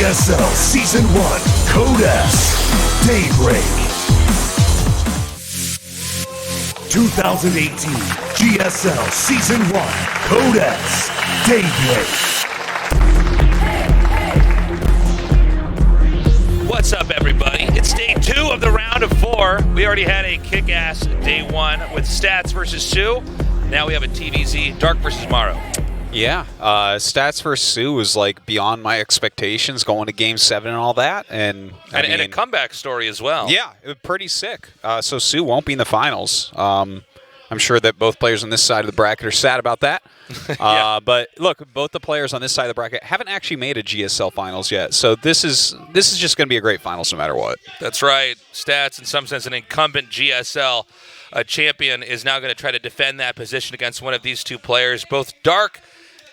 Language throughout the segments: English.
GSL Season 1 Code S Daybreak 2018 GSL Season 1 Code S Daybreak. What's up, everybody? It's day 2 of the round of 4. We already had a kick-ass day 1 with Stats versus Sue. Now we have a TVZ, Dark versus Maru. Yeah, Stats versus Sue was like beyond my expectations going to Game 7 and all that. And a comeback story as well. Yeah, it was pretty sick. So Sue won't be in the finals. I'm sure that both players on this side of the bracket are sad about that. Yeah. But look, both the players on this side of the bracket haven't actually made a GSL finals yet. So this is just going to be a great finals no matter what. That's right. Stats, in some sense, an incumbent GSL champion, is now going to try to defend that position against one of these two players. Both Dark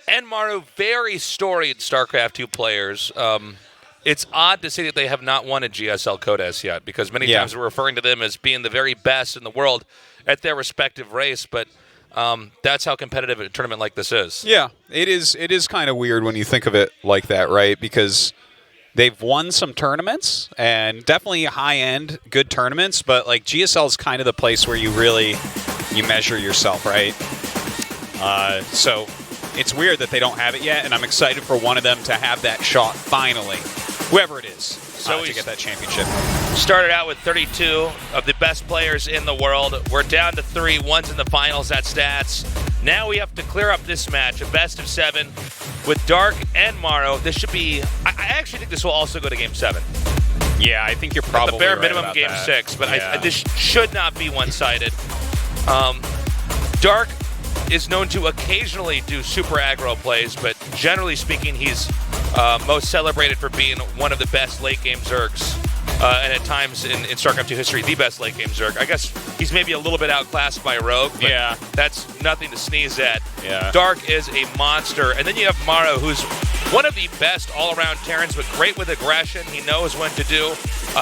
and Maru, very storied StarCraft 2 players. It's odd to say that they have not won a GSL Code S yet, because many times we're referring to them as being the very best in the world at their respective race, but that's how competitive a tournament like this is. Yeah, it is kind of weird when you think of it like that, right? Because they've won some tournaments, and definitely high-end, good tournaments, but like GSL is kind of the place where you measure yourself, right? So it's weird that they don't have it yet, and I'm excited for one of them to have that shot finally, whoever it is, to get that championship. Started out with 32 of the best players in the world. We're down to 3. One's in the finals at Stats. Now we have to clear up this match, a best of 7 with Dark and Maru. This should be, I actually think this will also go to Game 7. Yeah, I think you're probably at the bare right minimum about Game that. 6, but this should not be one-sided. Dark is known to occasionally do super aggro plays, but generally speaking, he's most celebrated for being one of the best late-game Zergs, and at times in StarCraft 2 history, the best late-game Zerg. I guess he's maybe a little bit outclassed by Rogue, but that's nothing to sneeze at. Yeah. Dark is a monster, and then you have Maru, who's one of the best all-around Terrans, but great with aggression. He knows when to do,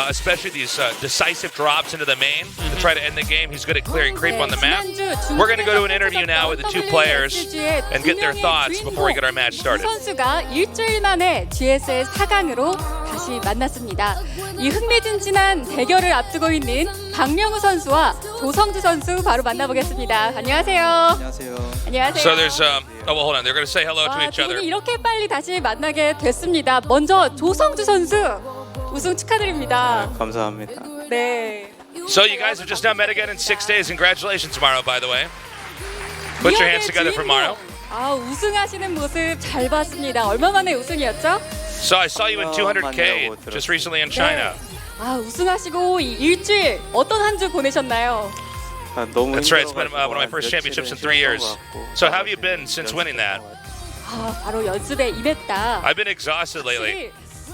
especially these decisive drops into the main to try to end the game. He's good at clearing creep on the map. We're going to go to an interview now with the two players and get their thoughts before we get our match started. 선수가 일주일 만에 GSL 4강으로 다시 만났습니다. 이 흥미진진한 대결을 앞두고 있는 박명우 선수와 조성주 선수 바로 만나보겠습니다. 안녕하세요. 안녕하세요. 안녕하세요. So there's hold on. They're going to say hello to each 두 other. 분이 이렇게 빨리 다시 만나게 됐습니다. 먼저 조성주 선수 우승 축하드립니다. 감사합니다. 네. So you guys have just now met again in 6 days. Congratulations, Maru, by the way. Put your hands together for Maru. 우승하시는 모습 잘 봤습니다. 얼마 만에 우승이었죠? So I saw you in 200K just recently in China. 우승하시고 이 일주일 어떤 한 주 보내셨나요? That's right. It's been one of my first championships in 3 years. So how have you been since winning that? 바로 연습에 임했다. I've been exhausted lately.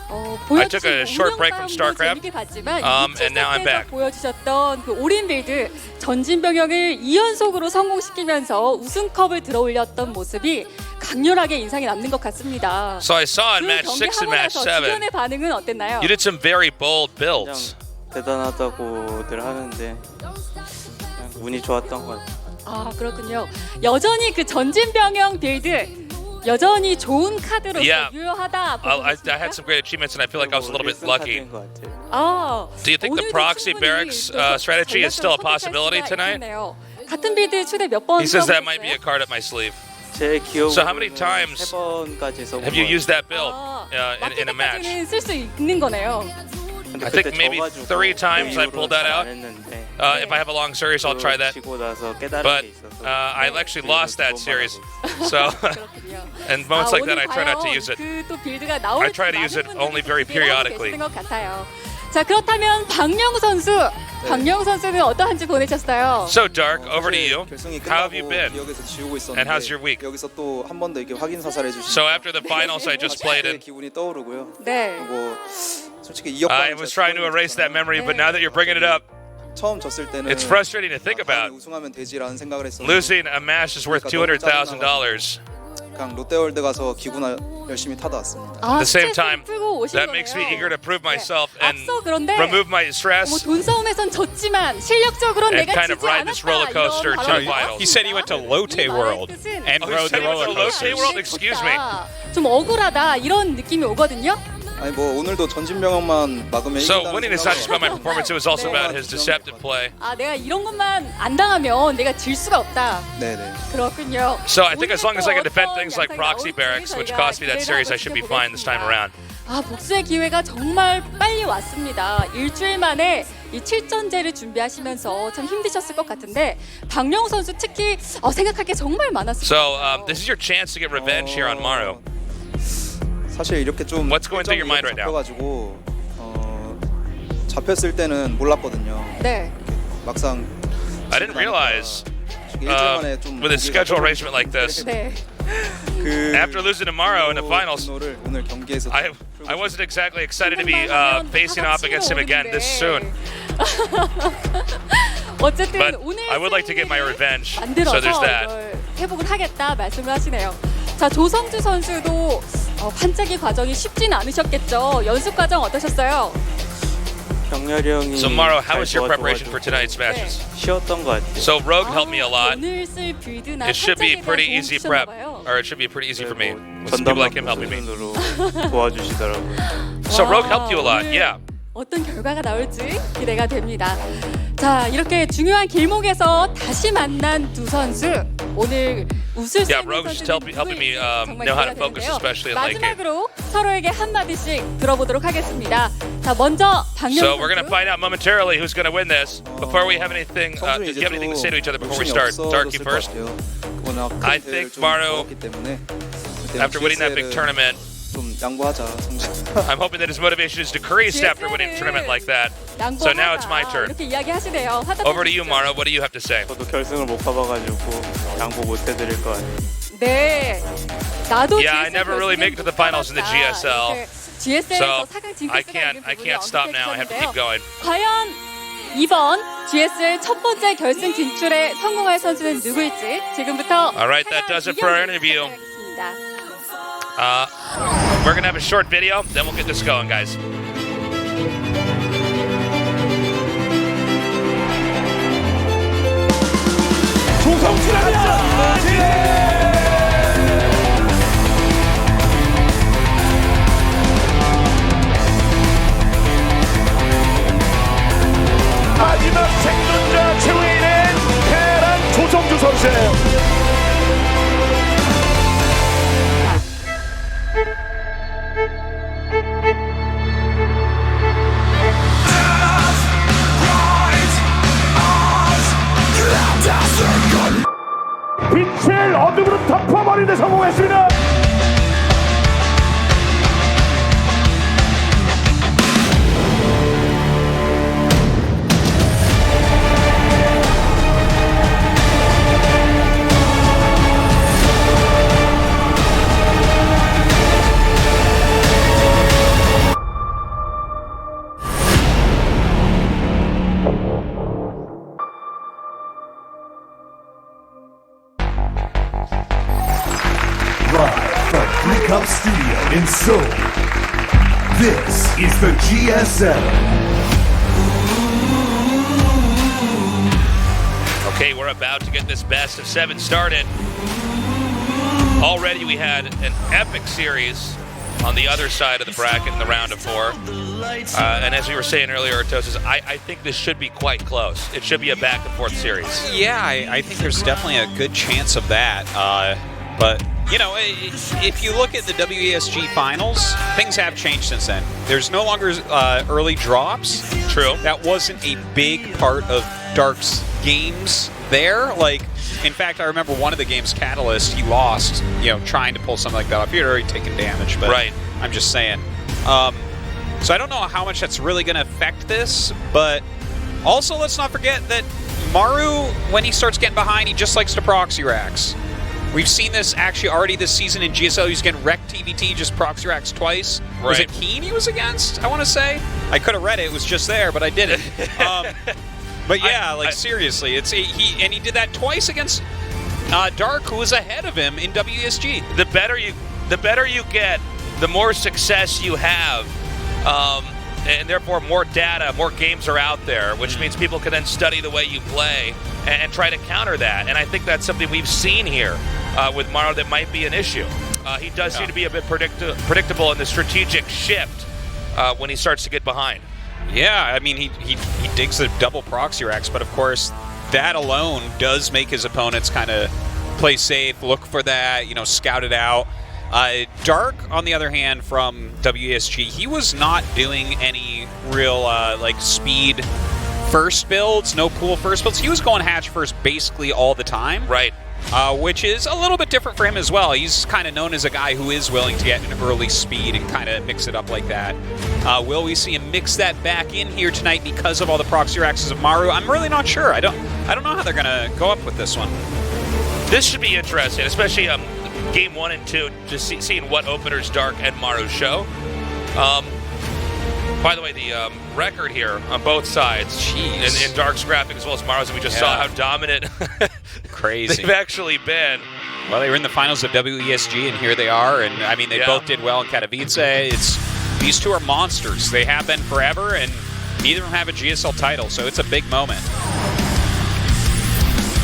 I took a short break from StarCraft, and now I'm back. 보여주셨던 그 올인 빌드 전진 병영을 2연속으로 성공시키면서 우승컵을 들어올렸던 모습이 강렬하게 인상이 남는 것 같습니다. So I saw in Match 6 and Match 7, 주변의 반응은 어땠나요? you did some very bold builds. 대단하다고들 하는데 그냥 운이 좋았던 것 같아요. 그렇군요. 여전히 그 전진 병영 빌드 여전히 좋은 카드로 유효하다. I had some great achievements, and I feel like I was a little bit lucky. Do you think the 오늘도 proxy 충분히 barracks 또 strategy is still a 전략적으로 possibility 선택할 수가 tonight? 있겠네요. 같은 빌드 최대 몇 번? He says that might be a card up my sleeve. 제 기억으로는 So how many times 3번까지 써본 Have you used that build in a 마켓까지는 match? 쓸 수 있는 거네요. I think maybe 3 times I pulled that out. If I have a long series, I'll try that. But I actually lost that series. So, and moments like that, I try not to use it. I try to use it only very periodically. 자, 그렇다면 박명우 선수. 박명우 선수는 어떠한지 보내셨어요? So Dark, over to you. 결승이 How have you 끝나고 been? 기억에서 지우고 있었는데 And how's your week? 여기서 또 한 번 더 이렇게 확인 사살해 주시면 So after the finals I just played in, 기분이 떠오르고요. 네. 그리고 솔직히 이 역할 I was trying to erase that memory, but now that you're bringing it up, 처음 졌을 때는 it's frustrating to think 당연히 about. 우승하면 되지라는 생각을 했었는데 Losing a match is worth $200,000. 그냥 롯데월드 가서 기구나 열심히 타다 왔습니다. 아, At the same 스트레스를 time, 풀고 오신 that makes me 거네요. eager to prove myself and 앞서 그런데 remove my 뭐 stress 돈 싸움에선 졌지만 실력적으로는 and 내가 kind of 지지 ride this roller 않았다. coaster 이런 to 발언을 the finals. He said he went to Lotte World and Oh, he rode said the he went to roller Lotte coasters. World? Excuse me. 좀 억울하다 이런 느낌이 오거든요. 아니 뭐 오늘도 전진병원만 막으면 So 이긴다는 winning is not just about my 생각으로 performance, it was also about his deceptive play. 아, 내가 이런 것만 안 당하면 내가 질 수가 없다. 네네. 그렇군요. So I think as long as I can defend 어떤 things like 양상이 proxy 나올지 barracks, which 저희가 cost me that 기대를 series, 하고 I should be fine this time 지켜보겠습니다. around. 아, 복수의 기회가 정말 빨리 왔습니다. 일주일 만에 이 7전제를 준비하시면서 참 힘드셨을 것 같은데 박명우 선수 특히 생각할 게 정말 많았어요. So this is your chance to get revenge here on Maru. 사실 이렇게 좀 What's going through your mind right now? 잡혀가지고 잡혔을 때는 몰랐거든요. 네. 막상 I didn't realize 일주일 만에 좀 with a schedule arrangement like this, 네. 그 after losing to Maru in the finals, 분노를 오늘 경기에서 I wasn't exactly excited to be facing off against him again this soon. 어쨌든 But 오늘 I would like to get my revenge. 만들어서 So there's that. 이걸 회복을 하겠다 말씀을 하시네요. 자, 조성주 선수도 반짝이 과정이 쉽진 않으셨겠죠. 연습 과정 어떠셨어요? 병렬이 형이 So Maru, how 잘 was your preparation for 도와줘가지고 tonight's matches? 쉬웠던 것 같아요. So Rogue helped me a lot. 오늘 쓸 빌드나 It should be 살짝에 pretty 대한 easy 도움 prep, 주셨나 봐요. or it should be pretty easy for me. 뭐 With some people like him helping me. 수준으로 도와주시더라고요. So Rogue 와, helped you a lot, 오늘 yeah. 어떤 결과가 나올지 기대가 됩니다. 자, 이렇게 중요한 길목에서 다시 만난 두 선수 오늘 웃을 수 Yeah, 있는 Rogue's 선수는 helping me 정말 know how to 기대가 focus, 되는데요. especially in late game. 마지막으로 서로에게 한 마디씩 들어보도록 하겠습니다. 자, 먼저 박명 So 선수. we're gonna find out momentarily who's gonna win this. Before we have anything, do 선수는 이제 you have anything to say to each other before we 욕심이 start? Darky 없어졌을 것 first. 같아요. 워낙 큰 I 대회를 think 좀 Maru, 먹었기 때문에 After winning that big tournament, 좀 양보하자 성적. I'm hoping that his motivation is decreased after winning a tournament like that. So now it's my turn. 이렇게 이야기하시네요. Over to you, Maru. What do you have to say? 저도 결승을 못 가봐가지고 양보 못 해드릴 것 같아요. 네. 나도 Yeah, I never really make it to the finals in the GSL. GSL에서 So 4강 I can't stop now. I have to keep going. 과연 이번 GSL 첫 번째 결승 진출에 성공할 선수는 누구일지 지금부터 All right, that does it for our interview. We're gonna have a short video, then we'll get this going, guys. 마지막 생존자 최후에는 테란 조성주 선수예요. 빛을 어둠으로 덮어버리는 데 성공했습니다. Live from 3Cup Studio in Seoul, this is the GSL. Okay, we're about to get this best of 7 started. Already we had an epic series on the other side of the bracket in the round of 4. And as we were saying earlier, Artosis, I think this should be quite close. It should be a back-and-forth series. Yeah, I think there's definitely a good chance of that. But, you know, if you look at the WESG finals, things have changed since then. There's no longer early drops. True. That wasn't a big part of Dark's games there. Like, in fact, I remember one of the games, Catalyst, he lost, you know, trying to pull something like that off. He'd already taken damage, but Right. I'm just saying. So I don't know how much that's really going to affect this, but also let's not forget that Maru, when he starts getting behind, he just likes to proxy racks. We've seen this actually already this season in GSL. He's getting wrecked TVT, just proxy racks twice. Right. Was it Keen he was against, I want to say? I could have read it. It was just there, but I didn't. But yeah, seriously, he did that twice against Dark, who was ahead of him in WSG. The better you get, the more success you have, and therefore more data, more games are out there, which means people can then study the way you play and try to counter that. And I think that's something we've seen here with Maru that might be an issue. He does seem to be a bit predictable in the strategic shift when he starts to get behind. Yeah, I mean, he digs the double proxy racks, but of course, that alone does make his opponents kind of play safe, look for that, scout it out. Dark, on the other hand, from WSG, he was not doing any real speed first builds, no pool first builds. He was going hatch first basically all the time. Right. Which is a little bit different for him as well. He's kind of known as a guy who is willing to get an early speed and kind of mix it up like that. Will we see him mix that back in here tonight because of all the proxy racks of Maru? I'm really not sure. I don't know how they're going to go up with this one. This should be interesting, especially game 1 and 2, just seeing what openers Dark and Maru show. By the way, the record here on both sides, in Dark's graphic as well as Maru's, and we just saw how dominant crazy they've actually been. Well, they were in the finals of WESG, and here they are. And I mean, they both did well in Katowice. These two are monsters. They have been forever, and neither of them have a GSL title, so it's a big moment.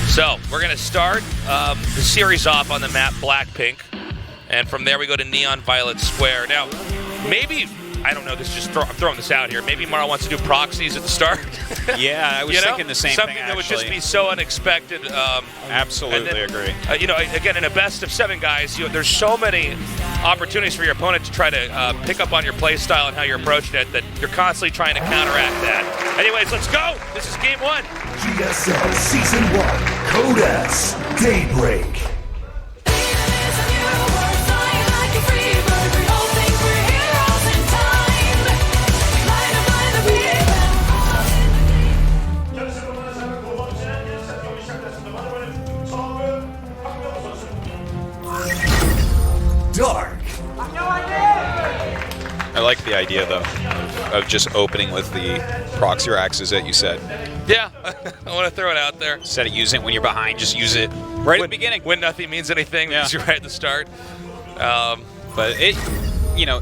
So we're going to start the series off on the map Black-Pink, and from there we go to Neon Violet Square. Now, maybe, I don't know, I'm throwing this out here. Maybe Maru wants to do proxies at the start. Yeah, I was thinking the same something thing, that would just be so unexpected. Absolutely agree. Again, in a best of 7, guys, there's so many opportunities for your opponent to try to pick up on your play style and how you're approaching it that you're constantly trying to counteract that. Anyways, let's go. This is game 1. GSL Season 1, Code S, Daybreak. Dark. I like the idea, though, of just opening with the proxy racks, that you said. Yeah, I want to throw it out there. Instead of using it when you're behind, just use it right at the beginning. When nothing means anything, because you're right at the start. But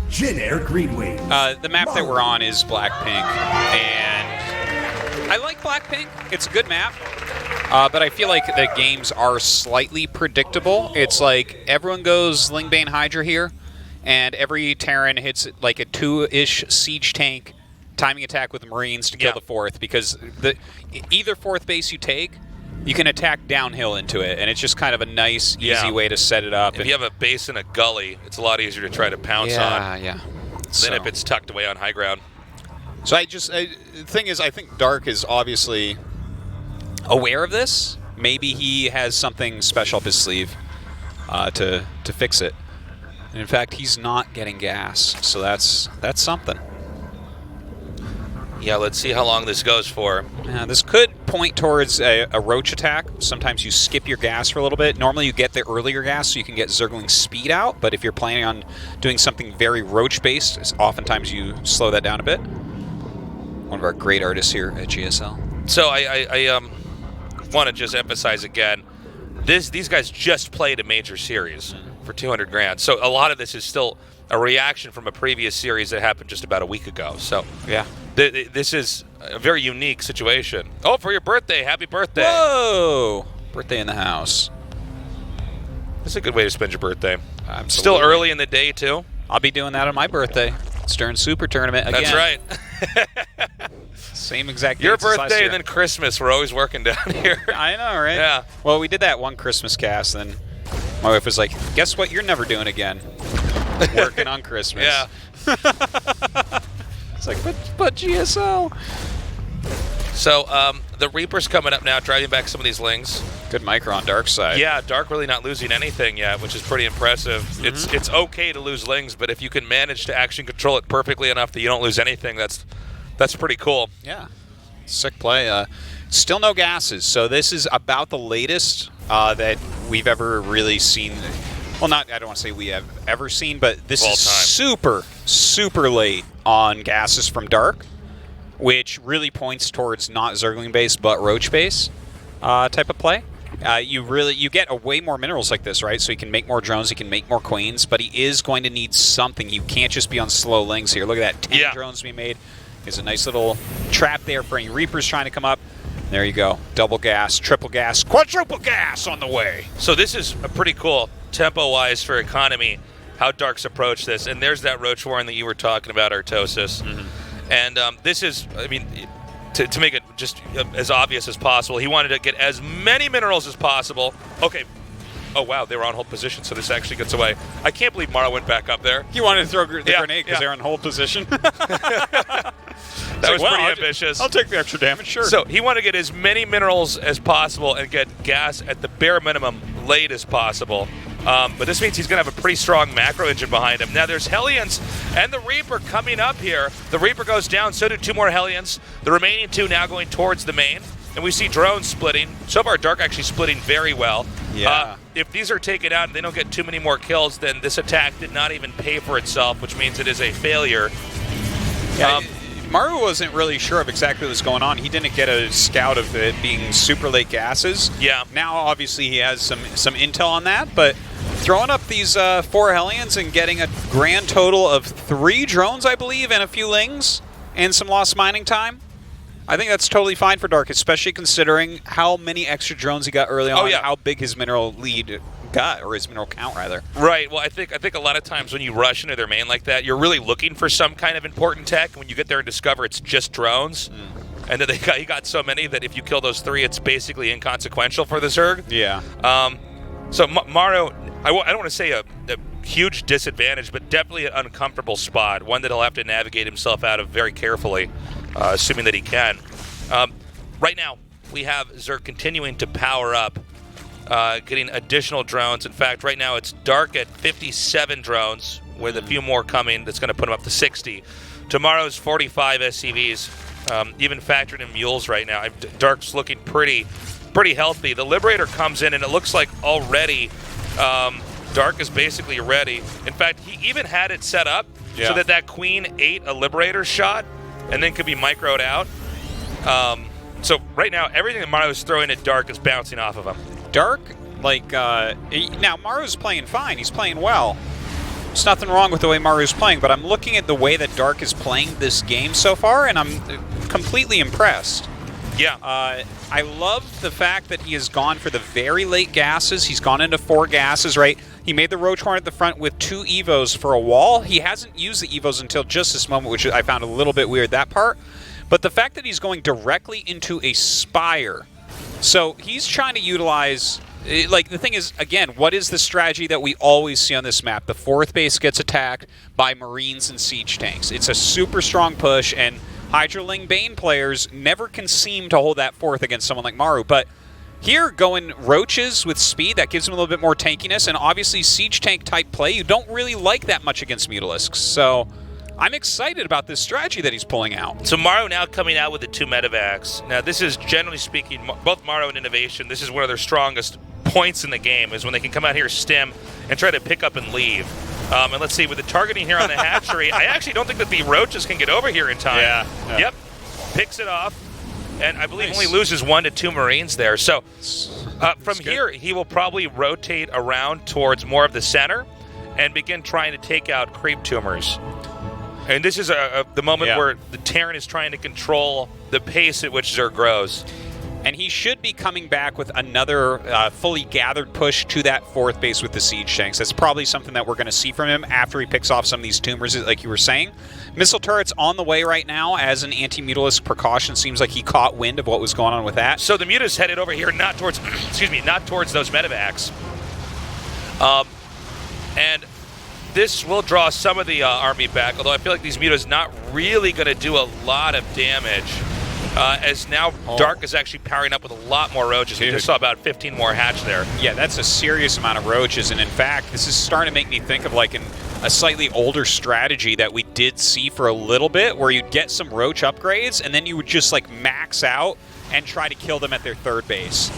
Jin Air Greenway. The map that we're on is Black-Pink, and I like Black-Pink. It's a good map. But I feel like the games are slightly predictable. It's like everyone goes Lingbane Hydra here, and every Terran hits like a 2-ish siege tank timing attack with Marines to kill the 4th, because either 4th base you take, you can attack downhill into it, and it's just kind of a nice, easy way to set it up. If you have a base in a gully, it's a lot easier to try to pounce on than if it's tucked away on high ground. So the thing is, I think Dark is obviously aware of this. Maybe he has something special up his sleeve to fix it. And in fact, he's not getting gas, so that's something. Yeah, let's see how long this goes for. This could point towards a roach attack. Sometimes you skip your gas for a little bit. Normally you get the earlier gas so you can get Zergling's speed out, but if you're planning on doing something very roach-based, oftentimes you slow that down a bit. One of our great artists here at GSL. So I want to just emphasize again, these guys just played a major series for 200 grand. So a lot of this is still a reaction from a previous series that happened just about a week ago. So yeah, this is a very unique situation. Oh, for your birthday, happy birthday. Whoa, birthday in the house. That's a good way to spend your birthday. Absolutely. Still early in the day too. I'll be doing that on my birthday. It's during Super Tournament again. That's right. Same exact Your dates as last birthday year. and then Christmas. We're always working down here. I know, right? Yeah. Well, we did that one Christmas cast, and my wife was like, guess what you're never doing again? Working on Christmas. Yeah. It's like, but GSL. So the Reaper's coming up now, driving back some of these lings. Good micro on Dark's side. Yeah, Dark really not losing anything yet, which is pretty impressive. It's okay to lose lings, but if you can manage to action control it perfectly enough that you don't lose anything, that's pretty cool. Yeah. Sick play. Still no gases, so this is about the latest that we've ever really seen. Well, I don't want to say we have ever seen, but this is super, super late on gases from Dark, which really points towards not Zergling-based, but Roach-based type of play. You get a way more minerals like this, right? So he can make more drones, he can make more queens, but he is going to need something. You can't just be on slow lings here. Look at that, 10 drones being made. There's a nice little trap there for any Reapers trying to come up. There you go. Double gas, triple gas, quadruple gas on the way. So this is a pretty cool tempo-wise for economy, how Dark's approached this. And there's that Roach Warren that you were talking about, Artosis. And this is, I mean, to make it just as obvious as possible, he wanted to get as many minerals as possible. Okay. Oh, wow, they were on hold position, so this actually gets away. I can't believe Maru went back up there. He wanted to throw the grenade because they're on hold position. That was pretty ambitious. I'll take the extra damage, sure. So he wanted to get as many minerals as possible and get gas at the bare minimum late as possible. But this means he's going to have a pretty strong macro engine behind him. Now there's Hellions and the Reaper coming up here. The Reaper goes down, so do 2 more Hellions. The remaining 2 now going towards the main. And we see drones splitting. So far, Dark actually splitting very well. Yeah. If these are taken out and they don't get too many more kills, then this attack did not even pay for itself, which means it is a failure. Yeah, Maru wasn't really sure of exactly what was going on. He didn't get a scout of it being super late gases. Yeah. Now, obviously, he has some intel on that, but throwing up these 4 Hellions and getting a grand total of 3 drones, I believe, and a few lings and some lost mining time, I think that's totally fine for Dark, especially considering how many extra drones he got early on, how big his mineral lead got, or his mineral count, rather. Right. Well, I think a lot of times when you rush into their main like that, you're really looking for some kind of important tech. When you get there and discover it's just drones, and that he got so many that if you kill those 3, it's basically inconsequential for the Zerg. Yeah. So Maru, I don't want to say a huge disadvantage, but definitely an uncomfortable spot, one that he'll have to navigate himself out of very carefully, assuming that he can. Right now, we have Zerg continuing to power up, getting additional drones. In fact, right now it's Dark at 57 drones, with a few more coming. That's going to put him up to 60. Tomorrow's 45 SCVs, even factoring in mules right now. Dark's looking pretty healthy. The Liberator comes in, and it looks like already Dark is basically ready. In fact, he even had it set up so that Queen ate a Liberator shot and then could be microed out. So right now, everything that Maru's throwing at Dark is bouncing off of him. Dark, now Maru's playing fine. He's playing well. There's nothing wrong with the way Maru's playing, but I'm looking at the way that Dark is playing this game so far, and I'm completely impressed. Yeah. I love the fact that he has gone for the very late gases. He's gone into 4 gases, right? He made the Roach Horn at the front with 2 Evos for a wall. He hasn't used the Evos until just this moment, which I found a little bit weird, that part. But the fact that he's going directly into a Spire. So he's trying to utilize... Like, the thing is, again, what is the strategy that we always see on this map? The 4th base gets attacked by Marines and Siege Tanks. It's a super strong push, and Hydroling Bane players never can seem to hold that 4th against someone like Maru. But here, going Roaches with speed, that gives him a little bit more tankiness, and obviously Siege Tank type play, you don't really like that much against Mutalisks. So I'm excited about this strategy that he's pulling out. So Maru now coming out with the 2 medevacs. Now, this is, generally speaking, both Maru and Innovation, this is one of their strongest points in the game, is when they can come out here, stim, and try to pick up and leave. And let's see, with the targeting here on the hatchery, I actually don't think that the Roaches can get over here in time. Yeah. Yep. Picks it off, and I believe only loses 1 to 2 Marines there. So from here, he will probably rotate around towards more of the center and begin trying to take out creep tumors. And this is the moment where the Terran is trying to control the pace at which Zerg grows. And he should be coming back with another fully gathered push to that 4th base with the Siege Tanks. That's probably something that we're going to see from him after he picks off some of these tumors, like you were saying. Missile turrets on the way right now as an anti-Mutalisk precaution. Seems like he caught wind of what was going on with that. So the Mutas headed over here, not towards, not towards those medevacs. And this will draw some of the army back, although I feel like these Mutas not really going to do a lot of damage. as now Dark is actually powering up with a lot more roaches. We just saw about 15 more hatch there. Yeah, that's a serious amount of roaches, and in fact, this is starting to make me think of like a slightly older strategy that we did see for a little bit, where you'd get some roach upgrades, and then you would just like max out and try to kill them at their third base.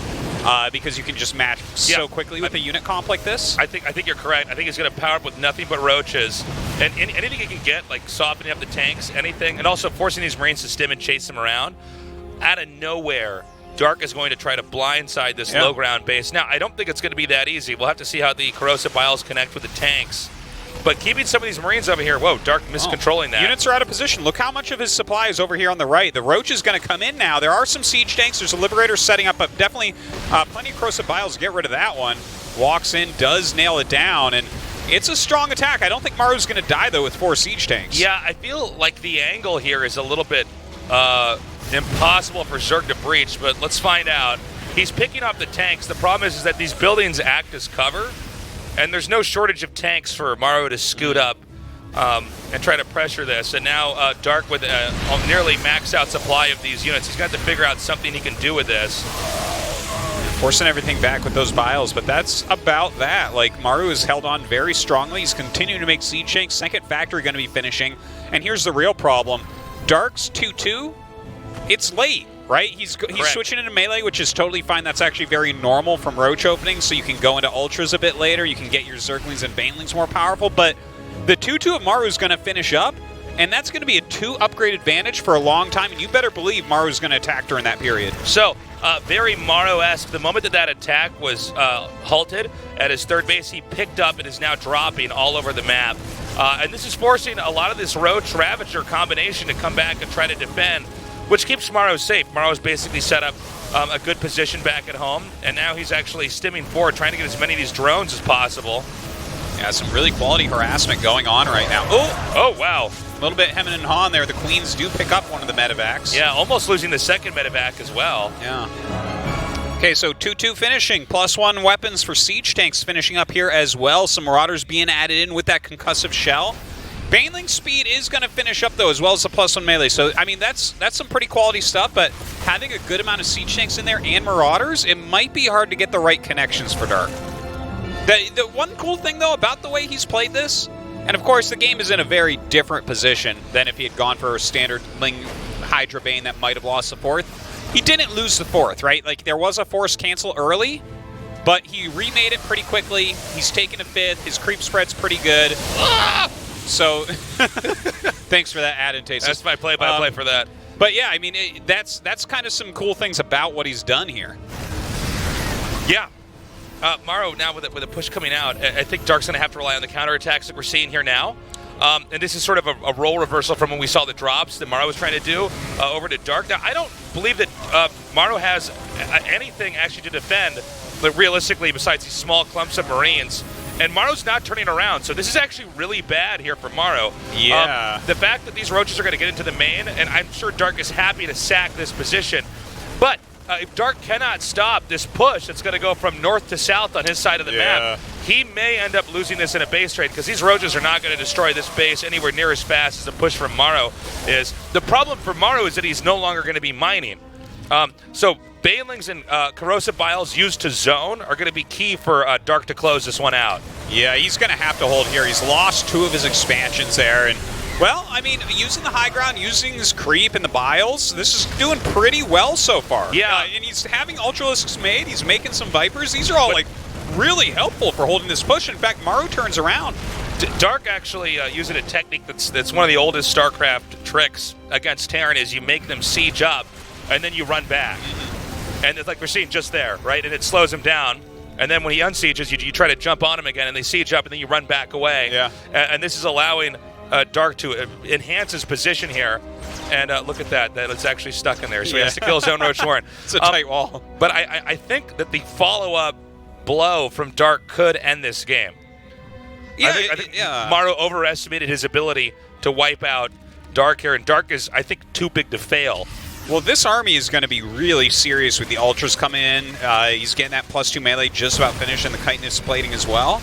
Because you can just match so quickly with a unit comp like this. I think you're correct. I think he's going to power up with nothing but roaches. And anything he can get, like softening up the tanks, anything, and also forcing these Marines to stim and chase them around. Out of nowhere, Dark is going to try to blindside this low ground base. Now, I don't think it's going to be that easy. We'll have to see how the corrosive biles connect with the tanks. But keeping some of these Marines over here, whoa, Dark miscontrolling that. Units are out of position. Look how much of his supply is over here on the right. The Roach is going to come in now. There are some siege tanks. There's a Liberator setting up, but definitely plenty of corrosive biles to get rid of that one. Walks in, does nail it down, and it's a strong attack. I don't think Maru's going to die, though, with 4 siege tanks. Yeah, I feel like the angle here is a little bit impossible for Zerg to breach, but let's find out. He's picking up the tanks. The problem is that these buildings act as cover, and there's no shortage of tanks for Maru to scoot up and try to pressure this. And now Dark with a nearly maxed out supply of these units. He's got to figure out something he can do with this. Forcing everything back with those biles, but that's about that. Like, Maru is held on very strongly. He's continuing to make siege tanks. Second factory going to be finishing. And here's the real problem. Dark's 2-2, it's late. Right? He's switching into melee, which is totally fine. That's actually very normal from Roach openings, so you can go into Ultras a bit later. You can get your Zerglings and Banelings more powerful, but the 2-2 of Maru is going to finish up, and that's going to be a 2-upgrade advantage for a long time, and you better believe Maru is going to attack during that period. So, very Maru-esque. The moment that attack was halted at his third base, he picked up and is now dropping all over the map. And this is forcing a lot of this Roach-Ravager combination to come back and try to defend, which keeps Maru safe. Maru's basically set up a good position back at home, and now he's actually stimming forward, trying to get as many of these drones as possible. Yeah, some really quality harassment going on right now. Oh, wow. A little bit hemming and hawing there. The Queens do pick up one of the medevacs. Yeah, almost losing the second medevac as well. Yeah. Okay, so 2-2 finishing. +1 weapons for siege tanks finishing up here as well. Some Marauders being added in with that concussive shell. Baneling speed is going to finish up, though, as well as the +1 melee. So, I mean, that's some pretty quality stuff, but having a good amount of siege tanks in there and Marauders, it might be hard to get the right connections for Dark. The one cool thing, though, about the way he's played this, and of course, the game is in a very different position than if he had gone for a standard Ling Hydra Bane that might have lost the 4th. He didn't lose the 4th, right? Like, there was a forced cancel early, but he remade it pretty quickly. He's taken a 5th. His creep spread's pretty good. So, thanks for that add in, Tasis. That's my play-by-play for that. But yeah, I mean, that's kind of some cool things about what he's done here. Yeah. Maru now with a push coming out, I think Dark's going to have to rely on the counterattacks that we're seeing here now. And this is sort of a role reversal from when we saw the drops that Maru was trying to do over to Dark. Now, I don't believe that Maru has anything actually to defend, but realistically, besides these small clumps of Marines. And Maru's not turning around, so this is actually really bad here for Maru. Yeah. The fact that these Roaches are going to get into the main, and I'm sure Dark is happy to sack this position, but if Dark cannot stop this push that's going to go from north to south on his side of the map, he may end up losing this in a base trade, because these Roaches are not going to destroy this base anywhere near as fast as the push from Maru is. The problem for Maru is that he's no longer going to be mining. So Banelings and corrosive biles used to zone are going to be key for Dark to close this one out. Yeah, he's going to have to hold here. He's lost 2 of his expansions there, and well, I mean, using the high ground, using his creep and the biles, this is doing pretty well so far. Yeah. And he's having Ultralisks made, he's making some Vipers. These are all, like, really helpful for holding this push. In fact, Maru turns around. Dark actually using a technique that's one of the oldest StarCraft tricks against Terran is you make them siege up, and then you run back. And it's like we're seeing just there, right? And it slows him down. And then when he unsieges, you try to jump on him again, and they siege up, and then you run back away. Yeah. And this is allowing Dark to enhance his position here. And look at that. It's actually stuck in there. So he has to kill his own Roach Warren. It's a tight wall. But I think that the follow-up blow from Dark could end this game. Yeah, I think Maru overestimated his ability to wipe out Dark here. And Dark is, I think, too big to fail. Well, this army is going to be really serious with the Ultras coming in. He's getting that +2 melee, just about finished, and the chitinous plating as well.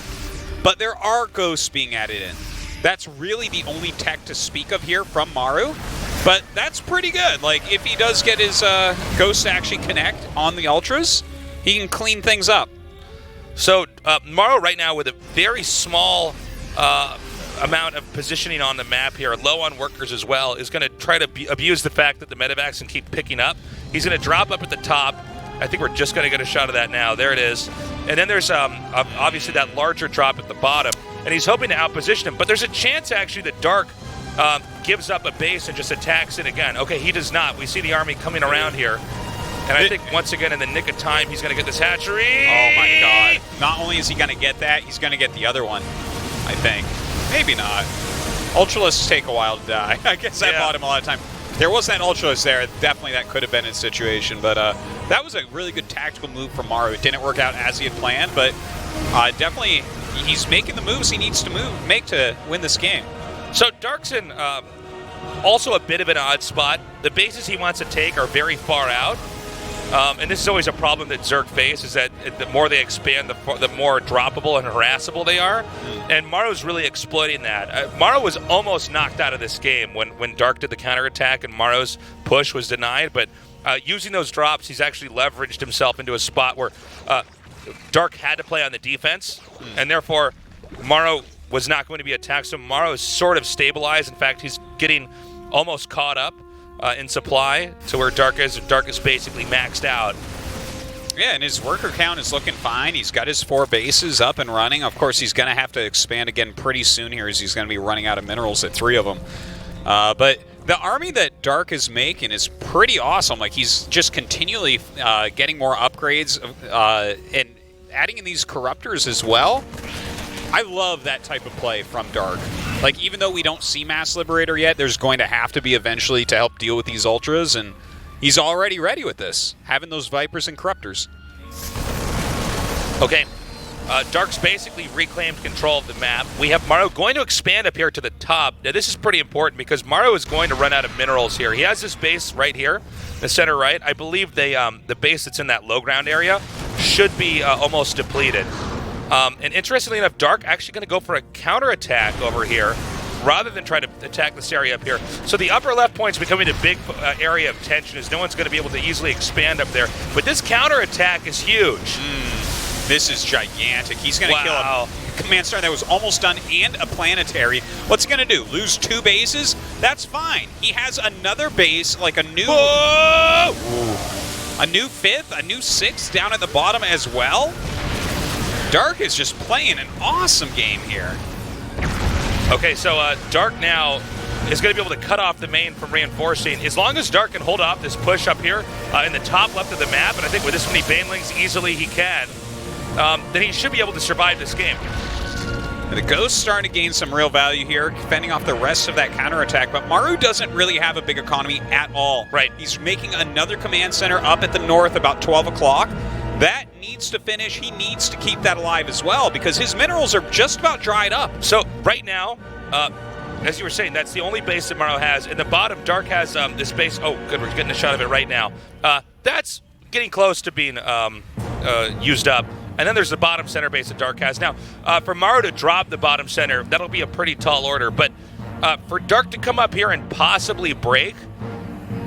But there are ghosts being added in. That's really the only tech to speak of here from Maru. But that's pretty good. Like, if he does get his Ghost to actually connect on the Ultras, he can clean things up. So Maru right now with a very small amount of positioning on the map here, low on workers as well, is going to try to abuse the fact that the medevacs can keep picking up. He's going to drop up at the top. I think we're just going to get a shot of that now. There it is. And then there's obviously that larger drop at the bottom, and he's hoping to outposition him. But there's a chance actually that Dark gives up a base and just attacks it again. Okay, he does not. We see the army coming around here. And I think once again in the nick of time, he's going to get this hatchery. Oh my God. Not only is he going to get that, he's going to get the other one, I think. Maybe not. Ultralisks take a while to die. I guess I bought him a lot of time. There was that Ultralist there. Definitely that could have been his situation. But that was a really good tactical move from Maru. It didn't work out as he had planned, but definitely he's making the moves he needs to make to win this game. So Dark's in also a bit of an odd spot. The bases he wants to take are very far out. And this is always a problem that Zerg face, is that the more they expand, the more droppable and harassable they are. And Maru's really exploiting that. Maru was almost knocked out of this game when Dark did the counterattack and Maru's push was denied. But using those drops, he's actually leveraged himself into a spot where Dark had to play on the defense, and therefore Maru was not going to be attacked. So Maru is sort of stabilized. In fact, he's getting almost caught up in supply to where Dark is basically maxed out. Yeah, and his worker count is looking fine. He's got his 4 bases up and running. Of course, he's going to have to expand again pretty soon here, as he's going to be running out of minerals at 3 of them. But the army that Dark is making is pretty awesome. Like, he's just continually getting more upgrades and adding in these corruptors as well. I love that type of play from Dark. Like, even though we don't see Mass Liberator yet, there's going to have to be eventually to help deal with these Ultras, and he's already ready with this, having those Vipers and Corruptors. Okay, Dark's basically reclaimed control of the map. We have Maru going to expand up here to the top. Now, this is pretty important because Maru is going to run out of minerals here. He has this base right here, the center right. I believe the base that's in that low ground area should be almost depleted. And interestingly enough, Dark actually going to go for a counterattack over here rather than try to attack this area up here. So the upper left point is becoming a big area of tension, as no one's going to be able to easily expand up there. But this counterattack is huge. This is gigantic. He's going to kill a command star that was almost done and a planetary. What's he going to do? Lose 2 bases? That's fine. He has another base, like a new... Whoa! A new 5th, a new 6th down at the bottom as well. Dark is just playing an awesome game here. Okay, so Dark now is going to be able to cut off the main from reinforcing. As long as Dark can hold off this push up here in the top left of the map, and I think with this many Banelings easily he can, then he should be able to survive this game. The Ghost's starting to gain some real value here, fending off the rest of that counterattack, but Maru doesn't really have a big economy at all. Right. He's making another command center up at the north about 12 o'clock. That needs to finish. He needs to keep that alive as well because his minerals are just about dried up. So right now, as you were saying, that's the only base that Maru has. In the bottom, Dark has this base. Oh, good, we're getting a shot of it right now. That's getting close to being used up. And then there's the bottom center base that Dark has. Now, for Maru to drop the bottom center, that'll be a pretty tall order. But for Dark to come up here and possibly break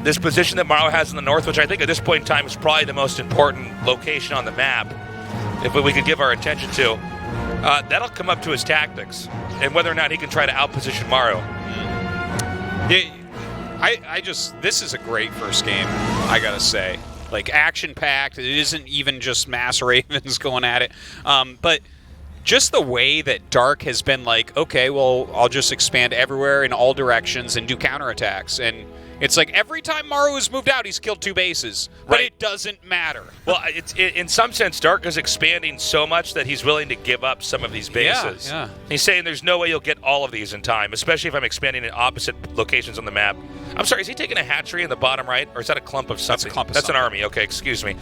this position that Maru has in the north, which I think at this point in time is probably the most important location on the map, if we could give our attention to, that'll come up to his tactics and whether or not he can try to outposition Maru. This is a great first game, I gotta say. Like, action-packed. It isn't even just mass ravens going at it. But just the way that Dark has been like, okay, well, I'll just expand everywhere in all directions and do counterattacks. And it's like every time Maru has moved out, he's killed 2 bases. But Right. it doesn't matter. Well, in some sense, Dark is expanding so much that he's willing to give up some of these bases. Yeah. He's saying there's no way you'll get all of these in time, especially if I'm expanding in opposite locations on the map. I'm sorry, is he taking a hatchery in the bottom right, or is that a clump of something? That's a clump of That's something. an army. Okay, excuse me.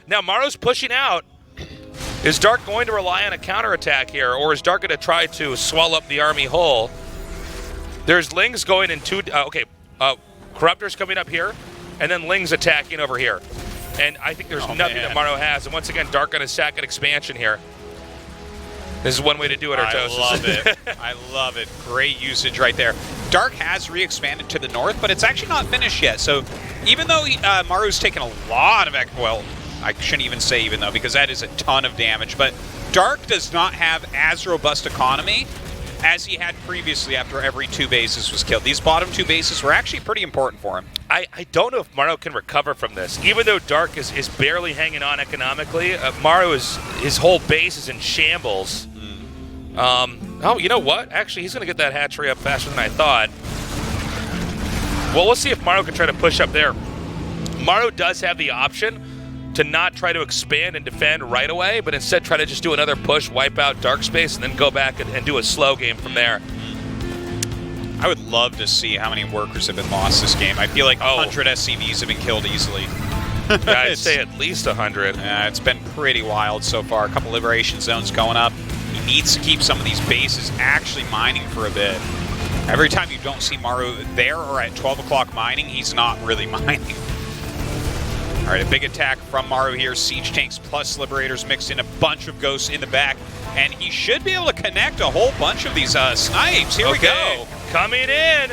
Now, Maru's pushing out. Is Dark going to rely on a counterattack here, or is Dark going to try to swallow up the army whole? There's Lings going in 2... Corruptors coming up here, and then Lings attacking over here. And I think there's nothing that Maru has. And once again, Dark on a second expansion here. This is one way to do it, Artosis. I love it. I love it. Great usage right there. Dark has re-expanded to the north, but it's actually not finished yet. So even though Maru's taken a lot of, well, I shouldn't even say even though, because that is a ton of damage, but Dark does not have as robust economy as he had previously after every 2 bases was killed. These bottom 2 bases were actually pretty important for him. I don't know if Maru can recover from this. Even though Dark is barely hanging on economically, Maru his whole base is in shambles. Oh, you know what? Actually, he's going to get that hatchery up faster than I thought. Well, we'll see if Maru can try to push up there. Maru does have the option to not try to expand and defend right away, but instead try to just do another push, wipe out Dark space, and then go back and do a slow game from there. I would love to see how many workers have been lost this game. I feel like 100 SCVs have been killed easily. Yeah, I'd say at least 100. It's been pretty wild so far. A couple liberation zones going up. He needs to keep some of these bases actually mining for a bit. Every time you don't see Maru there or at 12 o'clock mining, he's not really mining. All right, a big attack from Maru here. Siege tanks plus liberators mixed in, a bunch of ghosts in the back, and he should be able to connect a whole bunch of these snipes. Here we go. Coming in.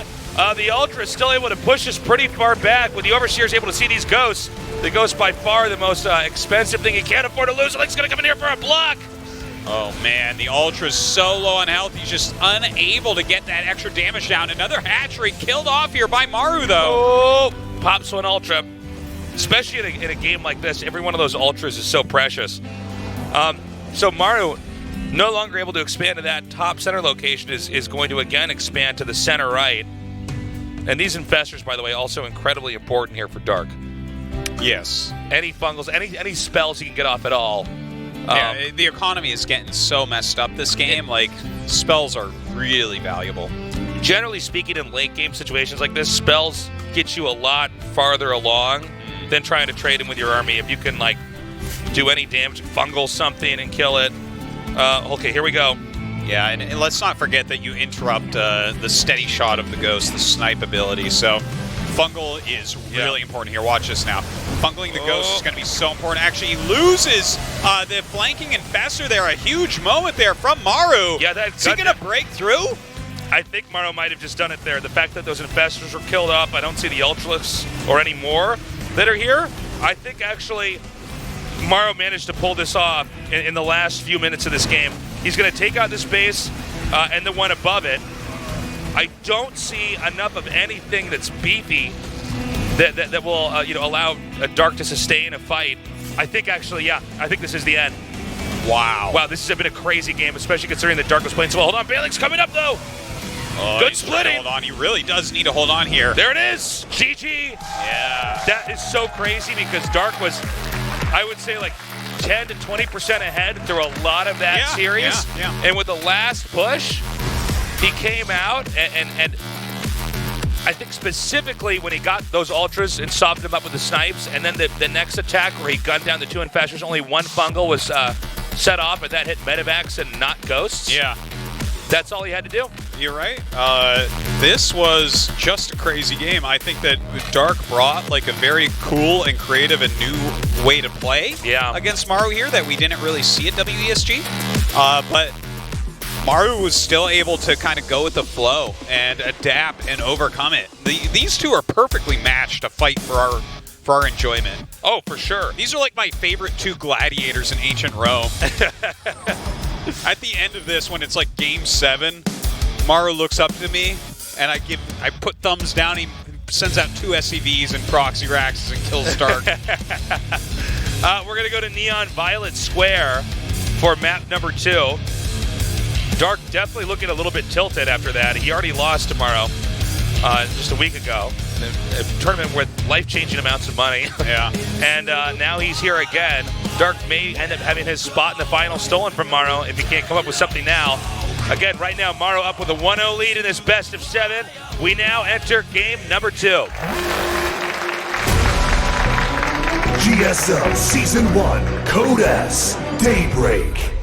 The Ultra is still able to push us pretty far back. When the Overseer is able to see these ghosts, the ghost by far the most expensive thing he can't afford to lose. Link's going to come in here for a block. Oh, man, the Ultra's so low on health, he's just unable to get that extra damage down. Another hatchery killed off here by Maru, though. Oh, pops one Ultra. Especially in a game like this, every one of those Ultras is so precious. So Maru, no longer able to expand to that top center location, is going to again expand to the center right. And these infestors, by the way, also incredibly important here for Dark. Yes. Any fungals, any spells he can get off at all. Yeah, the economy is getting so messed up this game. Like, spells are really valuable. Generally speaking, in late game situations like this, spells get you a lot farther along than trying to trade them with your army. If you can, like, do any damage, fungal something and kill it. Okay, here we go. Yeah, and let's not forget that you interrupt the steady shot of the ghost, the snipe ability. So fungal is really important here. Watch this now. Fungling the ghost is going to be so important. Actually, he loses the flanking infestor there. A huge moment there from Maru. Yeah, is he going to break through? I think Maru might have just done it there. The fact that those infestors were killed off, I don't see the Ultras or any more that are here. I think actually Maru managed to pull this off in the last few minutes of this game. He's going to take out this base and the one above it. I don't see enough of anything that's beefy that will allow a Dark to sustain a fight. I think actually, I think this is the end. Wow, this has been a crazy game, especially considering that Dark was playing so well. Hold on, Bailing's coming up though. Good splitting. Hold on, he really does need to hold on here. There it is, GG. Yeah. That is so crazy because Dark was, I would say, like 10 to 20% ahead through a lot of that series. Yeah. And with the last push, he came out and I think specifically when he got those Ultras and softened them up with the snipes, and then the next attack where he gunned down the two infestors, only one fungal was set off, but that hit medevacs and not ghosts. Yeah. That's all he had to do. You're right. This was just a crazy game. I think that Dark brought like a very cool and creative and new way to play against Maru here that we didn't really see at WESG. But Maru was still able to kind of go with the flow and adapt and overcome it. These two are perfectly matched to fight for our enjoyment. Oh, for sure. These are like my favorite two gladiators in ancient Rome. At the end of this, when it's like game 7, Maru looks up to me, and I put thumbs down. He sends out 2 SCVs and proxy racks and kills Dark. We're going to go to Neon Violet Square for map number 2. Dark definitely looking a little bit tilted after that. He already lost tomorrow, just a week ago. A tournament with life-changing amounts of money. Yeah. And now he's here again. Dark may end up having his spot in the final stolen from Maru if he can't come up with something now. Again, right now, Maru up with a 1-0 lead in this best of 7. We now enter game number 2. GSL Season 1, Code S, Daybreak.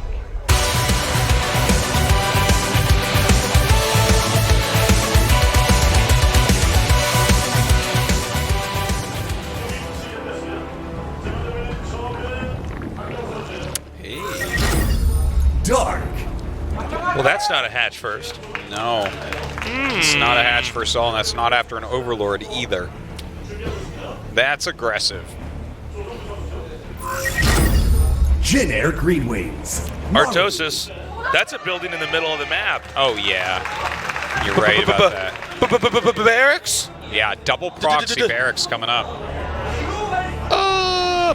Dark. Well, that's not a hatch first. No. It's not a hatch for Saul, and that's not after an Overlord either. That's aggressive. Jin Air Green Wings. Maru. Artosis, that's a building in the middle of the map. Oh, yeah. You're right about that. Barracks? Yeah, double proxy barracks coming up.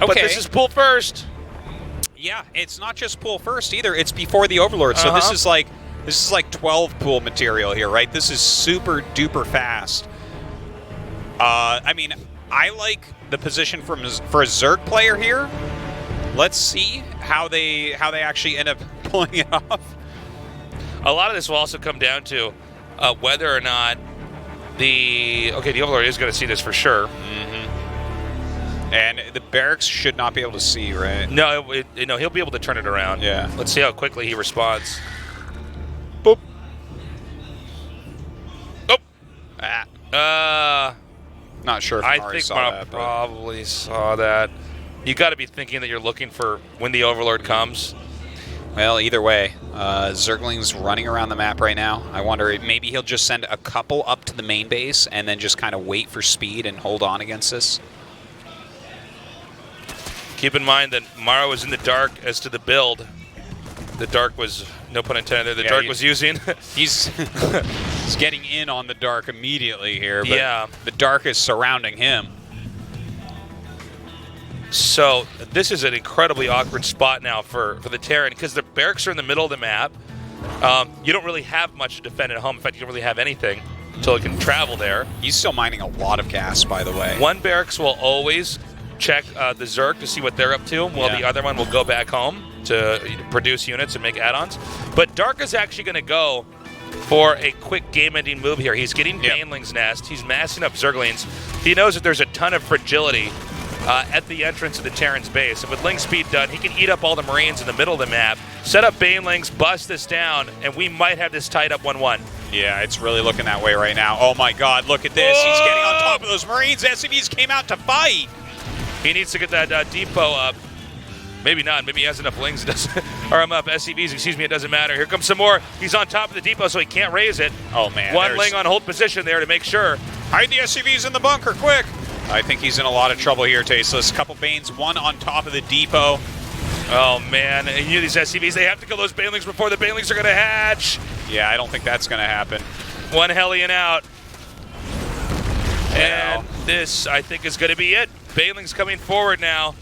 But this is pull first. Yeah, it's not just pool first either. It's before the Overlord. So this is like 12 pool material here, right? This is super duper fast. I mean, I like the position for a Zerg player here. Let's see how they actually end up pulling it off. A lot of this will also come down to whether or not the Overlord is going to see this for sure. And the barracks should not be able to see, right? No, he'll be able to turn it around. Yeah. Let's see how quickly he responds. Boop. Oh. Not sure if I Maru think saw Maru that. probably saw that. You got to be thinking that you're looking for when the Overlord comes. Well, either way, Zergling's running around the map right now. I wonder, maybe he'll just send a couple up to the main base and then just kind of wait for speed and hold on against this. Keep in mind that Maru was in the dark as to the build. The dark was, no pun intended, the dark was using. He's getting in on the dark immediately here, but yeah. The dark is surrounding him. So this is an incredibly awkward spot now for the Terran because the barracks are in the middle of the map. You don't really have much to defend at home. In fact, you don't really have anything until it can travel there. He's still mining a lot of gas, by the way. One barracks will always check the Zerg to see what they're up to, while the other one will go back home to produce units and make add-ons. But Dark is actually going to go for a quick game-ending move here. He's getting Baneling's Nest. He's massing up Zerglings. He knows that there's a ton of fragility at the entrance of the Terran's base. And with Link Speed done, he can eat up all the Marines in the middle of the map, set up Banelings, bust this down, and we might have this tied up 1-1. Yeah, it's really looking that way right now. Oh my god, look at this. He's getting on top of those Marines. SCVs came out to fight. He needs to get that depot up. Maybe not. Maybe he has enough lings. Or I'm up. SCVs, excuse me, it doesn't matter. Here comes some more. He's on top of the depot, so he can't raise it. Oh, man. One ling on hold position there to make sure. Hide the SCVs in the bunker, quick. I think he's in a lot of trouble here, Tasteless. Couple Banes, one on top of the depot. Oh, man. And you know these SCVs, they have to kill those Banelings before the Banelings are going to hatch. Yeah, I don't think that's going to happen. One Hellion out. And this, I think, is going to be it. Baneling's coming forward now.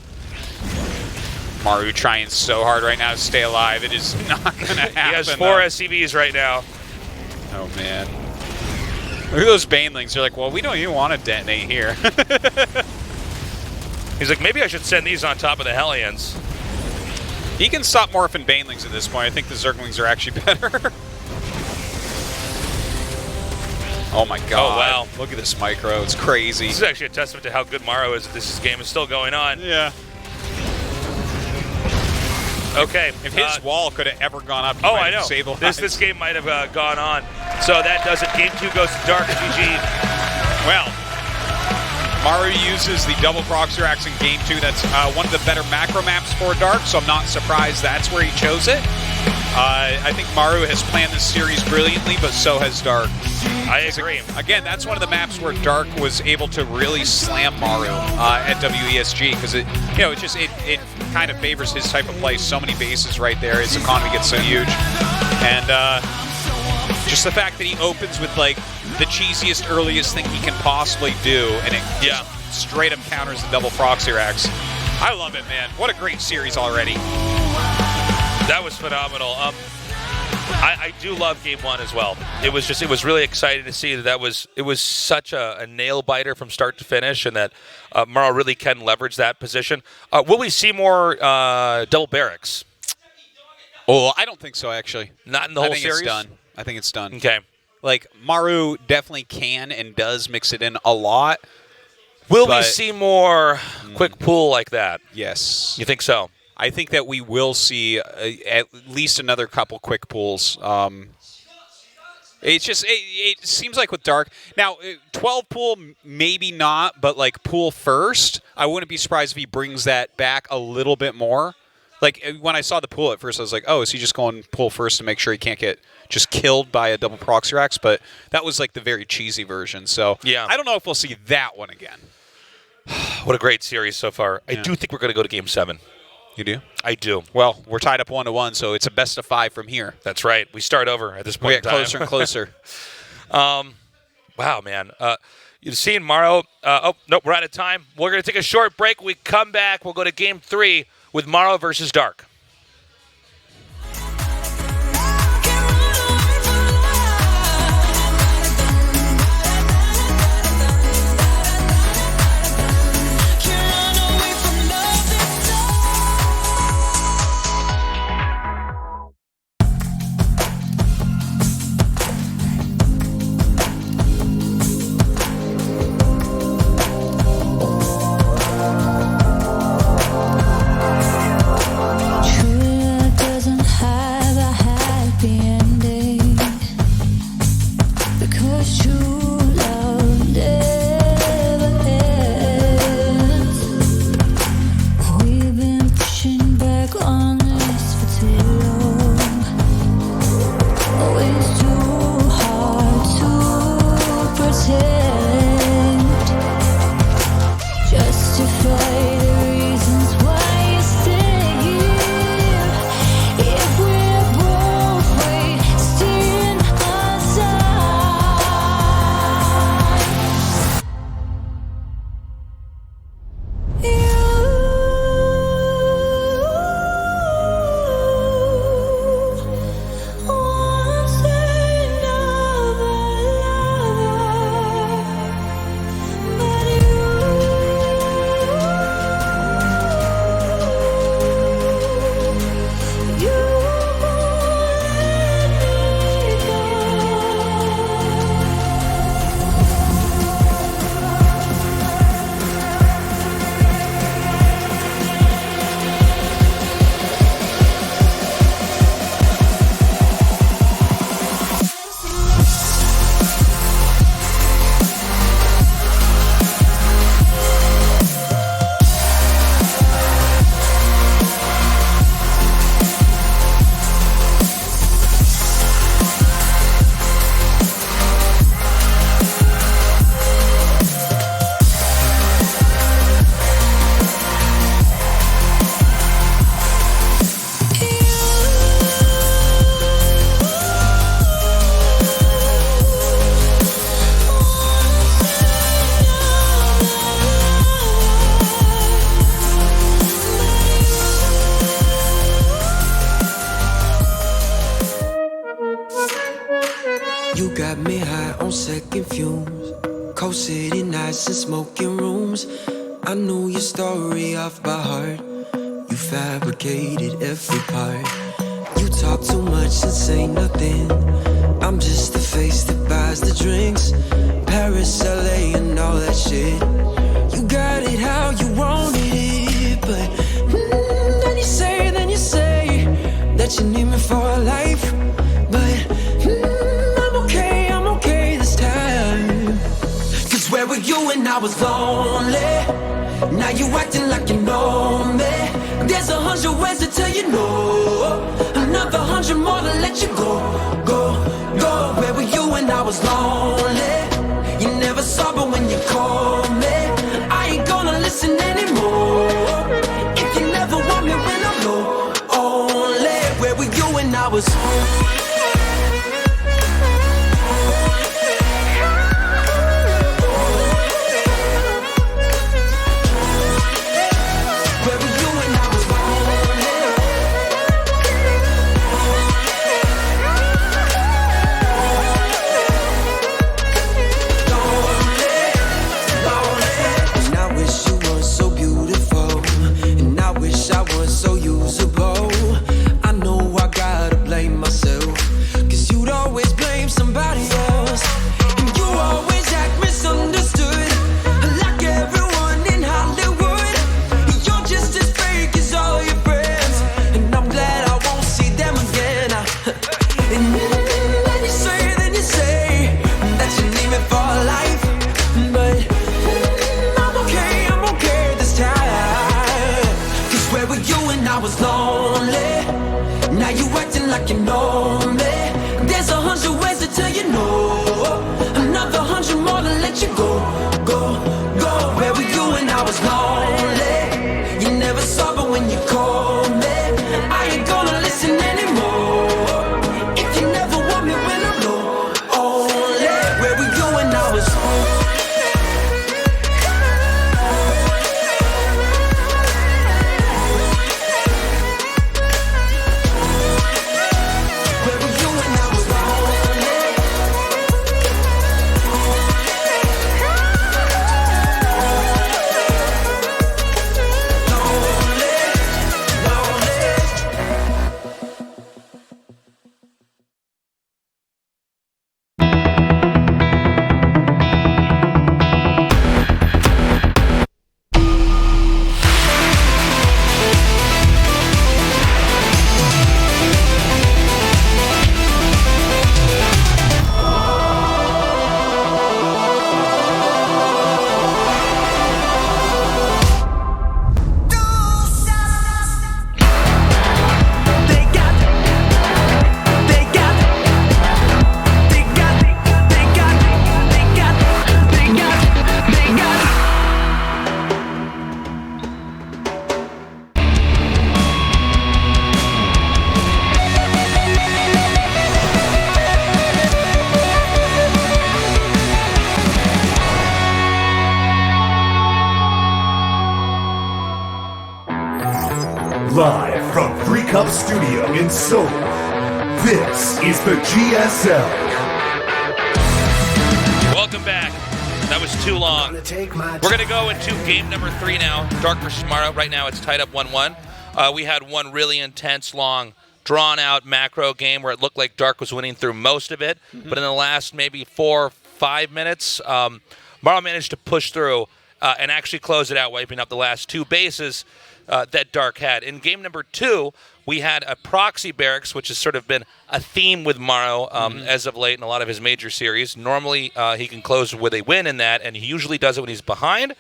Maru trying so hard right now to stay alive. It is not going to happen. He has 4 SCVs right now. Oh, man. Look at those Banelings. They're like, well, we don't even want to detonate here. He's like, maybe I should send these on top of the Hellions. He can stop morphing Banelings at this point. I think the Zerglings are actually better. Oh my god. Oh, wow. Look at this micro. It's crazy. This is actually a testament to how good Maru is. This game is still going on. Yeah. Okay. If his wall could have ever gone up, he oh, might I know. have saved lives. This game might have gone on. So that does it. Game 2 goes to Dark GG. Well, Maru uses the double proxy racks in Game 2. That's one of the better macro maps for Dark, so I'm not surprised that's where he chose it. I think Maru has planned this series brilliantly, but so has Dark. I agree. Again, that's one of the maps where Dark was able to really slam Maru at WESG because it kind of favors his type of play. So many bases right there. His economy gets so huge, and just the fact that he opens with like the cheesiest, earliest thing he can possibly do, and it just straight up counters the double proxy racks. I love it, man. What a great series already. That was phenomenal. I do love Game 1 as well. It was really exciting to see that it was such a nail biter from start to finish, and that Maru really can leverage that position. Will we see more double barracks? Oh, I don't think so, actually. Not in the whole series? I think it's done. Okay. Like, Maru definitely can and does mix it in a lot. Will we see more quick pull like that? Yes. You think so? I think that we will see at least another couple quick pulls. It's just, it seems like with Dark, now 12 pull, maybe not, but like pull first, I wouldn't be surprised if he brings that back a little bit more. Like, when I saw the pool at first, I was like, oh, is he just going pool first to make sure he can't get just killed by a double proxy racks? But that was like the very cheesy version. So Yeah. I don't know if we'll see that one again. What a great series so far. I do think we're going to go to Game 7. You do? I do. Well, we're tied up 1-1, so it's a best of 5 from here. That's right. We start over at this point We in get time. closer and closer. Wow, man. You've seen Maru. Oh, nope, we're out of time. We're going to take a short break. We come back. We'll go to Game 3 with Maru versus Dark. You got me high on second fumes, cold city nights and smoking rooms. I knew your story off by heart. You fabricated every part. You talk too much and say nothing. I'm just the face that buys the drinks. Paris, LA and all that shit. You got it how you wanted it, but then you say that you need me for a life. But I'm okay this time. Cause where were you when I was lonely? Now you acting like you know me. There's 100 ways to tell you no, another 100 more to let you go, go, go. Where were you when I was lonely? You never saw but when you called me. I ain't gonna listen anymore. If you never want me when I'm low, only. Where were you when I was Now you acting like you know me. There's 100 ways to tell you no. Another 100 more to let you go, go, go. Where were you when I was lonely? You never saw, but when you called me, I ain't gonna listen anymore. If you never want me when I'm low, only. Where were you when I was Live from 3 Cup Studio in Seoul, this is the GSL. Welcome back. That was too long. We're going to go into game number 3 now. Dark versus Maru. Right now it's tied up 1-1. We had one really intense, long, drawn-out macro game where it looked like Dark was winning through most of it. But in the last maybe 4 or 5 minutes, Maru managed to push through and actually close it out, wiping up the last 2 bases that Dark had. In game number 2, we had a proxy barracks, which has sort of been a theme with Maru as of late in a lot of his major series. Normally, he can close with a win in that, and he usually does it when he's behind.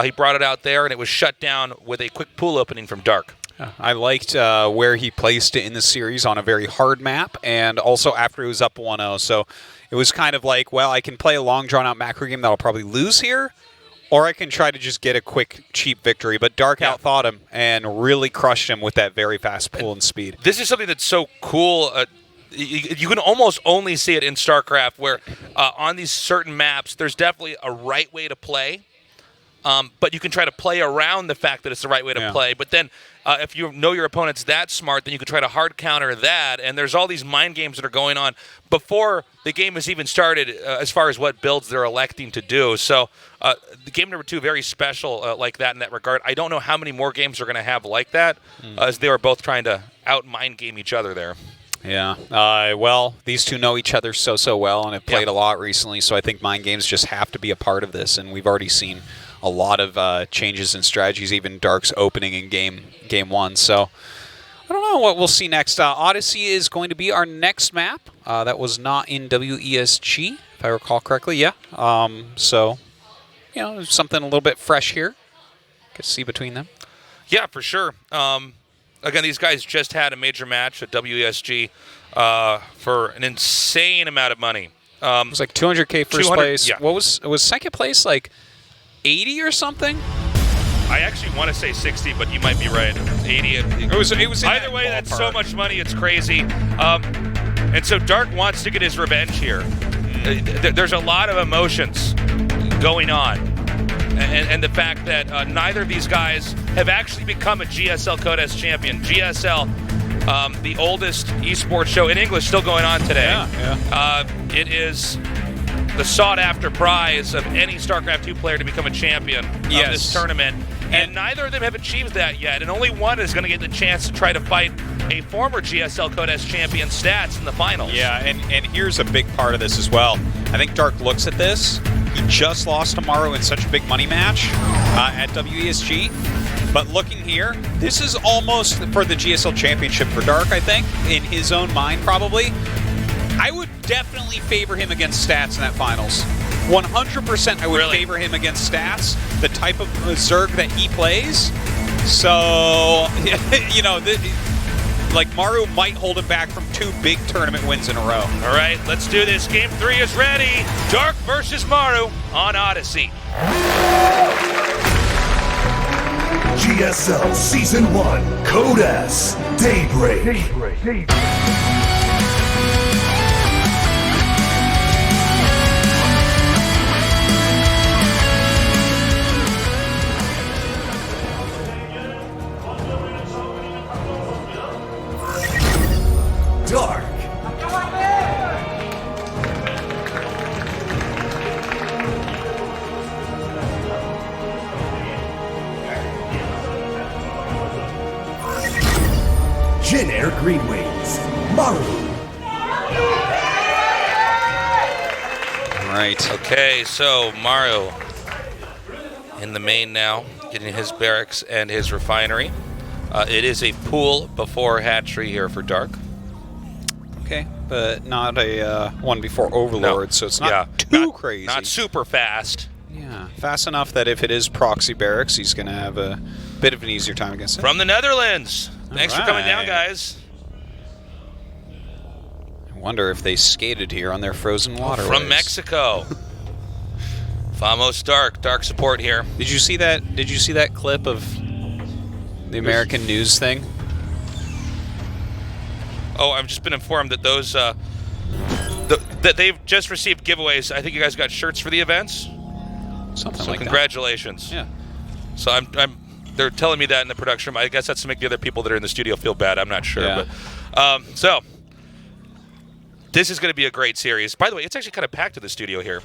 He brought it out there, and it was shut down with a quick pool opening from Dark. I liked where he placed it in the series on a very hard map, and also after he was up 1-0. So it was kind of like, well, I can play a long, drawn-out macro game that I'll probably lose here, or I can try to just get a quick, cheap victory. But Dark outthought him and really crushed him with that very fast pull and speed. This is something that's so cool. You can almost only see it in StarCraft, where on these certain maps, there's definitely a right way to play. But you can try to play around the fact that it's the right way to play. But then if you know your opponent's that smart, then you can try to hard counter that. And there's all these mind games that are going on before the game has even started as far as what builds they're electing to do. So the game number 2, very special like that in that regard. I don't know how many more games are going to have like that, as they were both trying to out-mind game each other there. Yeah. Well, these two know each other so well and have played a lot recently, so I think mind games just have to be a part of this, and we've already seen a lot of changes in strategies, even Dark's opening in game 1. So I don't know what we'll see next. Odyssey is going to be our next map. That was not in WESG, if I recall correctly. Yeah. So, you know, there's something a little bit fresh here. Could see between them. Yeah, for sure. Again, these guys just had a major match at WESG for an insane amount of money. It was like 200K first place. Yeah. What was second place, like 80 or something? I actually want to say 60, but you might be right. 80. It was either way, that's so much money. It's crazy. And so Dark wants to get his revenge here. There's a lot of emotions going on. And the fact that neither of these guys have actually become a GSL Codes champion. GSL, the oldest esports show in English, still going on today. It is the sought-after prize of any StarCraft 2 player to become a champion of this tournament. And neither of them have achieved that yet. And only one is going to get the chance to try to fight a former GSL Codes champion, Stats, in the finals. Yeah, and here's a big part of this as well. I think Dark looks at this. He just lost to Maru in such a big money match at WESG. But looking here, this is almost for the GSL Championship for Dark, I think, in his own mind probably. I would definitely favor him against Stats in that finals. 100% I would favor him against Stats, the type of Zerg that he plays. So, you know, like Maru might hold him back from 2 big tournament wins in a row. All right, let's do this. Game 3 is ready. Dark versus Maru on Odyssey. GSL Season 1, Code S, Daybreak. Dark. Jin Air Green Wings, Maru. Right. Okay, so Maru in the main now, getting his barracks and his refinery. It is a pool before hatchery here for Dark. Okay, but not a one before Overlord, No. so it's not too crazy. Not super fast. Yeah, fast enough that if it is proxy barracks, he's going to have a bit of an easier time against it. From the Netherlands. Thanks for coming down, guys. I wonder if they skated here on their frozen waterways. From Mexico. Famos Dark. Dark support here. Did you see that? Did you see that clip of the American news thing? Oh, I've just been informed that those that they've just received giveaways. I think you guys got shirts for the events. Something So like congratulations. that. Yeah. So they're telling me that in the production room. I guess that's to make the other people that are in the studio feel bad. I'm not sure. Yeah. But so this is going to be a great series. By the way, it's actually kind of packed in the studio here.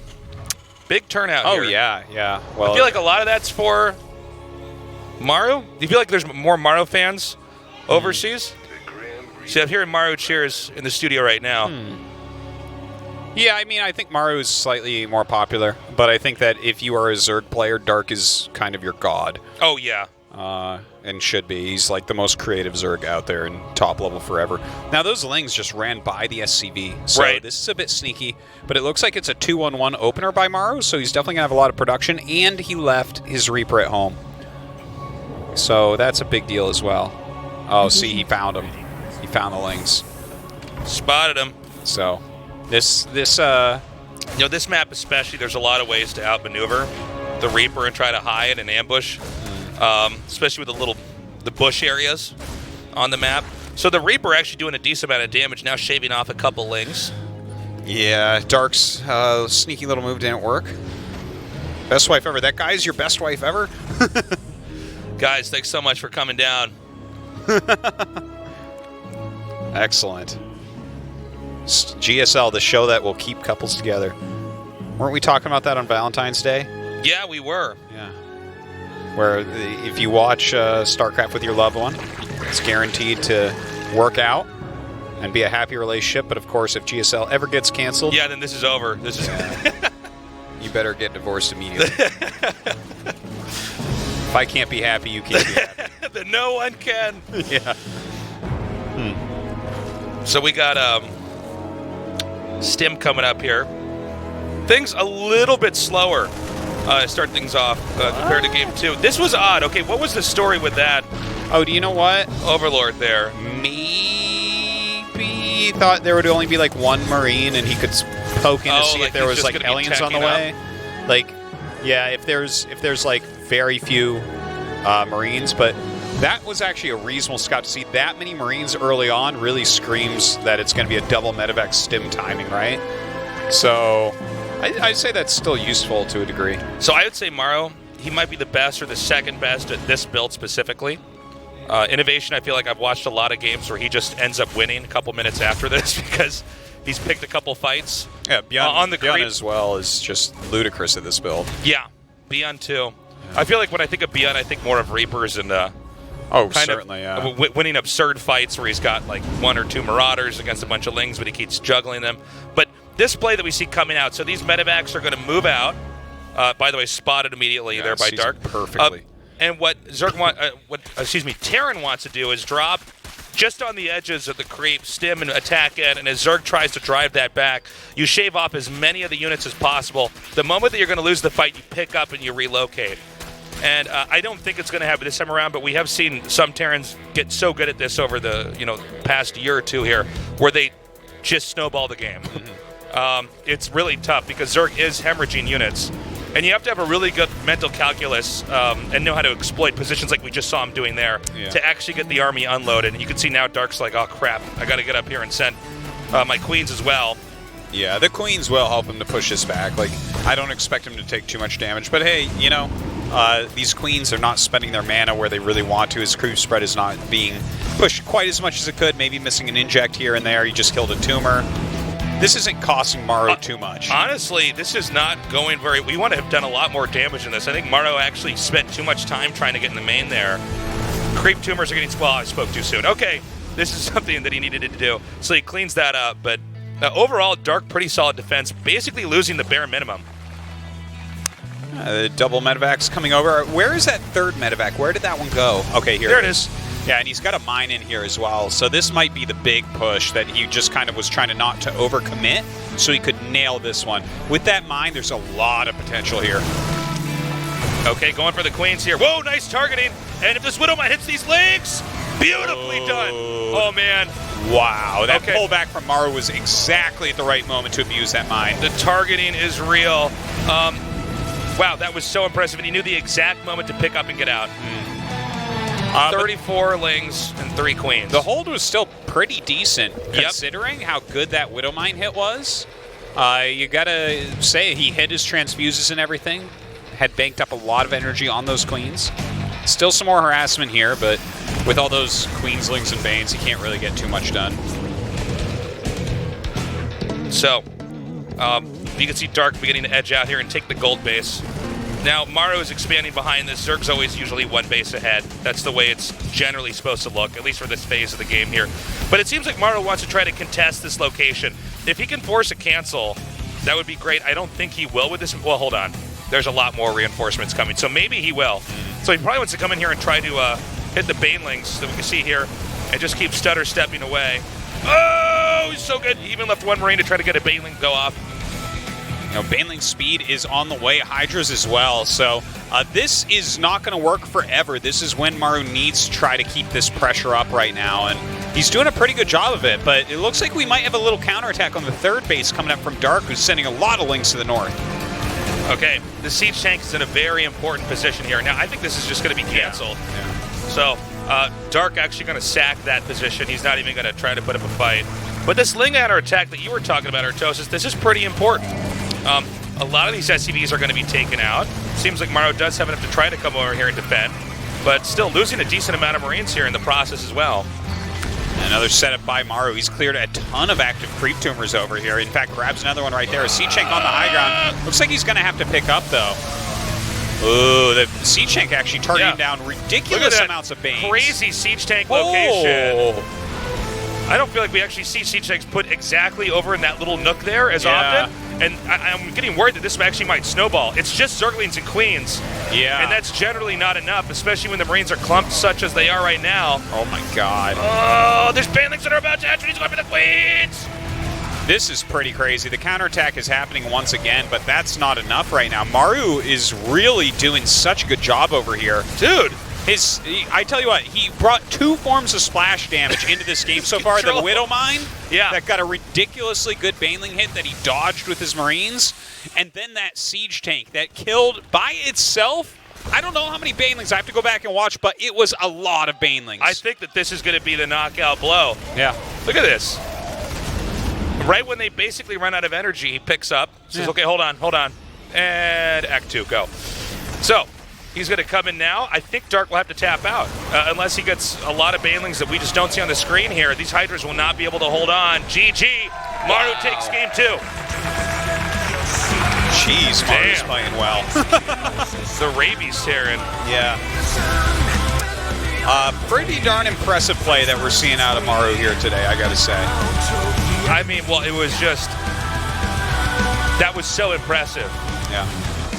Big turnout here. Oh yeah. Well, I feel like a lot of that's for Maru. Do you feel like there's more Maru fans overseas? See, I'm hearing Maru cheers in the studio right now. yeah, I mean, I think Maru is slightly more popular, but I think that if you are a Zerg player, Dark is kind of your god. Oh, yeah. And should be. He's like the most creative Zerg out there and top level forever. Now, those Lings just ran by the SCV, so Right. this is a bit sneaky, but it looks like it's a 2-1-1 opener by Maru, so he's definitely going to have a lot of production, and he left his Reaper at home. So that's a big deal as well. Oh, see, he found him. He found the Lings. Spotted him. So this This map especially, there's a lot of ways to outmaneuver the Reaper and try to hide and ambush, especially with the bush areas on the map. So the Reaper actually doing a decent amount of damage, now shaving off a couple Lings. Yeah, Dark's sneaky little move didn't work. Best wife ever. That guy's your best wife ever? Guys, thanks so much for coming down. Excellent. GSL, the show that will keep couples together. Weren't we talking about that on Valentine's Day? Yeah, we were. Yeah. Where if you watch StarCraft with your loved one, it's guaranteed to work out and be a happy relationship. But of course, if GSL ever gets canceled, Yeah, then this is over. This is you better get divorced immediately. If I can't be happy, you can't be happy. Then no one can. Yeah. So we got Stim coming up here. Things a little bit slower. Start things off compared to game 2. This was odd. Okay, what was the story with that Oh, do you know what? Overlord there? Maybe thought there would only be like one Marine and he could poke in to see like if there he's was just like gonna be aliens on the teching way. Like, yeah, if there's like very few Marines, but that was actually a reasonable scout to see that many Marines early on really screams that it's going to be a double medevac stim timing, right? So I'd say that's still useful to a degree. So I would say Maru, he might be the best or the second best at this build specifically. Innovation, I feel like I've watched a lot of games where he just ends up winning a couple minutes after this because he's picked a couple fights. Yeah, Beyond, on the Beyond creep. as well is just ludicrous at this build. Yeah, Beyond too. I feel like when I think of Beyond, I think more of Reapers and Oh, kind certainly, of yeah. winning absurd fights where he's got like 1 or 2 Marauders against a bunch of Lings, but he keeps juggling them. But this play that we see coming out, so these medevacs are going to move out. By the way, spotted immediately there by sees Dark. perfectly. And what Terran wants to do is drop just on the edges of the creep, stim and attack in, and as Zerg tries to drive that back, you shave off as many of the units as possible. The moment that you're going to lose the fight, you pick up and you relocate. And I don't think it's going to happen this time around, but we have seen some Terrans get so good at this over the past year or two here, where they just snowball the game. It's really tough because Zerg is hemorrhaging units, and you have to have a really good mental calculus and know how to exploit positions like we just saw him doing there to actually get the army unloaded. And you can see now Dark's like, oh crap, I got to get up here and send my queens as well. Yeah, the queens will help him to push this back. Like, I don't expect him to take too much damage, but hey, these queens are not spending their mana where they really want to. His creep spread is not being pushed quite as much as it could. Maybe missing an inject here and there. He just killed a tumor. This isn't costing Maru too much. Honestly, this is not going very... We want to have done a lot more damage in this. I think Maru actually spent too much time trying to get in the main there. Creep tumors are getting... Well, I spoke too soon. Okay, this is something that he needed to do. So he cleans that up, but overall, Dark pretty solid defense, basically losing the bare minimum. The double medevac's coming over. Where is that third medevac? Where did that one go? Okay, here there it is. Yeah, and he's got a mine in here as well. So this might be the big push that he just kind of was trying to not to overcommit so he could nail this one. With that mine, there's a lot of potential here. Okay, going for the queens here. Whoa, nice targeting. And if this Widowmine hits these legs, beautifully done. Oh, man. Wow, that pullback from Maru was exactly at the right moment to abuse that mine. The targeting is real. Wow, that was so impressive, and he knew the exact moment to pick up and get out. 34 lings and 3 queens. The hold was still pretty decent, considering how good that Widowmine hit was. You gotta say, he hit his transfuses and everything. Had banked up a lot of energy on those queens. Still some more harassment here, but with all those queenslings and banes, he can't really get too much done. So, you can see Dark beginning to edge out here and take the gold base. Now, Maru is expanding behind this. Zerg's always usually one base ahead. That's the way it's generally supposed to look, at least for this phase of the game here. But it seems like Maru wants to try to contest this location. If he can force a cancel, that would be great. I don't think he will with this. Well, hold on. There's a lot more reinforcements coming, so maybe he will. So he probably wants to come in here and try to hit the banelings that we can see here and just keep stutter stepping away. Oh, he's so good. He even left one Marine to try to get a baneling go off. Baneling speed is on the way, Hydras as well, so this is not going to work forever. This is when Maru needs to try to keep this pressure up right now, and he's doing a pretty good job of it, but it looks like we might have a little counterattack on the third base coming up from Dark, who's sending a lot of links to the north. Okay, the siege tank is in a very important position here. Now, I think this is just going to be canceled. So, Dark actually going to sack that position. He's not even going to try to put up a fight. But this Ling Adder attack that you were talking about, Artosis, this is pretty important. A lot of these SCVs are going to be taken out. Seems like Maru does have enough to try to come over here and defend, but still losing a decent amount of Marines here in the process as well. Another setup by Maru. He's cleared a ton of active creep tumors over here. In fact, grabs another one right there. A Siege Tank on the high ground. Looks like he's going to have to pick up, though. Ooh, the Siege Tank actually targeting down ridiculous amounts of Banes. Crazy Siege Tank location. I don't feel like we actually see Siege Tanks put exactly over in that little nook there as often. And I'm getting worried that this actually might snowball. It's just Zerglings and Queens. Yeah. And that's generally not enough, especially when the Marines are clumped such as they are right now. Oh my god. Oh, there's banelings that are about to enter. He's going for the Queens. This is pretty crazy. The counterattack is happening once again, but that's not enough right now. Maru is really doing such a good job over here. Dude. I tell you what, he brought 2 forms of splash damage into this game so far. The Widowmine, that got a ridiculously good baneling hit that he dodged with his Marines, and then that Siege Tank that killed by itself. I don't know how many banelings. I have to go back and watch, but it was a lot of banelings. I think that this is going to be the knockout blow. Yeah. Look at this. Right when they basically run out of energy, he picks up, says, okay, hold on. And Act 2, go. So, he's going to come in now. I think Dark will have to tap out, unless he gets a lot of banelings that we just don't see on the screen here. These Hydras will not be able to hold on. GG. Maru takes game 2. Jeez, Maru's playing well. The rabies tearing. Yeah. Pretty darn impressive play that we're seeing out of Maru here today, I got to say. I mean, well, it was just... That was so impressive. Yeah.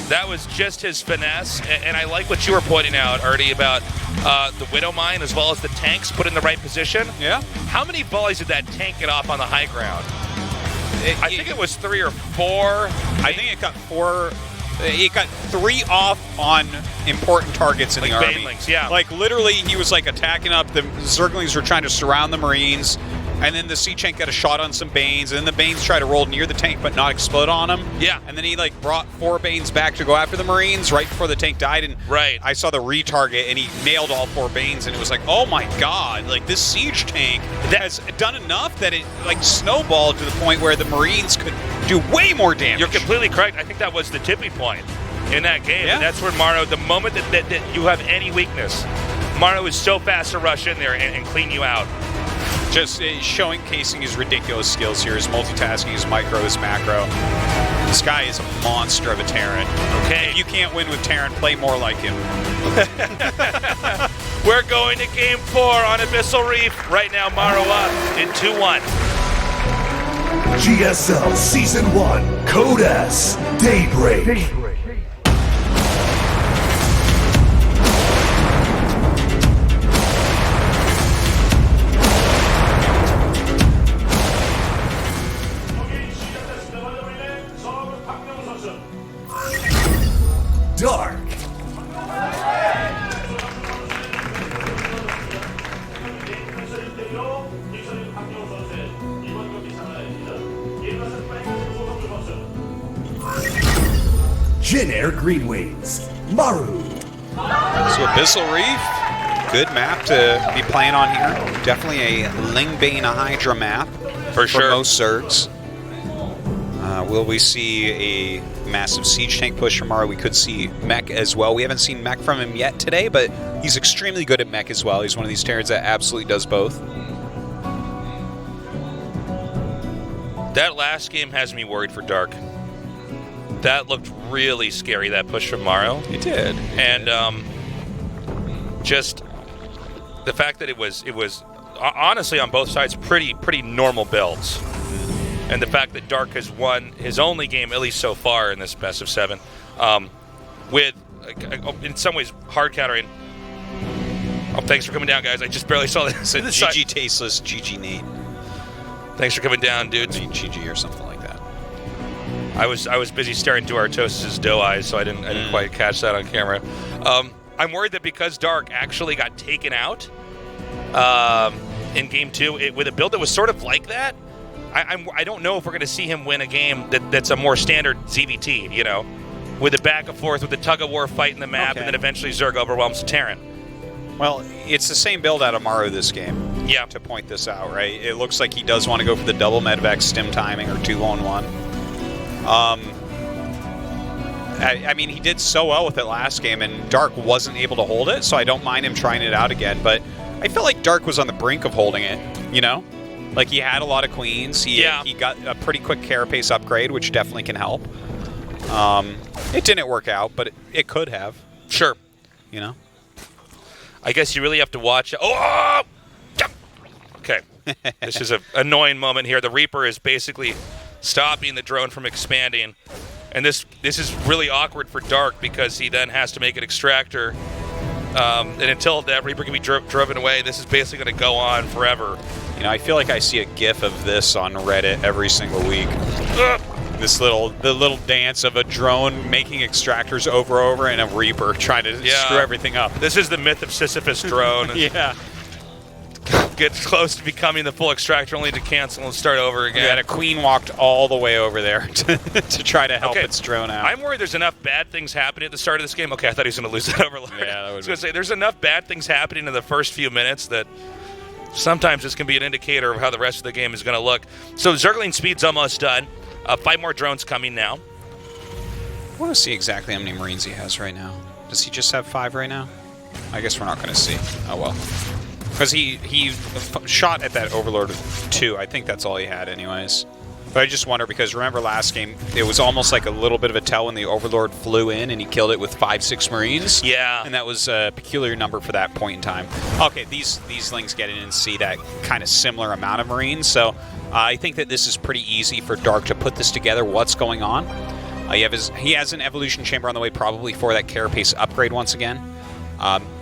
That was just his finesse, and I like what you were pointing out, Artie, about the Widowmine as well as the tanks put in the right position. Yeah. How many volleys did that tank get off on the high ground? I think it was 3 or 4. I think it got 4 He got 3 off on important targets in Like the army. banelings, yeah. Like literally, he was like attacking up. The Zerglings were trying to surround the Marines, and then the Siege Tank got a shot on some Banes, and then the Banes tried to roll near the tank but not explode on him. Yeah. And then he like brought 4 Banes back to go after the Marines right before the tank died. And Right. I saw the retarget, and he nailed all 4 Banes, and it was like, oh my god! Like this Siege Tank has done enough that it like snowballed to the point where the Marines could do way more damage. You're completely correct. I think that was the tipping point in that game. Yeah. And that's where Maru, the moment that you have any weakness, Maru is so fast to rush in there and clean you out. Just showcasing his ridiculous skills here, his multitasking, his micro, his macro. This guy is a monster of a Terran. Okay. If you can't win with Terran, play more like him. We're going to game 4 on Abyssal Reef. Right now, Maru up in 2-1. GSL Season 1, Code S, Daybreak. Dark. Jin Air Green Wings, Maru. So Abyssal Reef, good map to be playing on here. Definitely a Lingbane Hydra map For sure. most Zergs. Will we see a massive siege tank push from Maru? We could see mech as well. We haven't seen mech from him yet today, but he's extremely good at mech as well. He's one of these Terrans that absolutely does both. That last game has me worried for Dark. That looked really scary, that push from Maru. It did. And just the fact that it was honestly on both sides pretty normal builds. And the fact that Dark has won his only game, at least so far in this best of 7, with, in some ways, hard countering. Oh, thanks for coming down, guys. I just barely saw this. GG Tasteless, GG Nate. Thanks for coming down, dudes. GG or something like that. I was busy staring into Artosis' doe eyes, so I didn't quite catch that on camera. I'm worried that because Dark actually got taken out in Game 2 with a build that was sort of like that, I don't know if we're going to see him win a game that's a more standard ZVT, you know, with the back and forth, with the tug-of-war fight in the map, and then eventually Zerg overwhelms Terran. Well, it's the same build out of Maru this game. Yeah. To point this out, right? It looks like he does want to go for the double medvac stim timing or 2-on-1. I mean, he did so well with it last game, and Dark wasn't able to hold it, so I don't mind him trying it out again. But I feel like Dark was on the brink of holding it, you know? Like, he had a lot of queens. He got a pretty quick carapace upgrade, which definitely can help. It didn't work out, but it could have. Sure. You know? I guess you really have to watch. Oh! Okay. This is an annoying moment here. The Reaper is basically stopping the drone from expanding. And this is really awkward for Dark because he then has to make an extractor. And until that Reaper can be driven away, this is basically going to go on forever. You know, I feel like I see a GIF of this on Reddit every single week. The little dance of a drone making extractors over and a Reaper trying to screw everything up. This is the myth of Sisyphus drone. Yeah. Gets close to becoming the full extractor only to cancel and start over again. Yeah, and a queen walked all the way over there to try to help its drone out. I'm worried there's enough bad things happening at the start of this game. Okay, I thought he was going to lose that overlord. Yeah, that would I was going to say, there's enough bad things happening in the first few minutes that sometimes this can be an indicator of how the rest of the game is going to look. So Zergling speed's almost done. 5 more drones coming now. I want to see exactly how many Marines he has right now. Does he just have 5 right now? I guess we're not going to see. Oh, well. Because he shot at that Overlord 2. I think that's all he had anyways. But I just wonder, because remember last game, it was almost like a little bit of a tell when the Overlord flew in and he killed it with 5-6 Marines. Yeah. And that was a peculiar number for that point in time. Okay, these lings get in and see that kind of similar amount of Marines. So I think that this is pretty easy for Dark to put this together, what's going on. He has an Evolution Chamber on the way probably for that Carapace upgrade once again.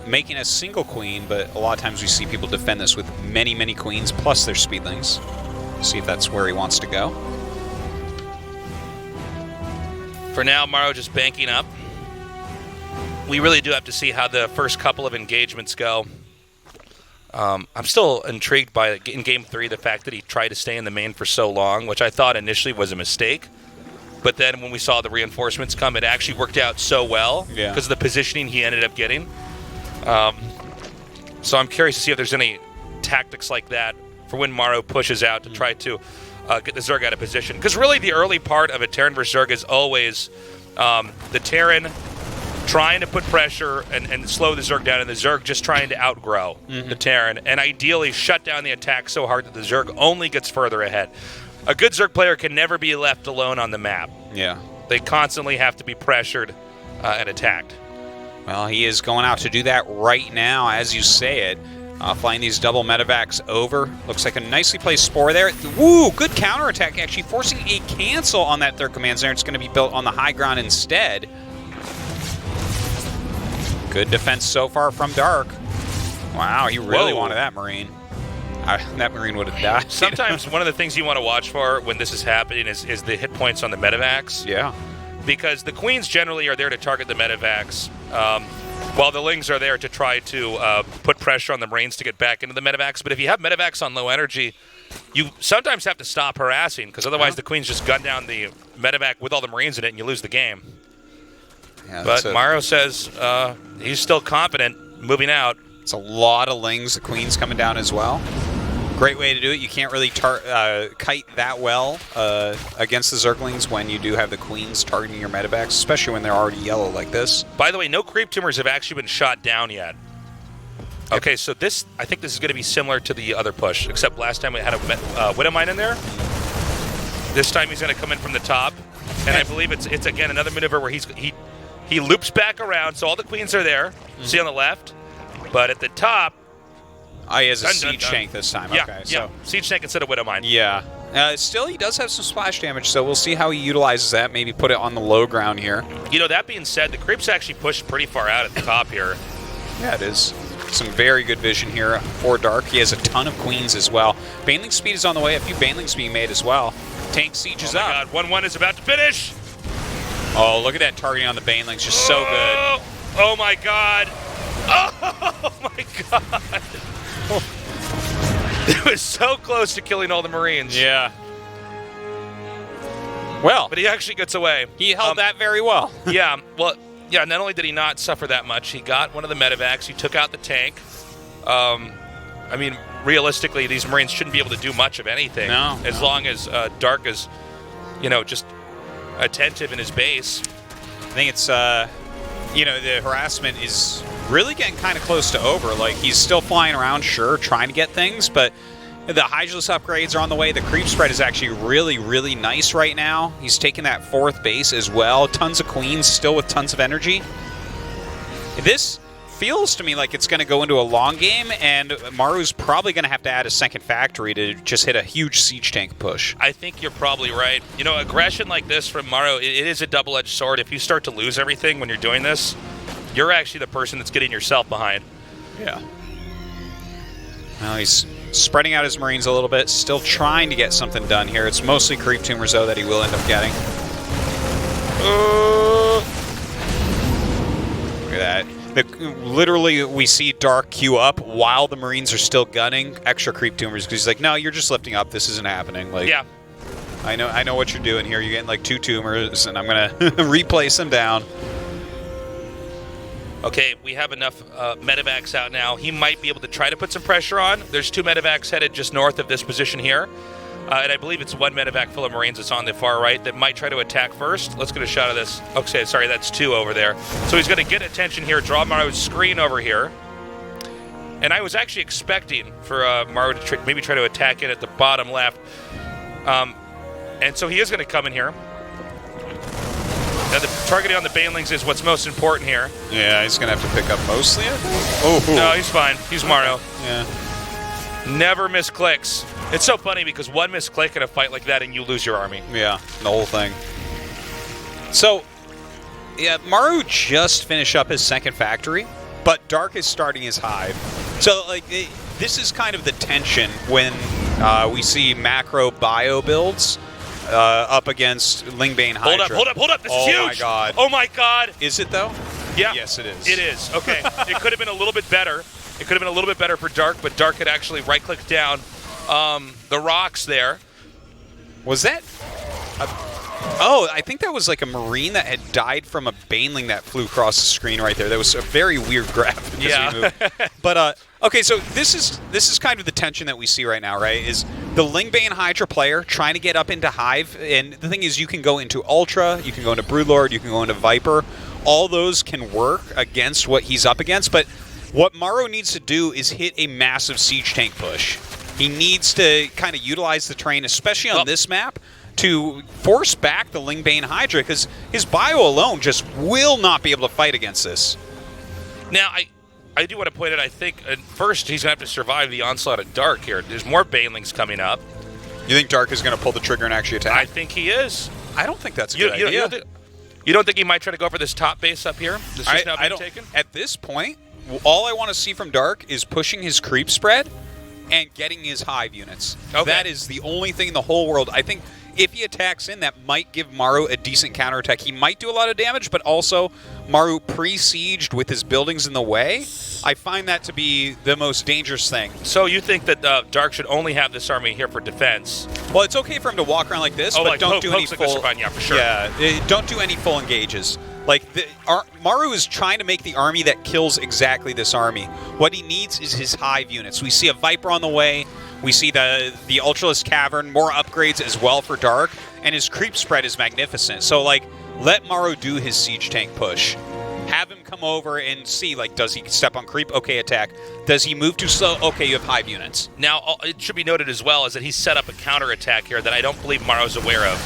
Making a single queen, but a lot of times we see people defend this with many, many queens plus their speedlings. See if that's where he wants to go. For now, Maru just banking up. We really do have to see how the first couple of engagements go. I'm still intrigued by, in Game 3, the fact that he tried to stay in the main for so long, which I thought initially was a mistake. But then when we saw the reinforcements come, it actually worked out so well because of the positioning he ended up getting. So I'm curious to see if there's any tactics like that for when Maru pushes out to try to get the Zerg out of position. Because really the early part of a Terran versus Zerg is always the Terran trying to put pressure and slow the Zerg down, and the Zerg just trying to outgrow the Terran, and ideally shut down the attack so hard that the Zerg only gets further ahead. A good Zerg player can never be left alone on the map. Yeah. They constantly have to be pressured and attacked. Well, he is going out to do that right now, as you say it. Flying these double medevacs over. Looks like a nicely placed Spore there. Woo! Good counterattack, actually forcing a cancel on that third command center. It's going to be built on the high ground instead. Good defense so far from Dark. Wow, he really wanted that Marine. That Marine would have died. Sometimes one of the things you want to watch for when this is happening is the hit points on the medevacs. Yeah. Because the Queens generally are there to target the medevacs, while the Lings are there to try to put pressure on the Marines to get back into the medevacs. But if you have medevacs on low energy, you sometimes have to stop harassing, because otherwise the Queens just gun down the medevac with all the Marines in it and you lose the game. Yeah, but Maru says he's still confident moving out. It's a lot of Lings. The Queen's coming down as well. Great way to do it. You can't really kite that well against the Zerglings when you do have the Queens targeting your medevacs, especially when they're already yellow like this. By the way, no creep tumors have actually been shot down yet. Okay, so I think this is going to be similar to the other push, except last time we had a Widowmine in there. This time he's going to come in from the top, and I believe it's again another maneuver where he loops back around, so all the Queens are there. See on the left, but at the top. Oh, he has a Siege Tank this time. Yeah, okay, yeah. Siege Tank instead of Widowmine. Yeah. Still, he does have some splash damage, so we'll see how he utilizes that. Maybe put it on the low ground here. You know, that being said, the creeps actually pushed pretty far out at the top here. Yeah, it is. Some very good vision here for Dark. He has a ton of Queens as well. Baneling speed is on the way. A few Banelings being made as well. Tank Siege is up. Oh, my God. 1-1 is about to finish. Oh, look at that targeting on the Banelings. Just so good. Oh, my God. Oh, my God. It was so close to killing all the Marines. Yeah. Well. But he actually gets away. He held that very well. Yeah. Well, yeah, not only did he not suffer that much, he got one of the medevacs. He took out the tank. I mean, realistically, these Marines shouldn't be able to do much of anything. No. As long as Dark is, just attentive in his base. I think it's, the harassment is really getting kind of close to over. Like, he's still flying around, sure, trying to get things, but the Hydralisk upgrades are on the way. The creep spread is actually really, really nice right now. He's taking that fourth base as well. Tons of Queens, still with tons of energy. This feels to me like it's going to go into a long game, and Maru's probably going to have to add a second factory to just hit a huge Siege Tank push. I think you're probably right. Aggression like this from Maru, it is a double-edged sword. If you start to lose everything when you're doing this, you're actually the person that's getting yourself behind. Yeah. Well, he's spreading out his Marines a little bit, still trying to get something done here. It's mostly creep tumors, though, that he will end up getting. Look at that. Literally, we see Dark queue up while the Marines are still gunning extra creep tumors, because he's like, no, you're just lifting up. This isn't happening. Like, yeah. I know what you're doing here. You're getting like 2 tumors, and I'm going to replace them down. Okay, we have enough medevacs out now. He might be able to try to put some pressure on. There's 2 medevacs headed just north of this position here. And I believe it's 1 medevac full of Marines that's on the far right that might try to attack first. Let's get a shot of this. Okay, sorry, that's 2 over there. So he's going to get attention here, draw Maru's screen over here. And I was actually expecting for Maru to maybe try to attack it at the bottom left. And so he is going to come in here. Now, the targeting on the Banelings is what's most important here. Yeah, he's going to have to pick up mostly, I think. Oh, no, he's fine. He's Maru. Yeah. Never miss clicks. It's so funny because one misclick in a fight like that and you lose your army. Yeah, the whole thing. So, yeah, Maru just finished up his second factory, but Dark is starting his hive. So, this is kind of the tension when we see macro bio builds. up against Lingbane Hydra. Hold up. This is Oh huge. my god. Oh my god. Is it though? Yeah. Yes, it is. It is. Okay. It could have been a little bit better. It could have been a little bit better for Dark, but Dark had actually right-clicked down the rocks there. Was that? Oh, I think that was like a Marine that had died from a Baneling that flew across the screen right there. That was a very weird graphic. Yeah. But okay, so this is kind of the tension that we see right now, right? Is the Lingbane Hydra player trying to get up into Hive, and the thing is, you can go into Ultra, you can go into Broodlord, you can go into Viper. All those can work against what he's up against, but what Maru needs to do is hit a massive siege tank push. He needs to kind of utilize the terrain, especially on this map, to force back the Lingbane Hydra, because his bio alone just will not be able to fight against this. Now, I do want to point out, I think, first he's going to have to survive the onslaught of Dark here. There's more Banelings coming up. You think Dark is going to pull the trigger and actually attack? I think he is. I don't think that's a good idea. You don't think he might try to go for this top base up here? This is now being taken? At this point, all I want to see from Dark is pushing his creep spread and getting his Hive units. Okay. That is the only thing in the whole world. I think if he attacks in, that might give Maru a decent counterattack. He might do a lot of damage, but also Maru pre-sieged with his buildings in the way. I find that to be the most dangerous thing. So you think that Dark should only have this army here for defense? Well, it's okay for him to walk around like this, but like don't do any like full. Yeah, for sure. Yeah, don't do any full engages. Like Maru is trying to make the army that kills exactly this army. What he needs is his Hive units. We see a Viper on the way. We see the Ultralisk Cavern, more upgrades as well for Dark, and his creep spread is magnificent. So, like, let Maru do his siege tank push. Have him come over and see, like, does he step on creep? Okay, attack. Does he move too slow? Okay, you have Hive units. Now, it should be noted as well is that he set up a counterattack here that I don't believe Maru's aware of.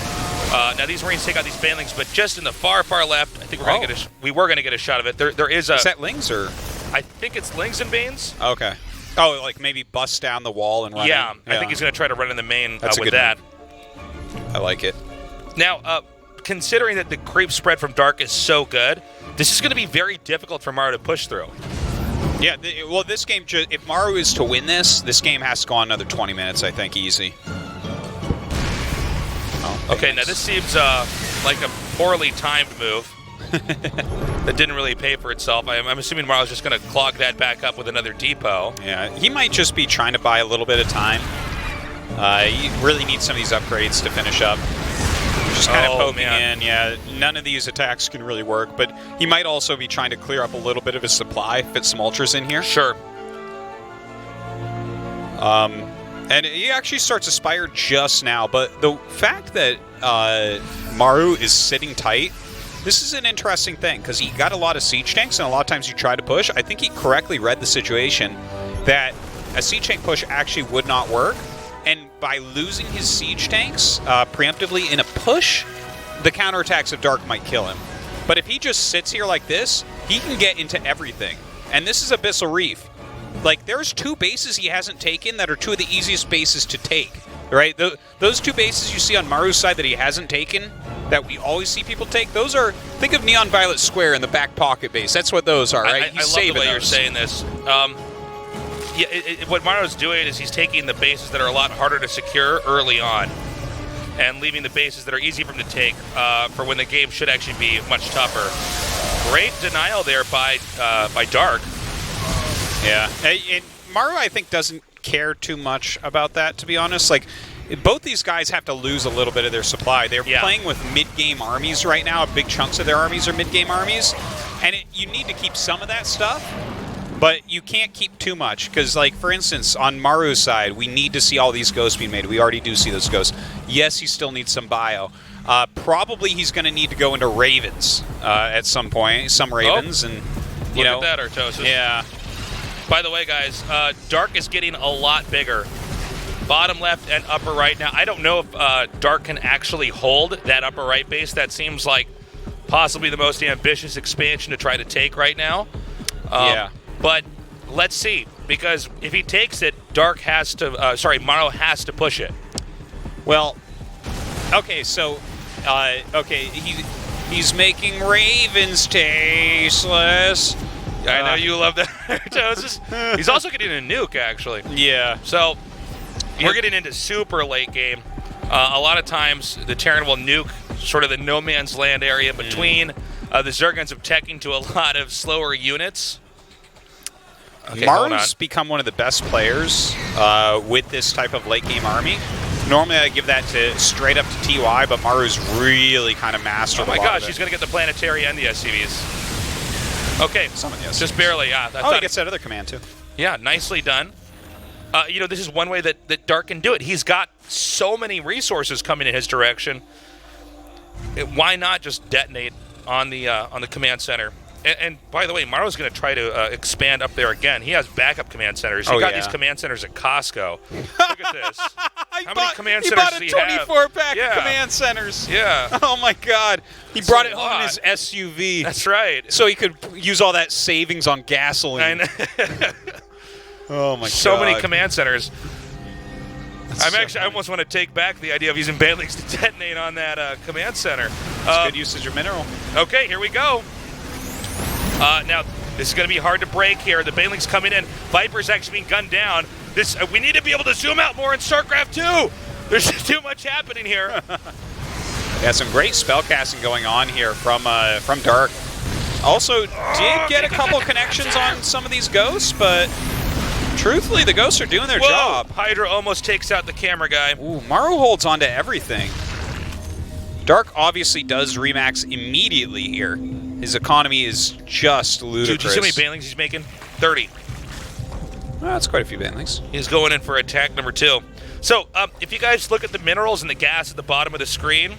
Now, these Marines take out these Banelings, but just in the far left, I think we were going to get a shot of it. There is a... Is that Lings, or...? I think it's Lings and Banes. Okay. Oh, like maybe bust down the wall and run Yeah, in. I think he's going to try to run in the main That's a with good that. move. I like it. Now, considering that the creep spread from Dark is so good, this is going to be very difficult for Maru to push through. Yeah, well, this game, if Maru is to win this game has to go on another 20 minutes, I think, easy. Oh, okay, now this seems like a poorly timed move that didn't really pay for itself. I'm assuming Maru's just going to clog that back up with another depot. Yeah, he might just be trying to buy a little bit of time. He really needs some of these upgrades to finish up. Just kind of poking in. Yeah, none of these attacks can really work, but he might also be trying to clear up a little bit of his supply, fit some ultras in here. Sure. And he actually starts Aspire just now, but the fact that Maru is sitting tight, this is an interesting thing, because he got a lot of siege tanks, and a lot of times you try to push. I think he correctly read the situation that a siege tank push actually would not work, and by losing his siege tanks preemptively in a push, the counterattacks of Dark might kill him. But if he just sits here like this, he can get into everything. And this is Abyssal Reef. Like, there's two bases he hasn't taken that are two of the easiest bases to take, right? Those two bases you see on Maru's side that he hasn't taken, that we always see people take, those are, think of Neon Violet Square in the back pocket base. That's what those are, right? I love the way you're saying this. What Maru's doing is he's taking the bases that are a lot harder to secure early on and leaving the bases that are easy for him to take for when the game should actually be much tougher. Great denial there by Dark. Yeah. And Maru, I think, doesn't care too much about that, to be honest. Like, both these guys have to lose a little bit of their supply. They're playing with mid-game armies right now. Big chunks of their armies are mid-game armies. And you need to keep some of that stuff, but you can't keep too much. Because, like, for instance, on Maru's side, we need to see all these ghosts being made. We already do see those ghosts. Yes, he still needs some bio. Probably he's going to need to go into Ravens at some point. Some Ravens. And you know, look at that, Artosis. Yeah. By the way, guys, Dark is getting a lot bigger. Bottom left and upper right. Now, I don't know if Dark can actually hold that upper right base. That seems like possibly the most ambitious expansion to try to take right now. Yeah. But let's see, because if he takes it, Maru has to push it. Well, okay, so, he's making Ravens tasteless. I know you love that. He's also getting a nuke, actually. Yeah. So we're getting into super late game. A lot of times, the Terran will nuke sort of the no man's land area between. The Zerg ends up teching to a lot of slower units. Okay, Maru's become one of the best players with this type of late game army. Normally I give that to straight up to TY, but Maru's really kind of mastered. Oh my gosh, he's going to get the planetary and the SCVs. Okay, some of the SCVs. Just barely. Yeah, he gets that other command too. Yeah, nicely done. This is one way that Dark can do it. He's got so many resources coming in his direction. Why not just detonate on the command center? And by the way, Maru's going to try to expand up there again. He has backup command centers. He got these command centers at Costco. Look at this. How many command centers does he have? He bought a 24-pack of command centers. Yeah. Oh, my God. He brought it home in his SUV. That's right. So he could use all that savings on gasoline. Oh, my God. So many command centers. I almost want to take back the idea of using Banelings to detonate on that command center. Good usage of mineral. Okay, here we go. Now, this is going to be hard to break here. The Banelings coming in. Viper's actually being gunned down. We need to be able to zoom out more in StarCraft 2. There's too much happening here. Yeah, some great spellcasting going on here from Dark. Also, did get a couple connections on some of these ghosts, but truthfully, the ghosts are doing their job. Hydra almost takes out the camera guy. Ooh, Maru holds on to everything. Dark obviously does remax immediately here. His economy is just ludicrous. Dude, do you see how many Banelings he's making? 30. Well, that's quite a few Banelings. He's going in for attack number 2. So, if you guys look at the minerals and the gas at the bottom of the screen,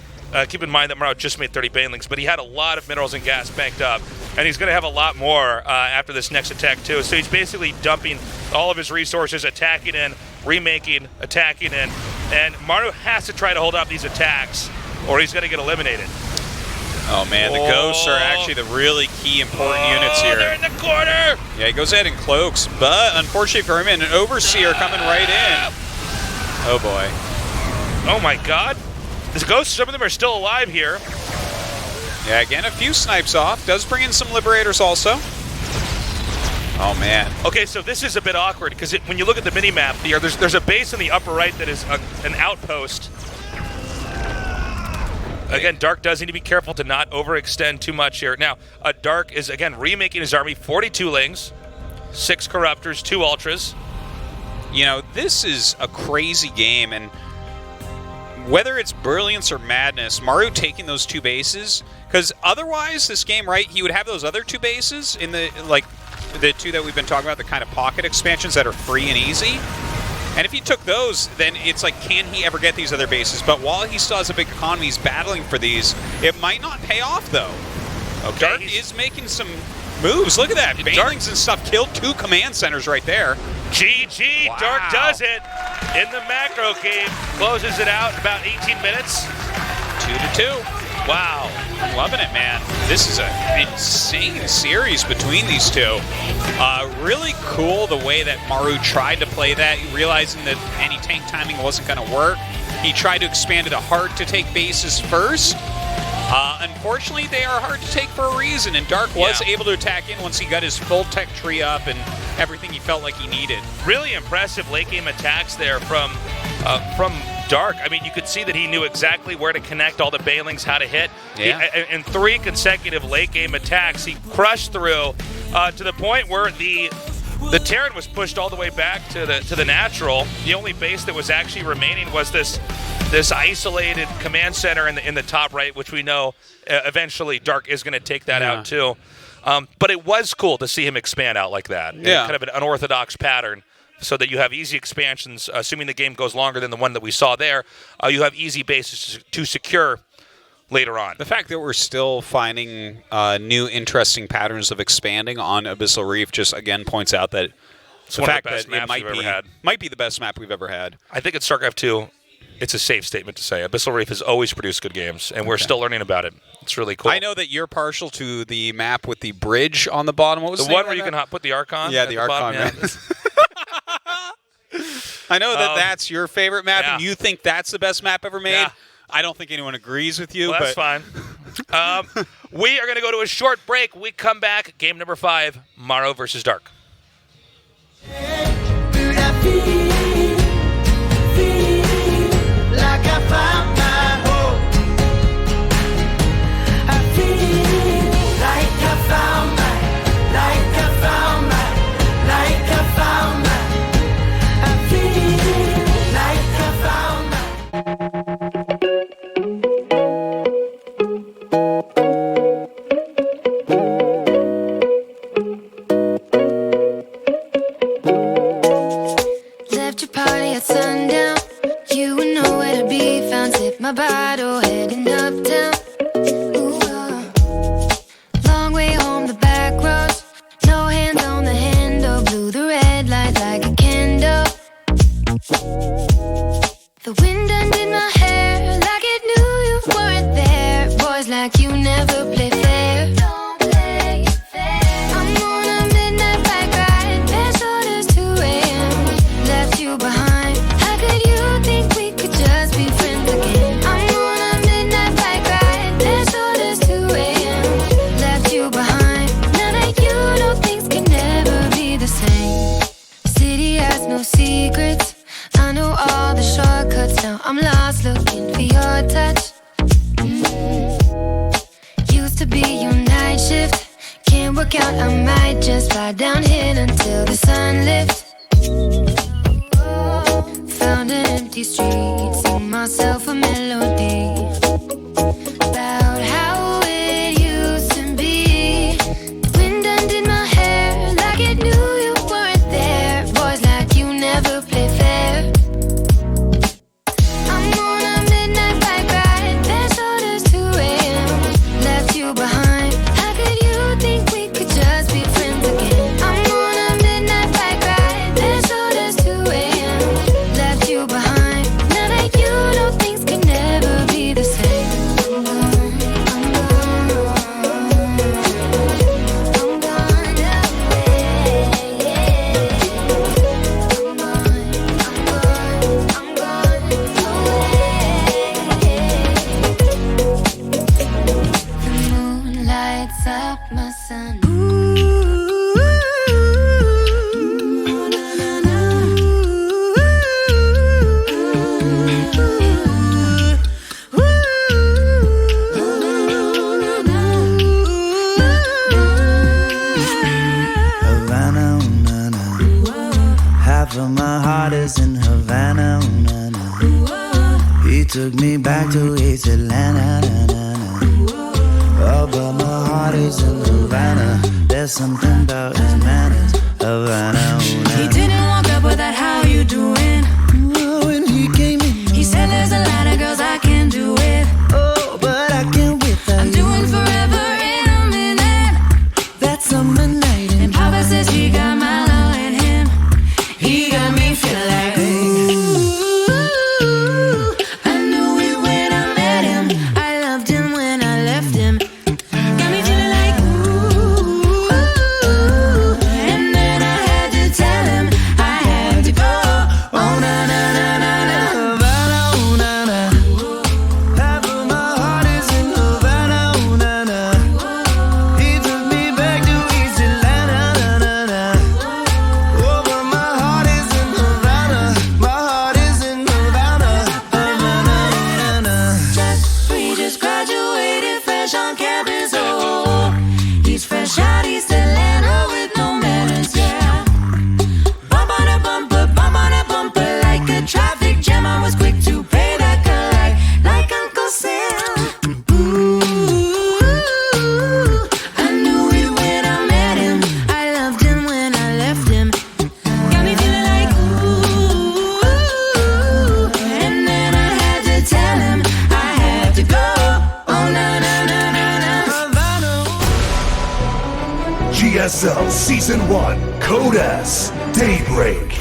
keep in mind that Maru just made 30 Banelings, but he had a lot of minerals and gas banked up, and he's going to have a lot more after this next attack too. So he's basically dumping all of his resources, attacking in, remaking, attacking in, and Maru has to try to hold up these attacks, or he's going to get eliminated. Oh, man, the ghosts are actually the really key important units here. They're in the corner! Yeah, he goes ahead and cloaks, but unfortunately for him, an Overseer coming right in. Oh, boy. Oh, my God. The ghosts, some of them are still alive here. Yeah, again, a few snipes off. Does bring in some Liberators also. Oh, man. Okay, so this is a bit awkward, because when you look at the mini-map, there's a base in the upper right that is an outpost. Again, Dark does need to be careful to not overextend too much here. Now, Dark is, again, remaking his army. 42 Lings, 6 Corruptors, 2 Ultras. You know, this is a crazy game, and whether it's brilliance or madness, Maru taking those 2 bases, because otherwise this game, right, he would have those other 2 bases in the 2 that we've been talking about, the kind of pocket expansions that are free and easy. And if he took those, then it's like, can he ever get these other bases? But while he still has a big economy, he's battling for these. It might not pay off, though. Okay. Dark is making some moves. Look at that. Banelings and stuff killed 2 command centers right there. GG. Wow. Dark does it in the macro game. Closes it out in about 18 minutes. 2-2. Wow. I'm loving it, man. This is an insane series between these 2. Really cool the way that Maru tried to play that, realizing that any tank timing wasn't going to work. He tried to expand it to hard-to-take bases first. Unfortunately, they are hard to take for a reason, and Dark was able to attack in once he got his full tech tree up and everything he felt like he needed. Really impressive late-game attacks there from Dark. I mean, you could see that he knew exactly where to connect all the Banelings, how to hit. Yeah. In 3 consecutive late-game attacks, he crushed through to the point where the Terran was pushed all the way back to the natural. The only base that was actually remaining was this isolated command center in the top right, which we know eventually Dark is going to take that out too. But it was cool to see him expand out like that. Yeah. Kind of an unorthodox pattern, so that you have easy expansions. Assuming the game goes longer than the one that we saw there, you have easy bases to secure later on. The fact that we're still finding new interesting patterns of expanding on Abyssal Reef just, again, points out that it's the one fact of the best that it maps might be the best map we've ever had. I think it's StarCraft 2. It's a safe statement to say. Abyssal Reef has always produced good games, and we're still learning about it. It's really cool. I know that you're partial to the map with the bridge on the bottom. What was the one where you can put the Archon? Yeah, the Archon. I know that that's your favorite map, and you think that's the best map ever made. Yeah. I don't think anyone agrees with you. Well, that's fine. We are going to go to a short break. We come back. Game number 5, Maru versus Dark. Like a fire. thought I might just lie down here until the sun lifts. Found an empty street, sing myself a melody about how it used to be. Wind undid my hair like it knew you weren't there. Boys like you never play fair. I'm on a midnight bike ride, there's orders 2 a.m. Left you behind. How could you think we could just be friends again? I'm on a midnight bike ride, there's orders 2 a.m. Left you behind. Now that you know things can never be the same. I'm gone, I'm gone, I'm gone away. I'm gone away. The moon lights up my sun. Havana, ooh, na, na. Half of my heart is in Havana, ooh, na, na. He took me back to East Atlanta, na, na, na. Oh, but my heart is in Havana. There's something about his manners, Havana, ooh, na, He didn't walk up with that, how you doing? na. When he came in, He said there's a lot of girls I can do it. oh, but I can't wait for I'm you. doing forever in a minute. That summer night in And Papa says he got Milo in him. He got me feeling like, ooh, I knew it when I met him. I loved him when I left him. Got me feeling like, ooh, and then I had to tell him I had to go. Oh, na, na, na, na, na. Havana, ooh, na, na. Half of my heart is in Havana, ooh, na, na. He took me back to East Atlanta, na, na, na. Oh, but my heart is in Havana. My heart is in Havana, Havana, ooh, na, na. We just graduated fresh on campus, oh. He's fresh out East Atlanta with no manners, yeah. Bump on a bumper like a traffic jam. I was quick to pay that guy like Uncle Sam. Ooh, I knew it when I met him. I loved him when I left him. Got me feeling like, ooh, and then I had to tell him I had to go. Oh, na, na, na, na, na. Havana, GSL Season 1 Code S Daybreak.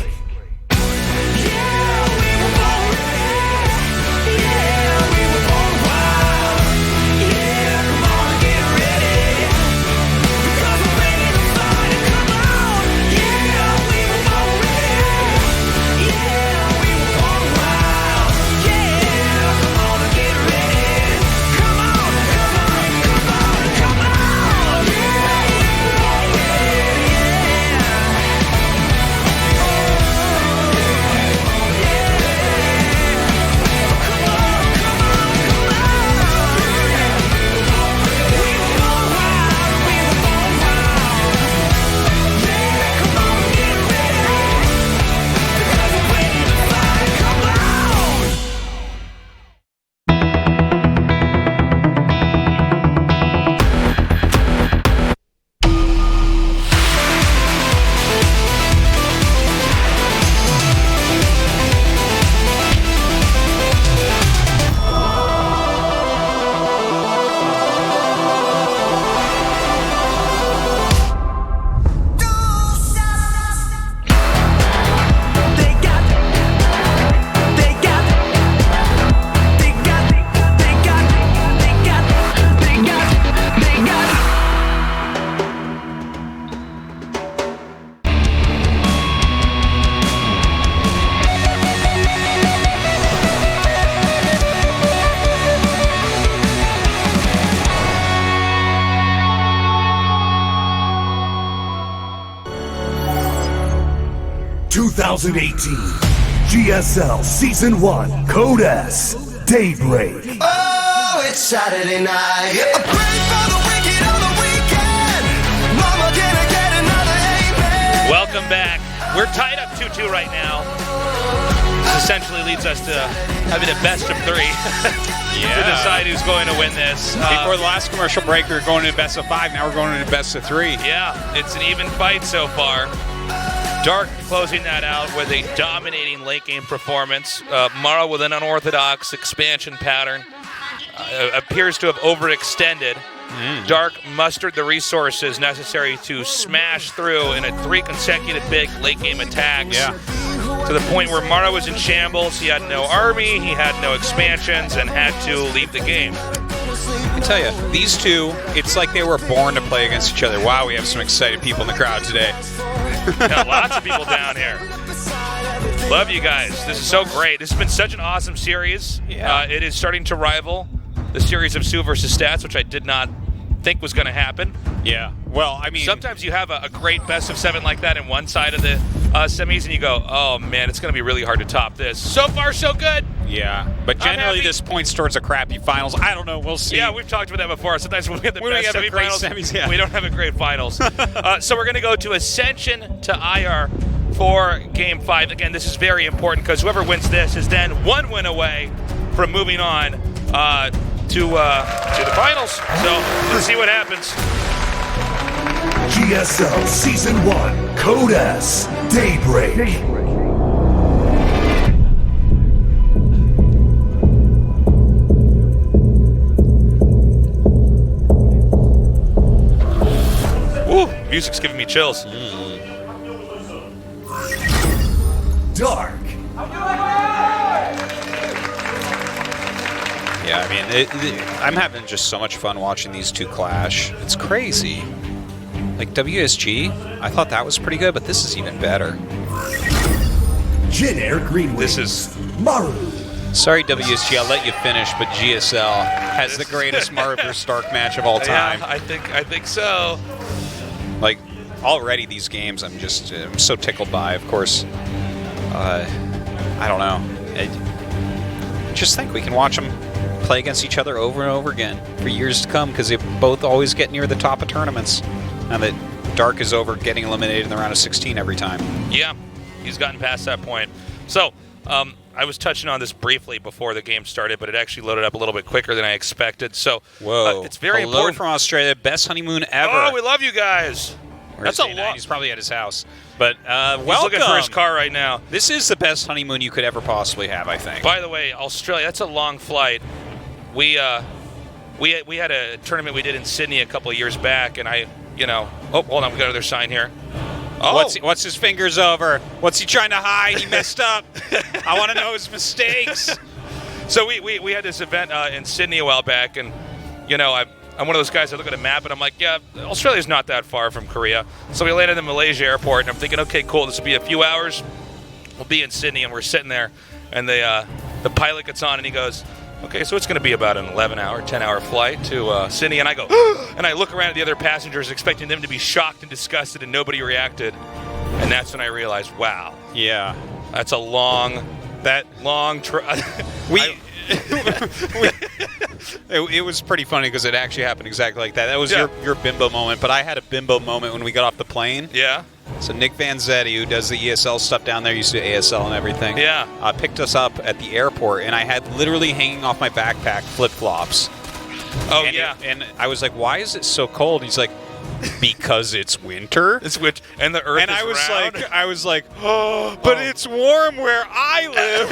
GSL Season 1 Code S Daybreak. Oh, it's Saturday night. A break for the wicked on the weekend. Mama, get we're tied up 2-2 right now. This essentially leads us to having a best of 3 to decide who's going to win this. Before the last commercial break, we were going to best of 5. Now we're going into best of 3. Yeah, it's an even fight so far. Dark closing that out with a dominating late game performance. Maru with an unorthodox expansion pattern. Appears to have overextended. Dark mustered the resources necessary to smash through in 3 consecutive big late game attacks. Yeah. To the point where Maru was in shambles. He had no army, he had no expansions, and had to leave the game. I tell you, these two, it's like they were born to play against each other. Wow, we have some excited people in the crowd today. Yeah, lots of people down here. Love you guys. This is so great. This has been such an awesome series. Yeah. It is starting to rival the series of Sue versus Stats, which I did not think was going to happen. Yeah. Well, I mean, sometimes you have a great best of 7 like that in one side of the semis, and you go, oh, man, it's going to be really hard to top this. So far, so good. Yeah. But generally, this points towards a crappy finals. I don't know. We'll see. Yeah, we've talked about that before. Sometimes when we have the When we best have a great semifinals, semis, we don't have a great finals. So we're going to go to Ascension to IR for Game 5. Again, this is very important because whoever wins this is then 1 win away from moving on to the finals. So let's see what happens. GSL Season 1, Code S, Daybreak. Woo, music's giving me chills. Dark. Yeah, I mean, I'm having just so much fun watching these two clash. It's crazy. Like WSG, I thought that was pretty good, but this is even better. Jin Air Green. This is Maru. Sorry, WSG, I'll let you finish, but GSL has the greatest Maru vs. Stark match of all time. Yeah, I think so. Like, already these games, I'm so tickled by. Of course, I don't know. I just think we can watch them play against each other over and over again for years to come because they both always get near the top of tournaments. Now that Dark is over getting eliminated in the round of 16 every time. Yeah, he's gotten past that point. So, I was touching on this briefly before the game started, but it actually loaded up a little bit quicker than I expected. So, whoa, it's very Hello important. from Australia, best honeymoon ever. Oh, we love you guys. That's a lot. He's probably at his house. But He's welcome. looking for his car right now. This is the best honeymoon you could ever possibly have, I think. By the way, Australia, that's a long flight. We had a tournament we did in Sydney a couple of years back, and oh, hold on, we got another sign here. Oh. What's his fingers over? What's he trying to hide? He messed up. I want to know his mistakes. So we had this event in Sydney a while back, and I'm one of those guys that look at a map and I'm like, yeah, Australia's not that far from Korea. So we landed in Malaysia airport, and I'm thinking, okay, cool, this will be a few hours. We'll be in Sydney, and we're sitting there, and the pilot gets on, and he goes, okay, so it's going to be about an 11-hour, 10-hour flight to Sydney. And I go, and I look around at the other passengers, expecting them to be shocked and disgusted, and nobody reacted. And that's when I realized, wow. Yeah. That's a long It was pretty funny because it actually happened exactly like that. That was your bimbo moment, but I had a bimbo moment when we got off the plane. Yeah. So Nick Vanzetti, who does the ESL stuff down there, used to do ASL and everything. Yeah. Picked us up at the airport, and I had literally hanging off my backpack flip-flops. Oh, and yeah. And I was like, why is it so cold? He's like, because it's winter. It's winter, and the Earth and is round. I was like, oh, but it's warm where I live.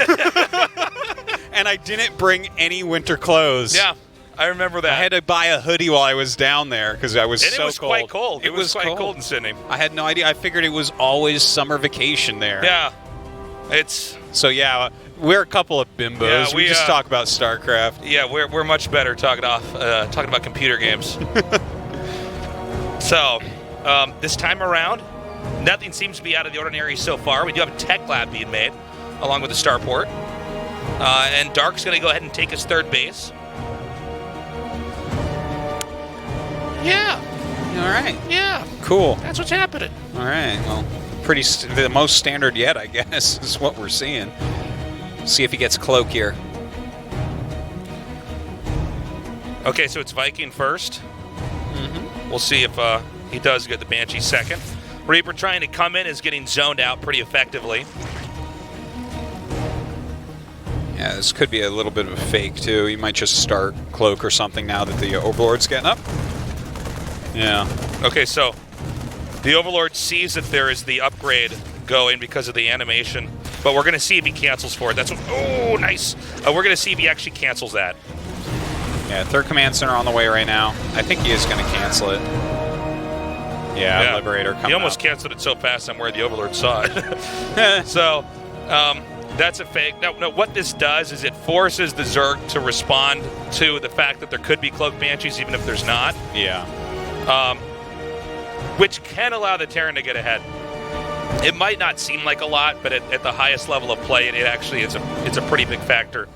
And I didn't bring any winter clothes. Yeah, I remember that. I had to buy a hoodie while I was down there because I was and so it was cold. quite cold. It was quite cold in Sydney. I had no idea. I figured it was always summer vacation there. Yeah, it's so yeah. We're a couple of bimbos. Yeah, we just talk about StarCraft. Yeah, we're much better talking about computer games. So, this time around, nothing seems to be out of the ordinary so far. We do have a tech lab being made, along with the starport. And Dark's going to go ahead and take his third base. Yeah. All right. Yeah. Cool. That's what's happening. All right. Well, the most standard yet, I guess, is what we're seeing. See if he gets cloak here. Okay, so it's Viking first. Mm-hmm. We'll see if he does get the Banshee second. Reaper trying to come in is getting zoned out pretty effectively. Yeah, this could be a little bit of a fake, too. He might just start Cloak or something now that the Overlord's getting up. Yeah. Okay, so the Overlord sees that there is the upgrade going because of the animation, but we're going to see if he cancels for it. That's what, oh, nice. We're going to see if he actually cancels that. Yeah, third command center on the way right now. I think he is going to cancel it. Yeah, Liberator coming He almost up. canceled it so fast I'm where the Overlord saw it. So, that's a fake. No, what this does is it forces the Zerg to respond to the fact that there could be Cloak Banshees even if there's not. Yeah. Which can allow the Terran to get ahead. It might not seem like a lot, but at the highest level of play, it actually is it's a pretty big factor.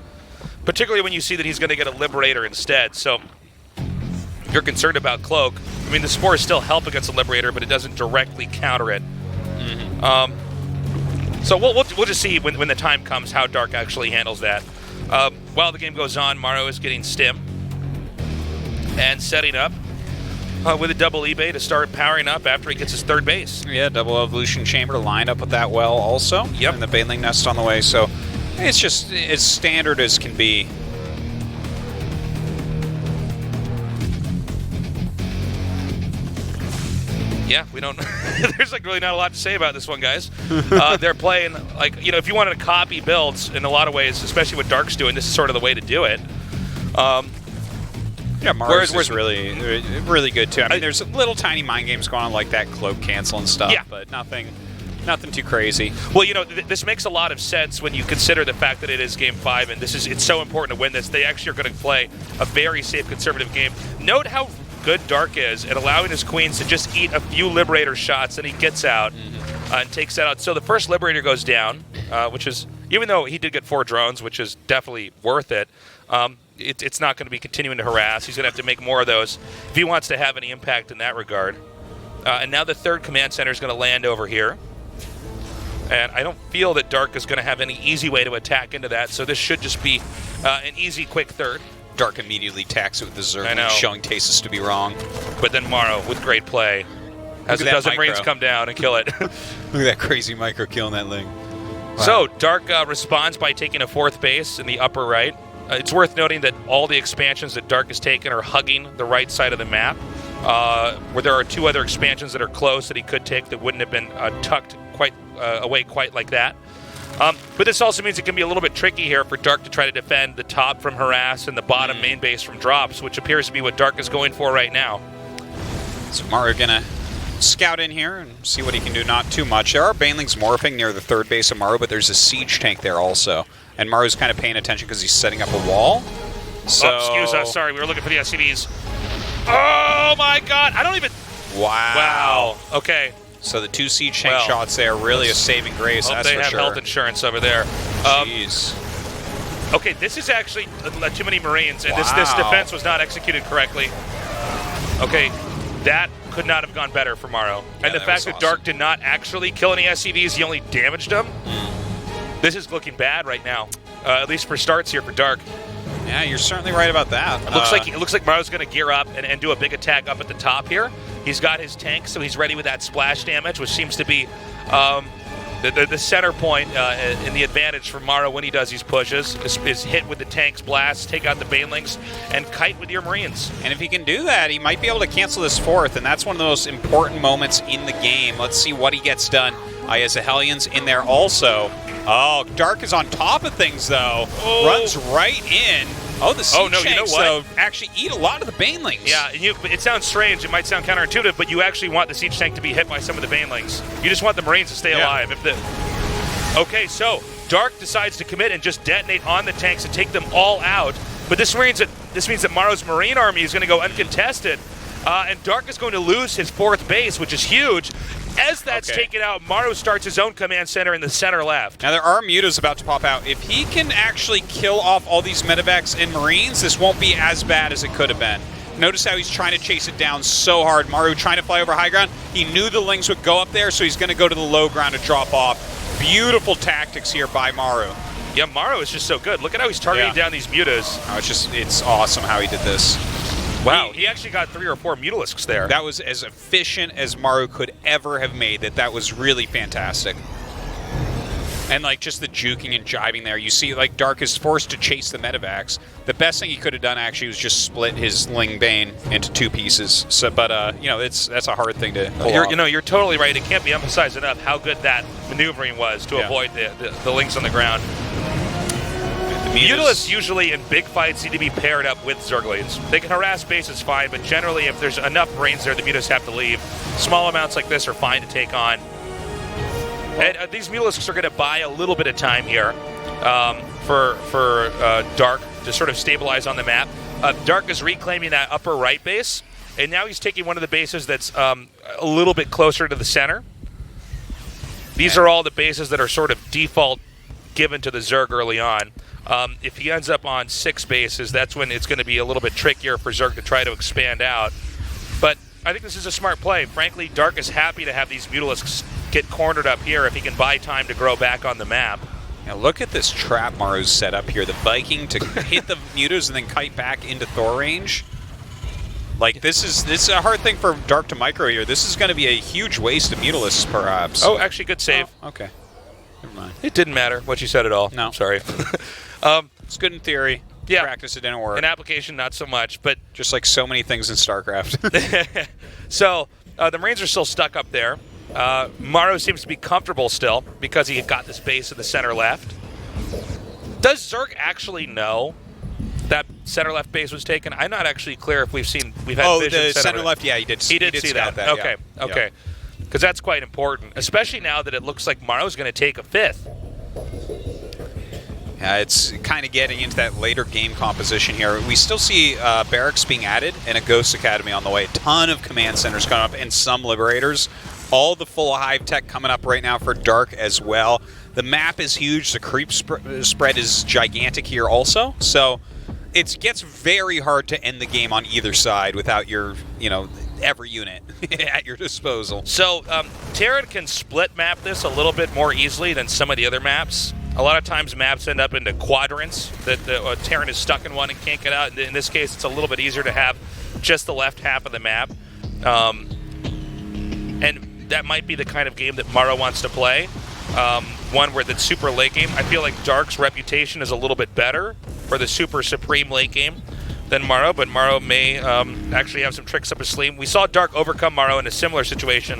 Particularly when you see that he's going to get a Liberator instead. So if you're concerned about Cloak, I mean, the Spores still help against the Liberator, but it doesn't directly counter it. So we'll just see when the time comes how Dark actually handles that. While the game goes on, Maru is getting stim and setting up with a double eBay to start powering up after he gets his third base. Yeah, double Evolution Chamber lined up with that well also. Yep. And the Baneling Nest on the way, so it's just as standard as can be. Yeah, we don't. There's like really not a lot to say about this one, guys. They're playing like, you know, if you wanted to copy builds in a lot of ways, especially what Dark's doing, this is sort of the way to do it. Yeah, Maru's is really good too. I mean, there's little tiny mind games going on like that cloak cancel and stuff, but nothing too crazy. Well, you know, this makes a lot of sense when you consider the fact that it is Game 5, and it's so important to win this. They actually are going to play a very safe, conservative game. Note how good Dark is at allowing his queens to just eat a few Liberator shots, and he gets out and takes that out. So the first Liberator goes down, which is, even though he did get 4 drones, which is definitely worth it, it's not going to be continuing to harass. He's going to have to make more of those if he wants to have any impact in that regard. And now the third command center is going to land over here. And I don't feel that Dark is going to have any easy way to attack into that, so this should just be an easy, quick third. Dark immediately attacks it with the I know. Zerg, showing Tasis to be wrong. But then Maru with great play has a dozen Marines come down and kill it. Look at that crazy micro kill in that Ling. Wow. So Dark responds by taking a 4th base in the upper right. It's worth noting that all the expansions that Dark has taken are hugging the right side of the map, where there are 2 other expansions that are close that he could take that wouldn't have been tucked quite away quite like that. But this also means it can be a little bit tricky here for Dark to try to defend the top from harass and the bottom main base from drops, which appears to be what Dark is going for right now. So Maru gonna scout in here and see what he can do. Not too much. There are Banelings morphing near the 3rd base of Maru, but there's a siege tank there also. And Maru's kind of paying attention because he's setting up a wall. So, excuse us. Sorry, we were looking for the SCVs. Oh my God! I don't even. Wow. Okay. So the 2 siege tank shots there, really a saving grace. That's they for have sure. health insurance over there. Jeez. Okay, this is actually too many Marines, and this defense was not executed correctly. Okay, that could not have gone better for Maru. Yeah, and the fact that Dark did not actually kill any SCVs, he only damaged them. This is looking bad right now, at least for starts here for Dark. Yeah, you're certainly right about that. It looks like Maru's going to gear up and do a big attack up at the top here. He's got his tank, so he's ready with that splash damage, which seems to be the center point in the advantage for Maru when he does these pushes. Is hit with the tank's blast, take out the Banelings, and kite with your Marines. And if he can do that, he might be able to cancel this 4th, and that's one of the most important moments in the game. Let's see what he gets done. He has the Hellions in there also. Oh, Dark is on top of things, though. Oh. Runs right in. Oh, the siege tanks, you know what? though, actually eat a lot of the Banelings. Yeah, it sounds strange. It might sound counterintuitive, but you actually want the siege tank to be hit by some of the Banelings. You just want the Marines to stay alive. Okay, so Dark decides to commit and just detonate on the tanks and take them all out. But this means that Maru's Marine army is going to go uncontested, and Dark is going to lose his 4th base, which is huge. As that's taken out, Maru starts his own command center in the center left. Now, there are mutas about to pop out. If he can actually kill off all these medevacs and Marines, this won't be as bad as it could have been. Notice how he's trying to chase it down so hard. Maru trying to fly over high ground. He knew the Lings would go up there, so he's going to go to the low ground to drop off. Beautiful tactics here by Maru. Yeah, Maru is just so good. Look at how he's targeting down these mutas. Oh, it's awesome how he did this. Wow, he actually got 3 or 4 Mutalisks there. That was as efficient as Maru could ever have made it. That was really fantastic. And like just the juking and jiving there. You see like Dark is forced to chase the Medivacs. The best thing he could have done actually was just split his Ling Bane into 2 pieces. So, but that's a hard thing to pull off. You're totally right. It can't be emphasized enough how good that maneuvering was to avoid the Lings on the ground. Mutalisks usually in big fights need to be paired up with Zerglings. They can harass bases fine, but generally if there's enough brains there, the Mutalisks have to leave. Small amounts like this are fine to take on. And these Mutalisks are going to buy a little bit of time here for Dark to sort of stabilize on the map. Dark is reclaiming that upper right base, and now he's taking one of the bases that's a little bit closer to the center. These are all the bases that are sort of default given to the Zerg early on. If he ends up on 6 bases, that's when it's going to be a little bit trickier for Zerg to try to expand out. But I think this is a smart play. Frankly, Dark is happy to have these Mutalisks get cornered up here if he can buy time to grow back on the map. Now look at this trap Maru's set up here. The Viking to hit the Mutas and then kite back into Thor range. Like this is a hard thing for Dark to micro here. This is going to be a huge waste of Mutalisks, perhaps. Oh, actually, good save. Oh, okay. Never mind. It didn't matter what you said at all. No. Sorry. It's good in theory. Yeah. Practice, it didn't work. In application, not so much. But just like so many things in StarCraft. So the Marines are still stuck up there. Maru seems to be comfortable still because he got this base in the center left. Does Zerg actually know that center left base was taken? I'm not actually clear if we've had vision the center left. Yeah, he did. He did see that. Okay, yeah. okay. Because that's quite important, especially now that it looks like Maru's going to take a 5th. It's kind of getting into that later game composition here. We still see barracks being added and a Ghost Academy on the way. A ton of command centers coming up and some Liberators. All the full hive tech coming up right now for Dark as well. The map is huge. The creep spread is gigantic here also. So it gets very hard to end the game on either side without your, every unit at your disposal. So Terran can split map this a little bit more easily than some of the other maps. A lot of times maps end up into quadrants that Terran is stuck in one and can't get out. In this case, it's a little bit easier to have just the left half of the map. And that might be the kind of game that Maru wants to play. One where that's super late game. I feel like Dark's reputation is a little bit better for the super supreme late game than Maru, but Maru may actually have some tricks up his sleeve. We saw Dark overcome Maru in a similar situation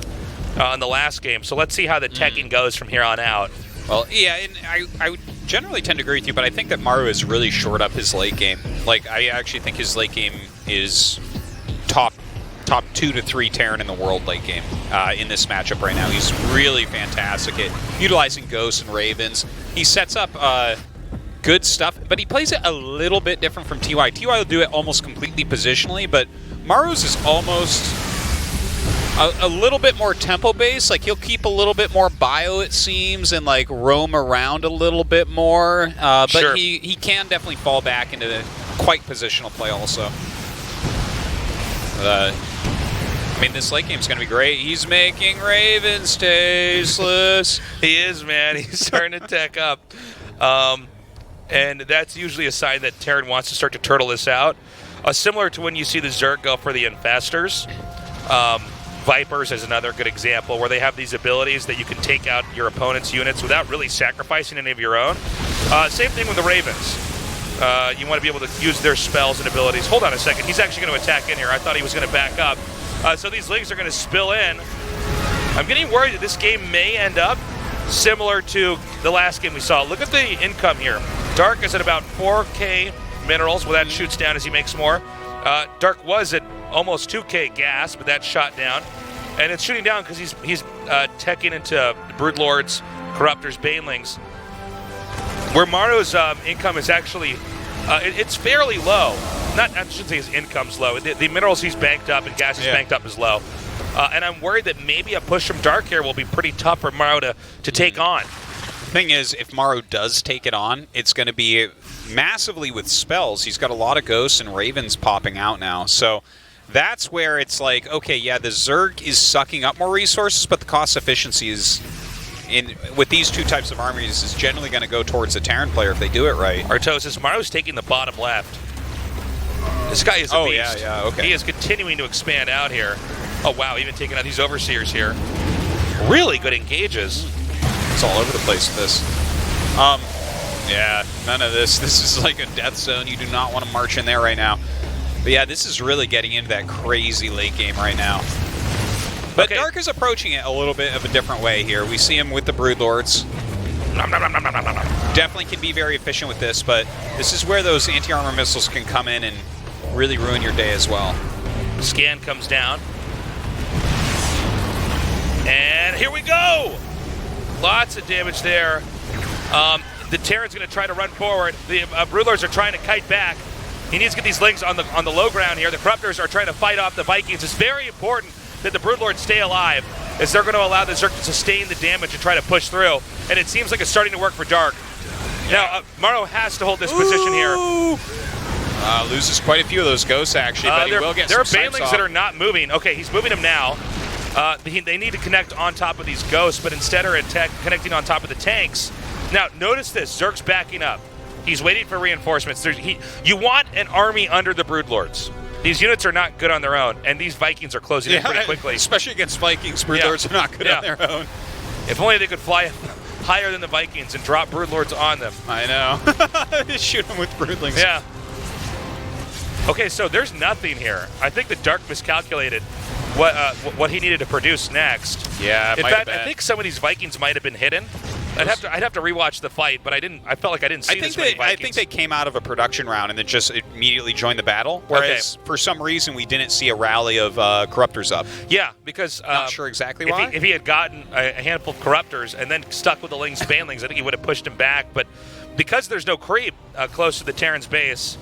in the last game, so let's see how the teching goes from here on out. Well, yeah, and I would generally tend to agree with you, but I think that Maru has really shored up his late game. Like, I actually think his late game is top 2 to 3 Terran in the world late game in this matchup right now. He's really fantastic at utilizing Ghosts and Ravens. He sets up good stuff, but he plays it a little bit different from TY. TY will do it almost completely positionally, but Maru's is almost a little bit more tempo-based. Like, he'll keep a little bit more bio, it seems, and, like, roam around a little bit more. But sure. he can definitely fall back into the quite positional play also. I mean, this late game's going to be great. He's making Ravens tasteless. He is, man. He's starting to tech up. And that's usually a sign that Terran wants to start to turtle this out. Similar to when you see the Zerg go for the Infestors. Vipers is another good example where they have these abilities that you can take out your opponent's units without really sacrificing any of your own. Same thing with the Ravens. You want to be able to use their spells and abilities. Hold on a second. He's actually going to attack in here. I thought he was going to back up. So these Lings are going to spill in. I'm getting worried that this game may end up similar to the last game we saw. Look at the income here. Dark is at about 4K minerals. Well, that shoots down as he makes more. Dark was at almost 2K gas, but that shot down. And it's shooting down because he's teching into Broodlords, Corruptors, Banelings. Where Maru's income is actually, it's fairly low. I shouldn't say his income's low. The minerals he's banked up and gas he's banked up is low. And I'm worried that maybe a push from Dark here will be pretty tough for Maru to take on. The thing is, if Maru does take it on, it's going to be massively with spells. He's got a lot of Ghosts and Ravens popping out now. So that's where it's like, okay, yeah, the Zerg is sucking up more resources, but the cost efficiency is, with these two types of armies, is generally going to go towards the Terran player if they do it right. Artosis, Maru's taking the bottom left. This guy is a Oh, beast. yeah, okay. He is continuing to expand out here. Oh, wow, even taking out these overseers here. Really good engages. It's all over the place with this. Yeah, none of this. This is like a death zone. You do not want to march in there right now. But yeah, this is really getting into that crazy late game right now. But Okay. Dark is approaching it a little bit of a different way here. We see him with the Broodlords. Definitely can be very efficient with this, but this is where those anti-armor missiles can come in and really ruin your day as well. Scan comes down. And here we go! Lots of damage there. The Terran's going to try to run forward. The Broodlords are trying to kite back. He needs to get these Lings on the low ground here. The Corruptors are trying to fight off the Vikings. It's very important that the Broodlords stay alive, as they're going to allow the Zerg to sustain the damage and try to push through. And it seems like it's starting to work for Dark. Now, Maru has to hold this position here. Loses quite a few of those ghosts, actually, but he will get there are some sights Banelings off. that are not moving. Okay, he's moving them now. They need to connect on top of these ghosts, but instead are connecting on top of the tanks. Now, notice this. Zerg's backing up. He's waiting for reinforcements. You want an army under the Broodlords. These units are not good on their own, and these Vikings are closing in pretty quickly. Especially against Vikings, Broodlords are not good on their own. If only they could fly higher than the Vikings and drop Broodlords on them. I know. Shoot them with Broodlings. Yeah. Okay, so there's nothing here. I think the Dark miscalculated what he needed to produce next. Yeah, in fact, I think some of these Vikings might have been hidden. I'd have to rewatch the fight, but I felt like I didn't see this many Vikings. I think they came out of a production round and then just immediately joined the battle. Whereas for some reason we didn't see a rally of Corruptors up. Yeah, because not sure exactly why. If he had gotten a handful of Corruptors and then stuck with the Lings Banelings, I think he would have pushed him back. But because there's no creep close to the Terran's base,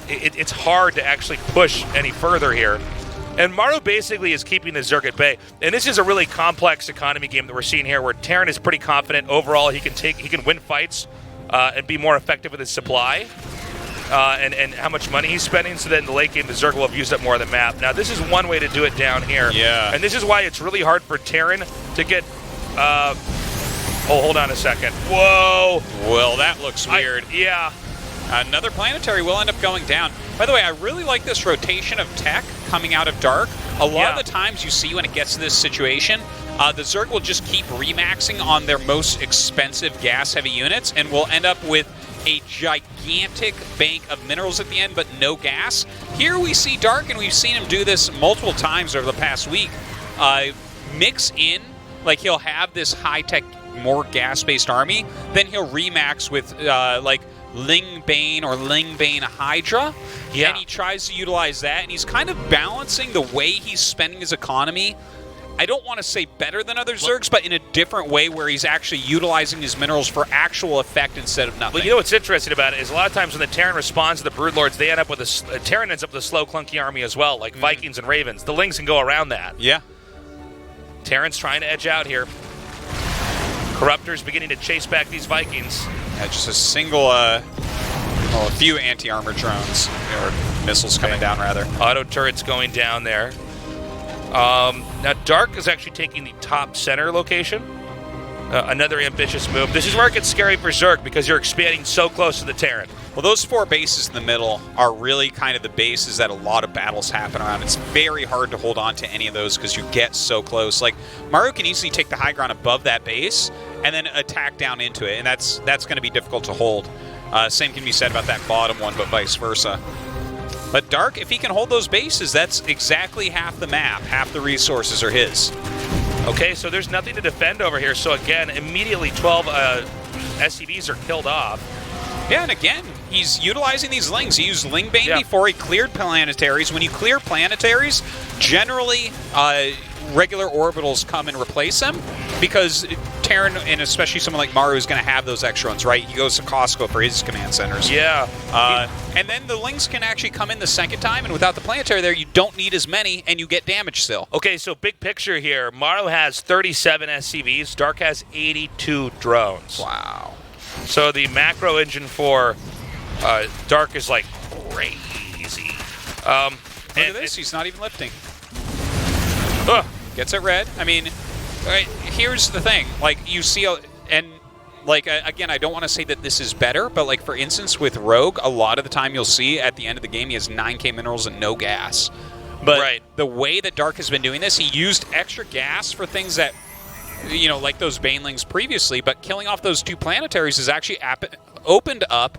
it's hard to actually push any further here. And Maru basically is keeping the Zerg at bay. And this is a really complex economy game that we're seeing here, where Terran is pretty confident overall he can win fights and be more effective with his supply and how much money he's spending, so that in the late game the Zerg will have used up more of the map. Now, this is one way to do it down here. Yeah. And this is why it's really hard for Terran to get... hold on a second. Whoa! Well, that looks weird. Yeah. Another planetary will end up going down. By the way, I really like this rotation of tech coming out of Dark. A lot of the times you see when it gets to this situation, the Zerg will just keep remaxing on their most expensive gas-heavy units and will end up with a gigantic bank of minerals at the end, but no gas. Here we see Dark, and we've seen him do this multiple times over the past week. Mix in, like he'll have this high-tech, more gas-based army, then he'll remax with like Ling Bane or Ling Bane Hydra, and he tries to utilize that, and he's kind of balancing the way he's spending his economy. I don't want to say better than other Zergs, but in a different way where he's actually utilizing his minerals for actual effect instead of nothing. Well, you know what's interesting about it is a lot of times when the Terran responds to the Broodlords, they end up with Terran ends up with a slow, clunky army as well, like Vikings and Ravens. The Lings can go around that. Yeah. Terran's trying to edge out here. Corruptors beginning to chase back these Vikings. Yeah, just a single, well, a few anti-armor drones, or missiles coming down, rather. Auto turrets going down there. Now, Dark is actually taking the top center location. Another ambitious move. This is where it gets scary for Zerg, because you're expanding so close to the Terran. Well, those four bases in the middle are really kind of the bases that a lot of battles happen around. It's very hard to hold on to any of those because you get so close. Like, Maru can easily take the high ground above that base and then attack down into it, and that's going to be difficult to hold. Same can be said about that bottom one, but vice versa. But Dark, if he can hold those bases, that's exactly half the map. Half the resources are his. Okay, so there's nothing to defend over here. So again, immediately 12 SCVs are killed off. Yeah, and again, he's utilizing these Lings. He used Ling Bane before he cleared planetaries. When you clear planetaries, generally regular orbitals come and replace them, because Terran, and especially someone like Maru, is going to have those extra ones, right? He goes to Costco for his command centers. Yeah. And then the Lings can actually come in the second time, and without the planetary there, you don't need as many, and you get damage still. Okay, so big picture here. Maru has 37 SCVs. Dark has 82 drones. Wow. So the macro engine for Dark is like crazy. Look at this. He's not even lifting. Gets it red. I mean, here's the thing. Like, you see, and like, again, I don't want to say that this is better, but, like, for instance, with Rogue, a lot of the time you'll see at the end of the game he has 9k minerals and no gas. But the way that Dark has been doing this, he used extra gas for things that, you know, like those Banelings previously, but killing off those 2 planetaries has actually opened up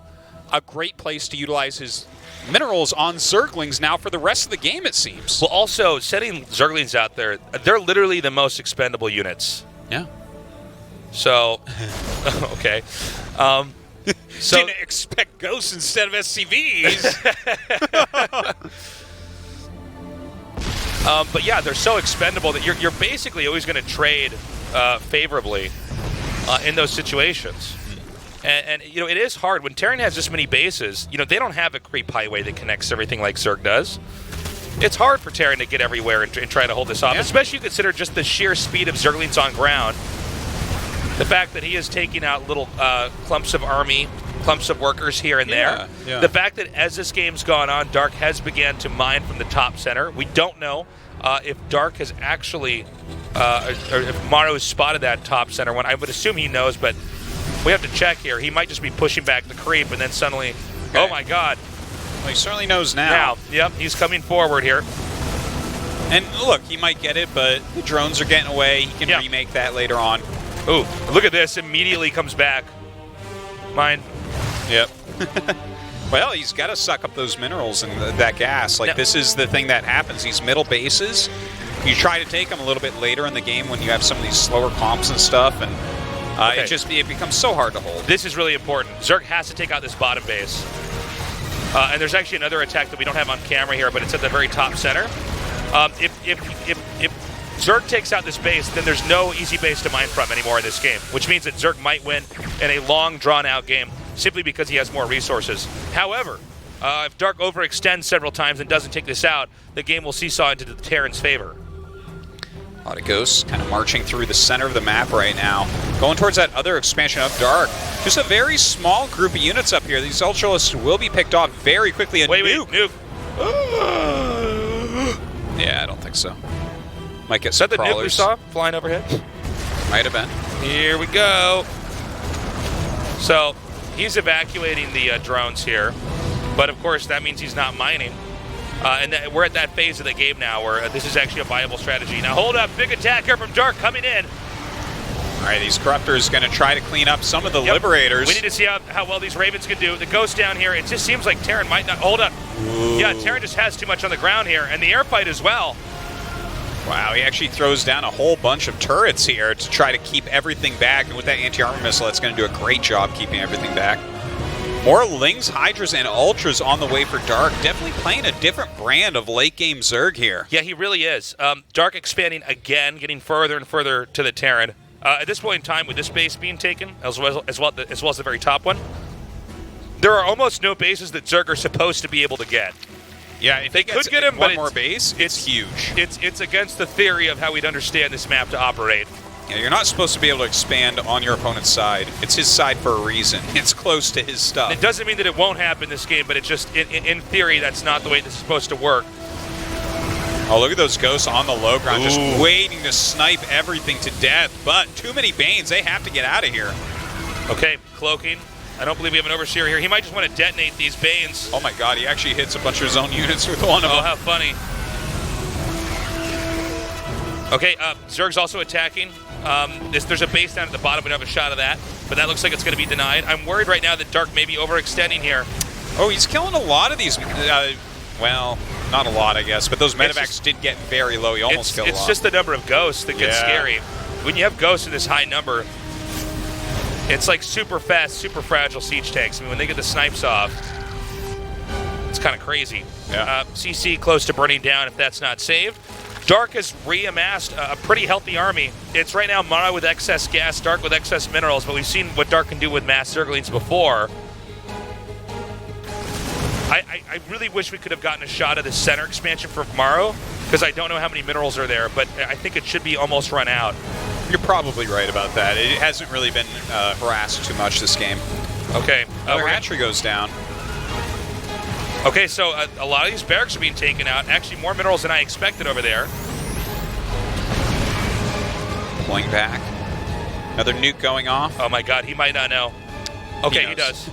a great place to utilize his minerals on Zerglings now for the rest of the game, it seems. Well, also, setting Zerglings out there, they're literally the most expendable units. Yeah. So, okay. So didn't expect ghosts instead of SCVs. But yeah, they're so expendable that you're basically always going to trade favorably in those situations. And you know, it is hard when Terran has this many bases. You know, they don't have a creep highway that connects everything like Zerg does. It's hard for Terran to get everywhere and try to hold this off, especially consider just the sheer speed of Zerglings on ground. The fact that he is taking out little clumps of army, clumps of workers here and there. Yeah. The fact that as this game's gone on, Dark has began to mine from the top center. We don't know if Dark has actually, or if Maru has spotted that top center one. I would assume he knows, but we have to check here. He might just be pushing back the creep and then suddenly, oh my God. Well, he certainly knows now. Yep, he's coming forward here. And look, he might get it, but the drones are getting away. He can remake that later on. Ooh, look at this. Immediately comes back. Mine. Yep. Well, he's got to suck up those minerals and that gas. Like, this is the thing that happens. These middle bases, you try to take them a little bit later in the game when you have some of these slower comps and stuff, and it becomes so hard to hold. This is really important. Zerg has to take out this bottom base. And there's actually another attack that we don't have on camera here, but it's at the very top center. If Zerg takes out this base, then there's no easy base to mine from anymore in this game, which means that Zerg might win in a long, drawn-out game simply because he has more resources. However, if Dark overextends several times and doesn't take this out, the game will seesaw into the Terran's favor. A lot of ghosts kind of marching through the center of the map right now, going towards that other expansion of Dark. Just a very small group of units up here. These Ultralists will be picked off very quickly. Nuke. Yeah, I don't think so. Might get Is some that the nuke we crawlers. saw flying overhead? Might have been. Here we go. So he's evacuating the drones here, but of course that means he's not mining. And we're at that phase of the game now where this is actually a viable strategy. Now hold up, big attack here from Dark coming in. All right, these Corruptors going to try to clean up some of the Liberators. We need to see how well these Ravens can do. The Ghost down here, it just seems like Terran might not... Hold up. Ooh. Yeah, Terran just has too much on the ground here, and the air fight as well. Wow, he actually throws down a whole bunch of turrets here to try to keep everything back. And with that anti-armor missile, it's going to do a great job keeping everything back. More Lings, Hydras, and Ultras on the way for Dark. Definitely playing a different brand of late-game Zerg here. Yeah, he really is. Dark expanding again, getting further and further to the Terran. At this point in time, with this base being taken, as well as the very top one, there are almost no bases that Zerg are supposed to be able to get. Yeah, if they could get him, but one more base, it's huge. It's against the theory of how we'd understand this map to operate. Yeah, you're not supposed to be able to expand on your opponent's side. It's his side for a reason. It's close to his stuff. It doesn't mean that it won't happen this game, but it's just, in theory, that's not the way this is supposed to work. Oh, look at those ghosts on the low ground, just waiting to snipe everything to death. But too many Banes, they have to get out of here. Okay, cloaking. I don't believe we have an Overseer here. He might just want to detonate these Banes. Oh my god, he actually hits a bunch of his own units with one of them. Oh, how funny. Okay, Zerg's also attacking. There's a base down at the bottom. We don't have a shot of that, but that looks like it's going to be denied. I'm worried right now that Dark may be overextending here. Oh, he's killing a lot of these. Well, not a lot, I guess, but those medevacs did get very low. He almost killed a lot. It's just the number of ghosts that gets scary. When you have ghosts in this high number, it's like super fast, super fragile siege tanks. I mean, when they get the snipes off, it's kind of crazy. Yeah. CC close to burning down if that's not saved. Dark has re-amassed a pretty healthy army. It's right now Maru with excess gas, Dark with excess minerals, but we've seen what Dark can do with mass Zerglings before. I really wish we could have gotten a shot of the center expansion for Maru, because I don't know how many minerals are there, but I think it should be almost run out. You're probably right about that. It hasn't really been harassed too much this game. Okay. Another hatchery goes down. Okay, so a lot of these barracks are being taken out. Actually, more minerals than I expected over there. Pulling back. Another nuke going off. Oh my God, he might not know. Okay, he does.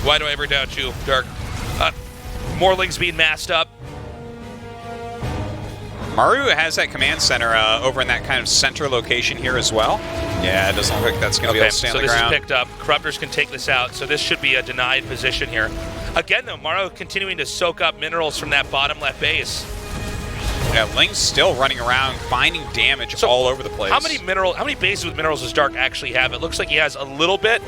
Why do I ever doubt you, Dark? More Lings being masked up. Maru has that command center over in that kind of center location here as well. Yeah, it doesn't look like that's going to be able to stay on the ground. So this is picked up. Corruptors can take this out, so this should be a denied position here. Again, though, Maru continuing to soak up minerals from that bottom left base. Yeah, Ling's still running around, finding damage all over the place. How many bases with minerals does Dark actually have? It looks like he has a little bit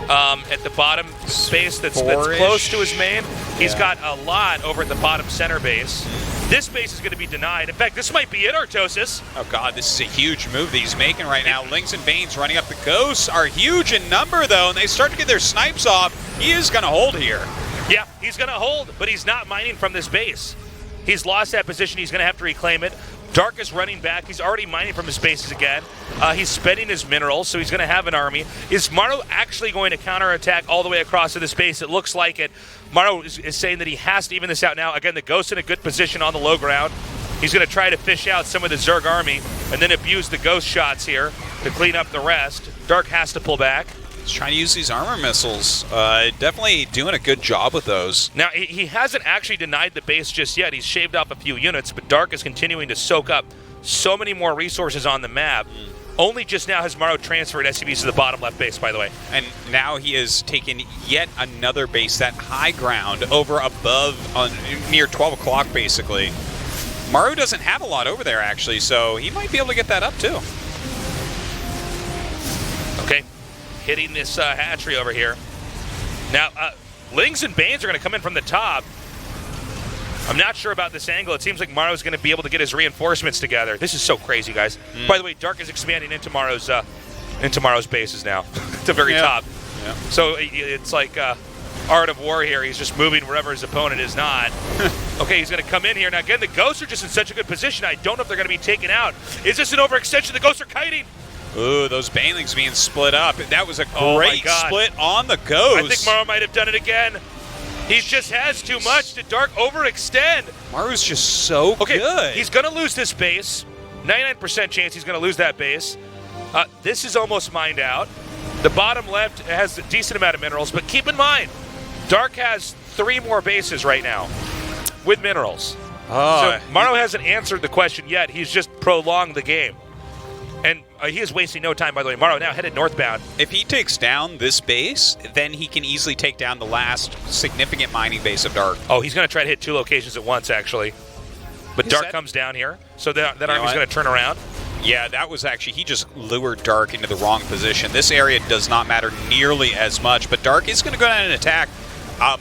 at the bottom base that's close to his main. He's got a lot over at the bottom center base. This base is going to be denied. In fact, this might be it, Artosis. Oh, God, this is a huge move that he's making right now. Lings and Banes running up. The Ghosts are huge in number, though, and they start to get their snipes off. He is going to hold here. Yeah, he's going to hold, but he's not mining from this base. He's lost that position. He's going to have to reclaim it. Dark is running back. He's already mining from his bases again. He's spending his minerals, so he's going to have an army. Is Maru actually going to counterattack all the way across to this base? It looks like it. Maru is saying that he has to even this out now. Again, the Ghost in a good position on the low ground. He's going to try to fish out some of the Zerg army and then abuse the Ghost shots here to clean up the rest. Dark has to pull back. He's trying to use these armor missiles. Definitely doing a good job with those. Now, he hasn't actually denied the base just yet. He's shaved off a few units, but Dark is continuing to soak up so many more resources on the map. Only just now has Maru transferred SCVs to the bottom left base, by the way. And now he has taken yet another base, that high ground, over above, near 12 o'clock, basically. Maru doesn't have a lot over there, actually, so he might be able to get that up, too. Okay. Hitting this hatchery over here. Now, Lings and Banes are going to come in from the top. I'm not sure about this angle. It seems like Maru's going to be able to get his reinforcements together. This is so crazy, guys. By the way, Dark is expanding into Maru's bases now, at the very top. Yeah. So it's like Art of War here. He's just moving wherever his opponent is not. Okay, he's going to come in here. Now, again, the Ghosts are just in such a good position. I don't know if they're going to be taken out. Is this an overextension? The Ghosts are kiting. Ooh, those Banelings being split up. That was a great split on the Ghost. I think Maru might have done it again. He just has too much. Did Dark overextend? Maru's just so good. He's going to lose this base. 99% chance he's going to lose that base. This is almost mined out. The bottom left has a decent amount of minerals, but keep in mind, Dark has 3 more bases right now with minerals. So Maru hasn't answered the question yet. He's just prolonged the game. And he is wasting no time, by the way. Maru now headed northbound. If he takes down this base, then he can easily take down the last significant mining base of Dark. Oh, he's going to try to hit 2 locations at once, actually. But Dark comes down here, so that army's going to turn around. Yeah, that was actually, he just lured Dark into the wrong position. This area does not matter nearly as much, but Dark is going to go down and attack.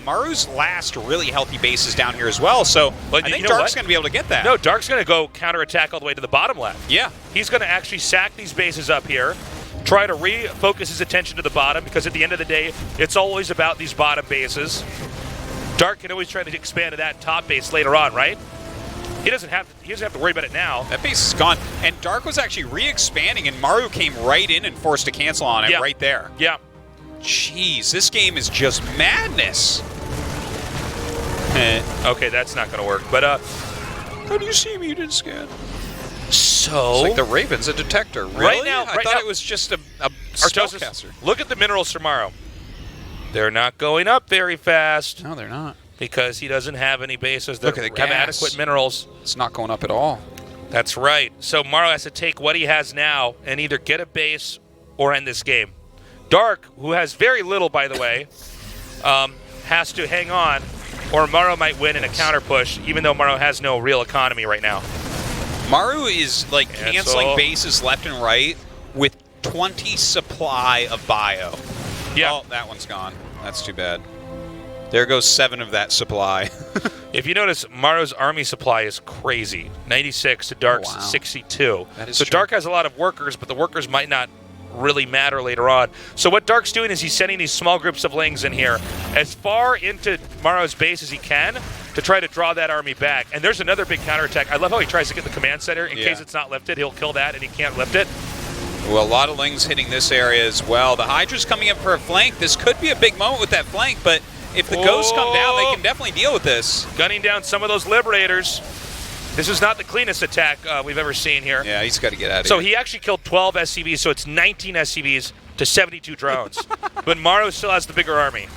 Maru's last really healthy base is down here as well, so I think Dark's going to be able to get that. No, Dark's going to go counterattack all the way to the bottom left. Yeah. He's going to actually sack these bases up here, try to refocus his attention to the bottom, because at the end of the day, it's always about these bottom bases. Dark can always try to expand to that top base later on, right? He doesn't have to worry about it now. That base is gone, and Dark was actually re-expanding, and Maru came right in and forced to cancel on it right there. Yeah. Jeez, this game is just madness. Okay, that's not going to work. But how do you see me? You didn't scan. So it's like the Raven's a detector. Really? Right now, I thought it was just a spellcaster. Look at the minerals tomorrow. They're not going up very fast. No, they're not. Because he doesn't have any bases that have adequate minerals. It's not going up at all. That's right. So Maru has to take what he has now and either get a base or end this game. Dark, who has very little, by the way, has to hang on, or Maru might win in a counter push, even though Maru has no real economy right now. Maru is like canceling bases left and right with 20 supply of bio. Yeah. Oh, that one's gone. That's too bad. There goes 7 of that supply. If you notice, Maru's army supply is crazy. 96 to Dark's 62. That is so true. Dark has a lot of workers, but the workers might not really matter later on. So what Dark's doing is he's sending these small groups of Lings in here as far into Maru's base as he can to try to draw that army back. And there's another big counterattack. I love how he tries to get the command center in case it's not lifted. He'll kill that and he can't lift it. Well, a lot of Lings hitting this area as well. The Hydra's coming up for a flank. This could be a big moment with that flank, but if the Ghosts come down, they can definitely deal with this. Gunning down some of those Liberators. This is not the cleanest attack we've ever seen here. Yeah, he's got to get out of So here. he actually killed 12 SCVs, so it's 19 SCVs to 72 drones. But Maru still has the bigger army.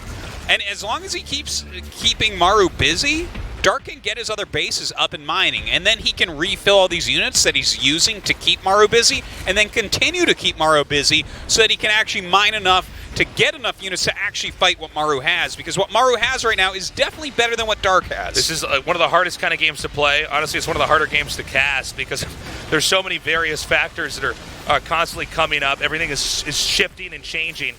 And as long as he keeps keeping Maru busy, Dark can get his other bases up and mining, and then he can refill all these units that he's using to keep Maru busy, and then continue to keep Maru busy so that he can actually mine enough to get enough units to actually fight what Maru has, because what Maru has right now is definitely better than what Dark has. This is one of the hardest kind of games to play. Honestly, it's one of the harder games to cast because there's so many various factors that are constantly coming up. Everything is shifting and changing.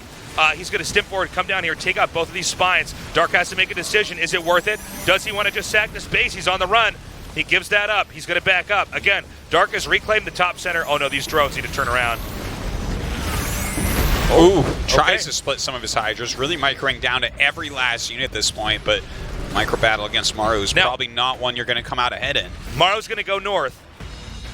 He's going to stim forward, come down here, take out both of these spines. Dark has to make a decision. Is it worth it? Does he want to just sack the space? He's on the run. He gives that up. He's going to back up. Again, Dark has reclaimed the top center. Oh, no, these drones need to turn around. Ooh, tries to split some of his Hydras, really microing down to every last unit at this point, but micro battle against Maru is probably not one you're going to come out ahead in. Maru's going to go north,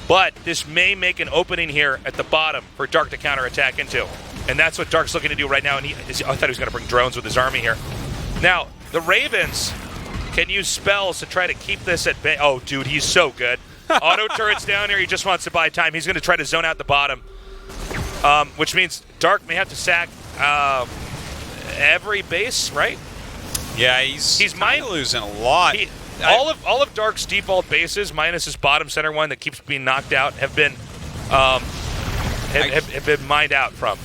but this may make an opening here at the bottom for Dark to counterattack into. And that's what Dark's looking to do right now. And I thought he was going to bring drones with his army here. Now, the Ravens can use spells to try to keep this at bay. Oh, dude, he's so good. Auto turrets down here. He just wants to buy time. He's going to try to zone out the bottom, which means Dark may have to sack every base, right? Yeah, he's losing a lot. All of Dark's default bases, minus his bottom center one that keeps being knocked out, have been mined out from.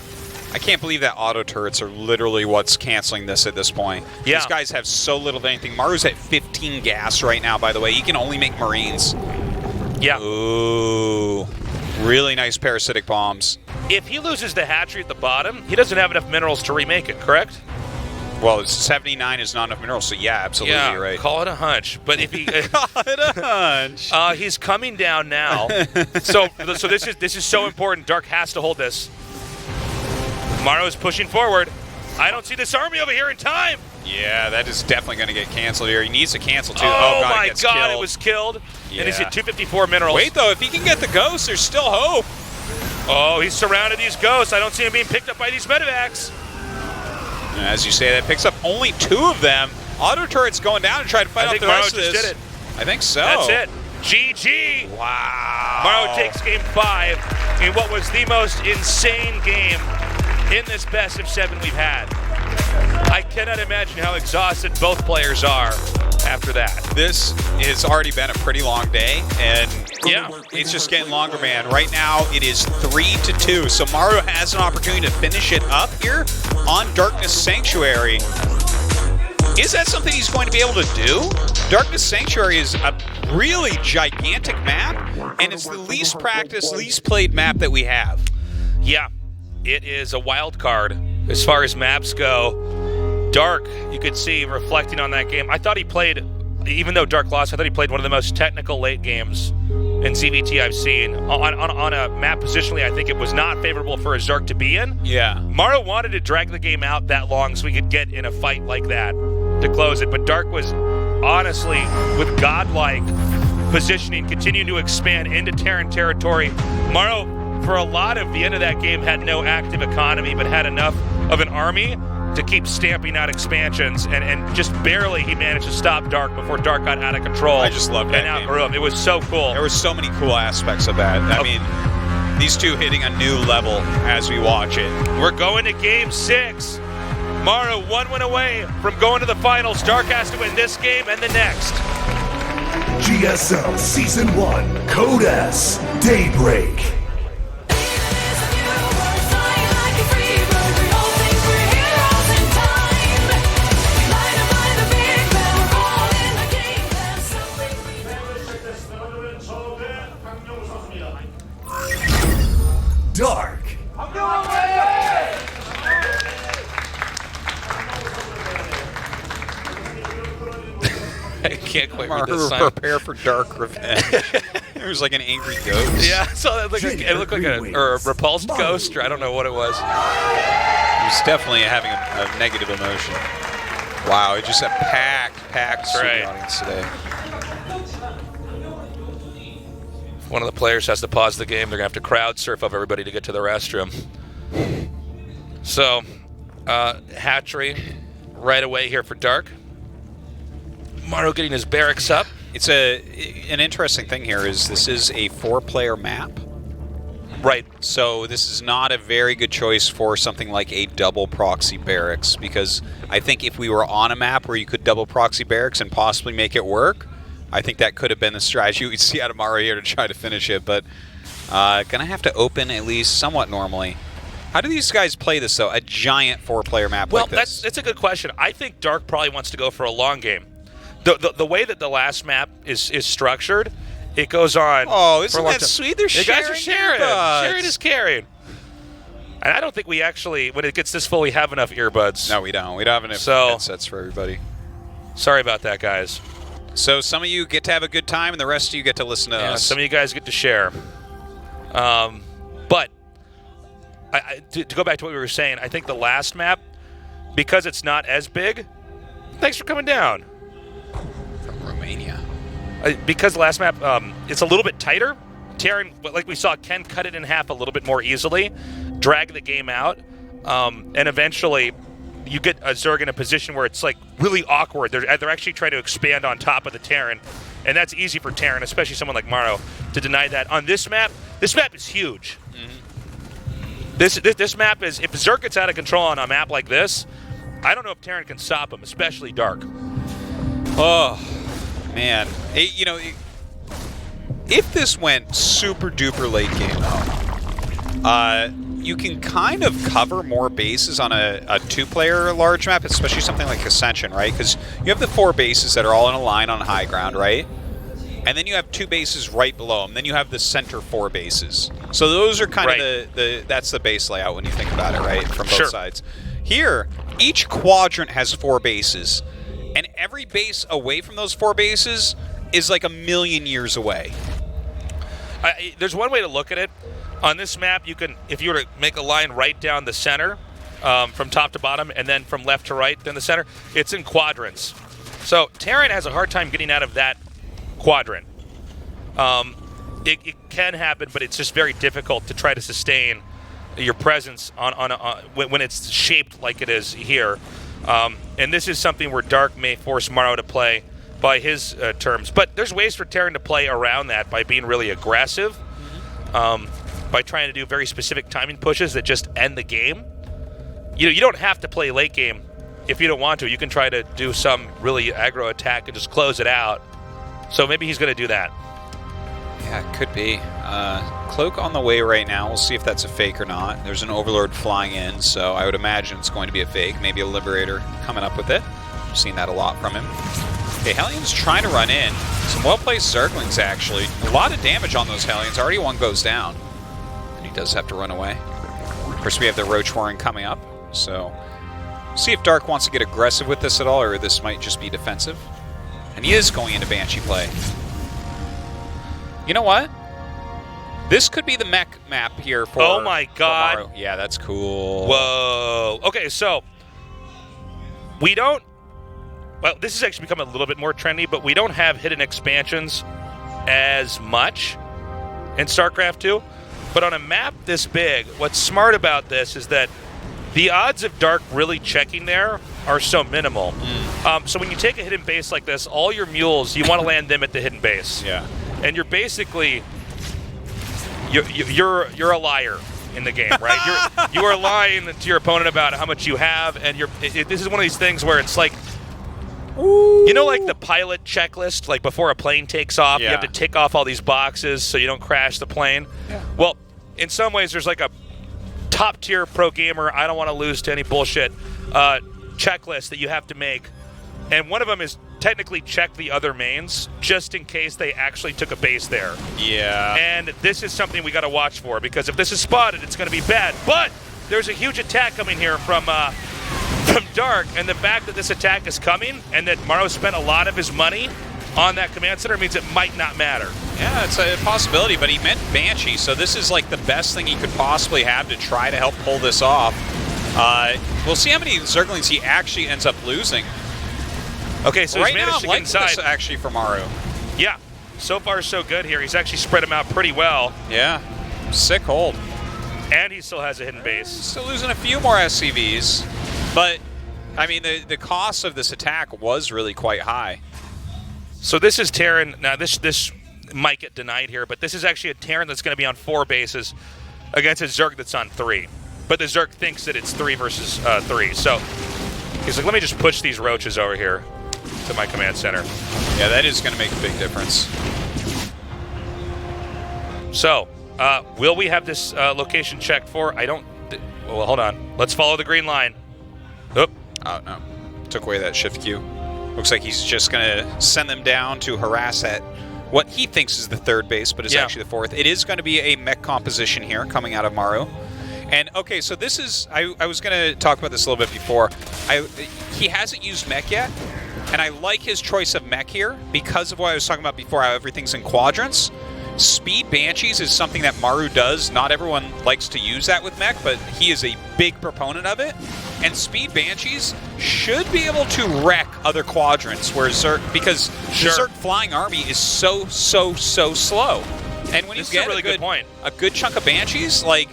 I can't believe that auto turrets are literally what's canceling this at this point. Yeah. These guys have so little of anything. Maru's at 15 gas right now, by the way. He can only make Marines. Yeah. Ooh. Really nice parasitic bombs. If he loses the hatchery at the bottom, he doesn't have enough minerals to remake it, correct? Well, 79 is not enough minerals, so yeah, absolutely, Yeah, you're right. call it a hunch. But if he Call it a hunch. he's coming down now. so this is so important. Dark has to hold this. Maru is pushing forward. I don't see this army over here in time. Yeah, that is definitely going to get canceled here. He needs to cancel, too. Oh, God, my it gets God, killed. it was killed. Yeah. And he's at 254 minerals. Wait, though, if he can get the ghosts, there's still hope. Oh, he's surrounded these ghosts. I don't see him being picked up by these medevacs. As you say, that picks up only 2 of them. Auto turret's going down to try to fight off the rest of this. Did it. I think so. That's it. GG. Wow. Maru takes game 5 in what was the most insane game in this best of 7 we've had. I cannot imagine how exhausted both players are after that. This has already been a pretty long day, and Yeah. it's just getting longer, man. Right now, it is 3-2, so Maru has an opportunity to finish it up here on Darkness Sanctuary. Is that something he's going to be able to do? Darkness Sanctuary is a really gigantic map, and it's the least practiced, least played map that we have. Yeah, it is a wild card as far as maps go. Dark, you could see reflecting on that game. I thought he played, even though Dark lost, I thought he played one of the most technical late games in ZVT I've seen. On a map positionally, I think it was not favorable for his Dark to be in. Yeah. Maru wanted to drag the game out that long so we could get in a fight like that to close it, but Dark was honestly, with godlike positioning, continuing to expand into Terran territory. Maru, for a lot of the end of that game, had no active economy, but had enough of an army to keep stamping out expansions, and just barely he managed to stop Dark before Dark got out of control. I just loved that and outgrew him. It was so cool. There were so many cool aspects of that. I mean, these two hitting a new level as we watch it. We're going to game 6. Maru 1 win away from going to the finals. Dark has to win this game and the next. GSL Season 1, Code S, Daybreak. Dark. I can't quite read Maru, this sign. prepare for dark revenge. It was like an angry ghost. Yeah, so it looked like a repulsed ghost, or I don't know what it was. He was definitely having a negative emotion. Wow, it just a packed right. audience today. If one of the players has to pause the game, they're going to have to crowd surf up everybody to get to the restroom. So, hatchery right away here for Dark. Maru getting his barracks up. It's an interesting thing here is this is a 4-player map. Right. So this is not a very good choice for something like a double proxy barracks, because I think if we were on a map where you could double proxy barracks and possibly make it work, I think that could have been the strategy we'd see out of Maru here to try to finish it, but gonna have to open at least somewhat normally. How do these guys play this, though? A giant 4-player map like this? Well, that's a good question. I think Dark probably wants to go for a long game. The way that the last map is structured, it goes on. Oh, isn't for a long that time. sweet? They're The sharing guys are sharing. earbuds. Sharing is caring. And I don't think we actually, when it gets this full, we have enough earbuds. No, we don't. We don't have enough headsets for everybody. Sorry about that, guys. So some of you get to have a good time, and the rest of you get to listen to us. Some of you guys get to share. But to go back to what we were saying, I think the last map, because it's not as big, thanks for coming down. From Romania. Because the last map, it's a little bit tighter. Terran, like we saw, can cut it in half a little bit more easily, drag the game out, and eventually you get a Zerg in a position where it's like really awkward. They're actually trying to expand on top of the Terran, and that's easy for Terran, especially someone like Maru, to deny that. On this map is huge. This map is, if Zerg gets out of control on a map like this, I don't know if Terran can stop him, especially Dark. Oh, man. If this went super duper late game, you can kind of cover more bases on a 2-player large map, especially something like Ascension, right? Because you have the 4 bases that are all in a line on high ground, right? And then you have 2 bases right below them. Then you have the center 4 bases. So those are kind of that's the base layout when you think about it, right? From both sides. Here, each quadrant has 4 bases. And every base away from those 4 bases is like a million years away. There's one way to look at it. On this map, you can, if you were to make a line right down the center, from top to bottom, and then from left to right, then the center, it's in quadrants. So Terran has a hard time getting out of that quadrant. It can happen, but it's just very difficult to try to sustain your presence when it's shaped like it is here. And this is something where Dark may force Maru to play by his terms. But there's ways for Terran to play around that by being really aggressive, by trying to do very specific timing pushes that just end the game. You don't have to play late game if you don't want to. You can try to do some really aggro attack and just close it out. So maybe he's going to do that. Yeah, it could be. Cloak on the way right now. We'll see if that's a fake or not. There's an Overlord flying in, so I would imagine it's going to be a fake. Maybe a Liberator coming up with it. I've seen that a lot from him. Okay, Hellions trying to run in. Some well-placed Zerglings, actually. A lot of damage on those Hellions. Already one goes down. And he does have to run away. Of course, we have the Roach Warren coming up, so see if Dark wants to get aggressive with this at all, or this might just be defensive. And he is going into Banshee play. You know what? This could be the mech map here for Oh my god. Maru. Yeah, that's cool. Whoa. Okay, so we don't... Well, this has actually become a little bit more trendy, but we don't have hidden expansions as much in StarCraft 2. But on a map this big, what's smart about this is that the odds of Dark really checking there are so minimal. So when you take a hidden base like this, all your mules, you want to land them at the hidden base. Yeah. And you're basically... You're a liar in the game, right? You are lying to your opponent about how much you have, and this is one of these things where it's like... You know, like the pilot checklist, like before a plane takes off, you have to tick off all these boxes so you don't crash the plane. Yeah. Well, in some ways, there's like a top-tier pro gamer, I don't want to lose to any bullshit, checklist that you have to make. And one of them is technically check the other mains, just in case they actually took a base there. Yeah. And this is something we got to watch for, because if this is spotted, it's going to be bad. But there's a huge attack coming here from Dark, and the fact that this attack is coming and that Maru spent a lot of his money on that command center means it might not matter. Yeah, it's a possibility, but he meant Banshee, so this is like the best thing he could possibly have to try to help pull this off. We'll see how many Zerglings he actually ends up losing. Okay, so right he's managed now, to like get inside. This actually for Maru. Yeah, so far so good here. He's actually spread him out pretty well. Yeah, sick hold. And he still has a hidden base. Still losing a few more SCVs, but I mean the cost of this attack was really quite high. So this is Terran. Now this might get denied here, but this is actually a Terran that's going to be on 4 bases against a Zerg that's on 3. But the Zerg thinks that it's 3 versus 3. So he's like, let me just push these roaches over here to my command center. Yeah, that is going to make a big difference. So, will we have this location checked for? I don't... Well, hold on. Let's follow the green line. Oop. Oh, no. Took away that shift queue. Looks like he's just going to send them down to harass at what he thinks is the 3rd base, but is actually the 4th. It is going to be a mech composition here coming out of Maru. And, okay, so this is... I was going to talk about this a little bit before. He hasn't used mech yet, and I like his choice of mech here because of what I was talking about before, how everything's in quadrants. Speed Banshees is something that Maru does. Not everyone likes to use that with mech, but he is a big proponent of it. And Speed Banshees should be able to wreck other quadrants, where because the Zerg flying army is so slow. And when you get a good chunk of Banshees, like,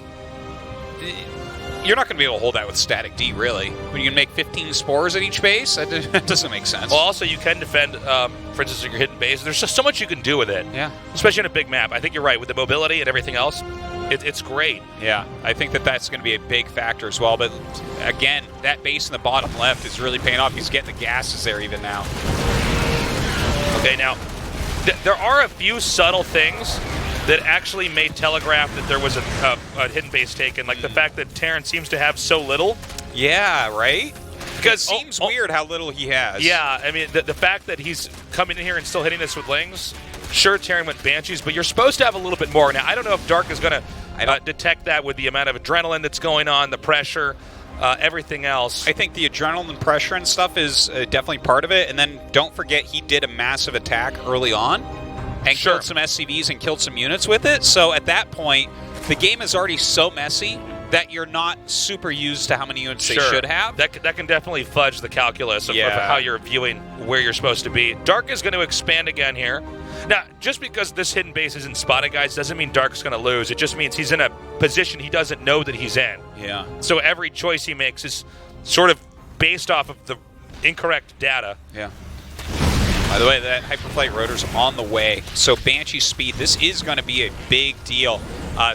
you're not going to be able to hold that with static D, really. When you can make 15 spores at each base, that doesn't make sense. Well, also, you can defend, for instance, your hidden base. There's just so much you can do with it. Yeah. Especially on a big map. I think you're right. With the mobility and everything else, it's great. Yeah, I think that's going to be a big factor as well. But, again, that base in the bottom left is really paying off. He's getting the gases there even now. Okay, now, there are a few subtle things that actually may telegraph that there was a hidden base taken, like the fact that Terran seems to have so little. Yeah, right? Because it seems weird how little he has. Yeah, I mean, the fact that he's coming in here and still hitting this with Lings, sure, Terran went Banshees, but you're supposed to have a little bit more. Now, I don't know if Dark is going to detect that with the amount of adrenaline that's going on, the pressure, everything else. I think the adrenaline and pressure and stuff is definitely part of it, and then don't forget he did a massive attack early on. And killed some SCVs and killed some units with it. So at that point, the game is already so messy that you're not super used to how many units they should have. That can definitely fudge the calculus of how you're viewing where you're supposed to be. Dark is going to expand again here. Now, just because this hidden base isn't spotted, guys, doesn't mean Dark's going to lose. It just means he's in a position he doesn't know that he's in. Yeah. So every choice he makes is sort of based off of the incorrect data. Yeah. By the way, that Hyperflight rotor's on the way. So Banshee speed, this is going to be a big deal.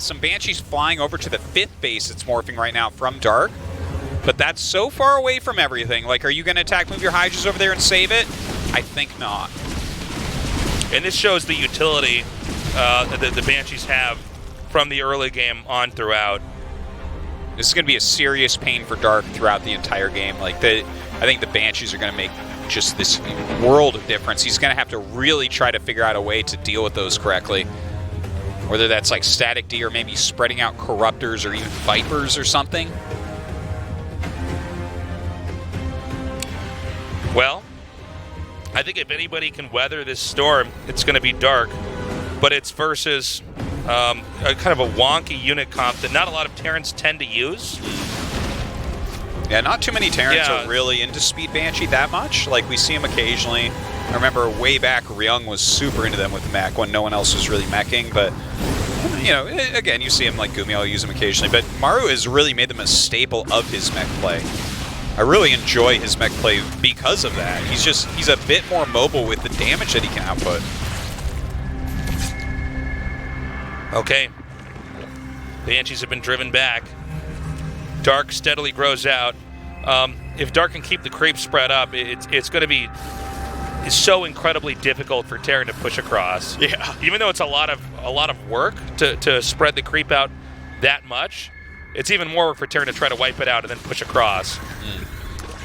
Some Banshees flying over to the 5th base it's morphing right now from Dark. But that's so far away from everything. Like, are you going to attack, move your Hydras over there and save it? I think not. And this shows the utility that the Banshees have from the early game on throughout. This is going to be a serious pain for Dark throughout the entire game. Like, I think the Banshees are going to make just this world of difference. He's going to have to really try to figure out a way to deal with those correctly. Whether that's like static D or maybe spreading out Corruptors or even Vipers or something. Well, I think if anybody can weather this storm, it's going to be Dark. But it's versus a kind of a wonky unit comp that not a lot of Terrans tend to use. Yeah, not too many Terrans are really into Speed Banshee that much. Like, we see them occasionally. I remember way back, Ryung was super into them with mech when no one else was really meching. But, you know, again, you see him like Gumiel use them occasionally. But Maru has really made them a staple of his mech play. I really enjoy his mech play because of that. He's a bit more mobile with the damage that he can output. Okay. Banshees have been driven back. Dark steadily grows out. If Dark can keep the creep spread up, it's going to be so incredibly difficult for Terran to push across. Yeah. Even though it's a lot of work to spread the creep out that much, it's even more work for Terran to try to wipe it out and then push across.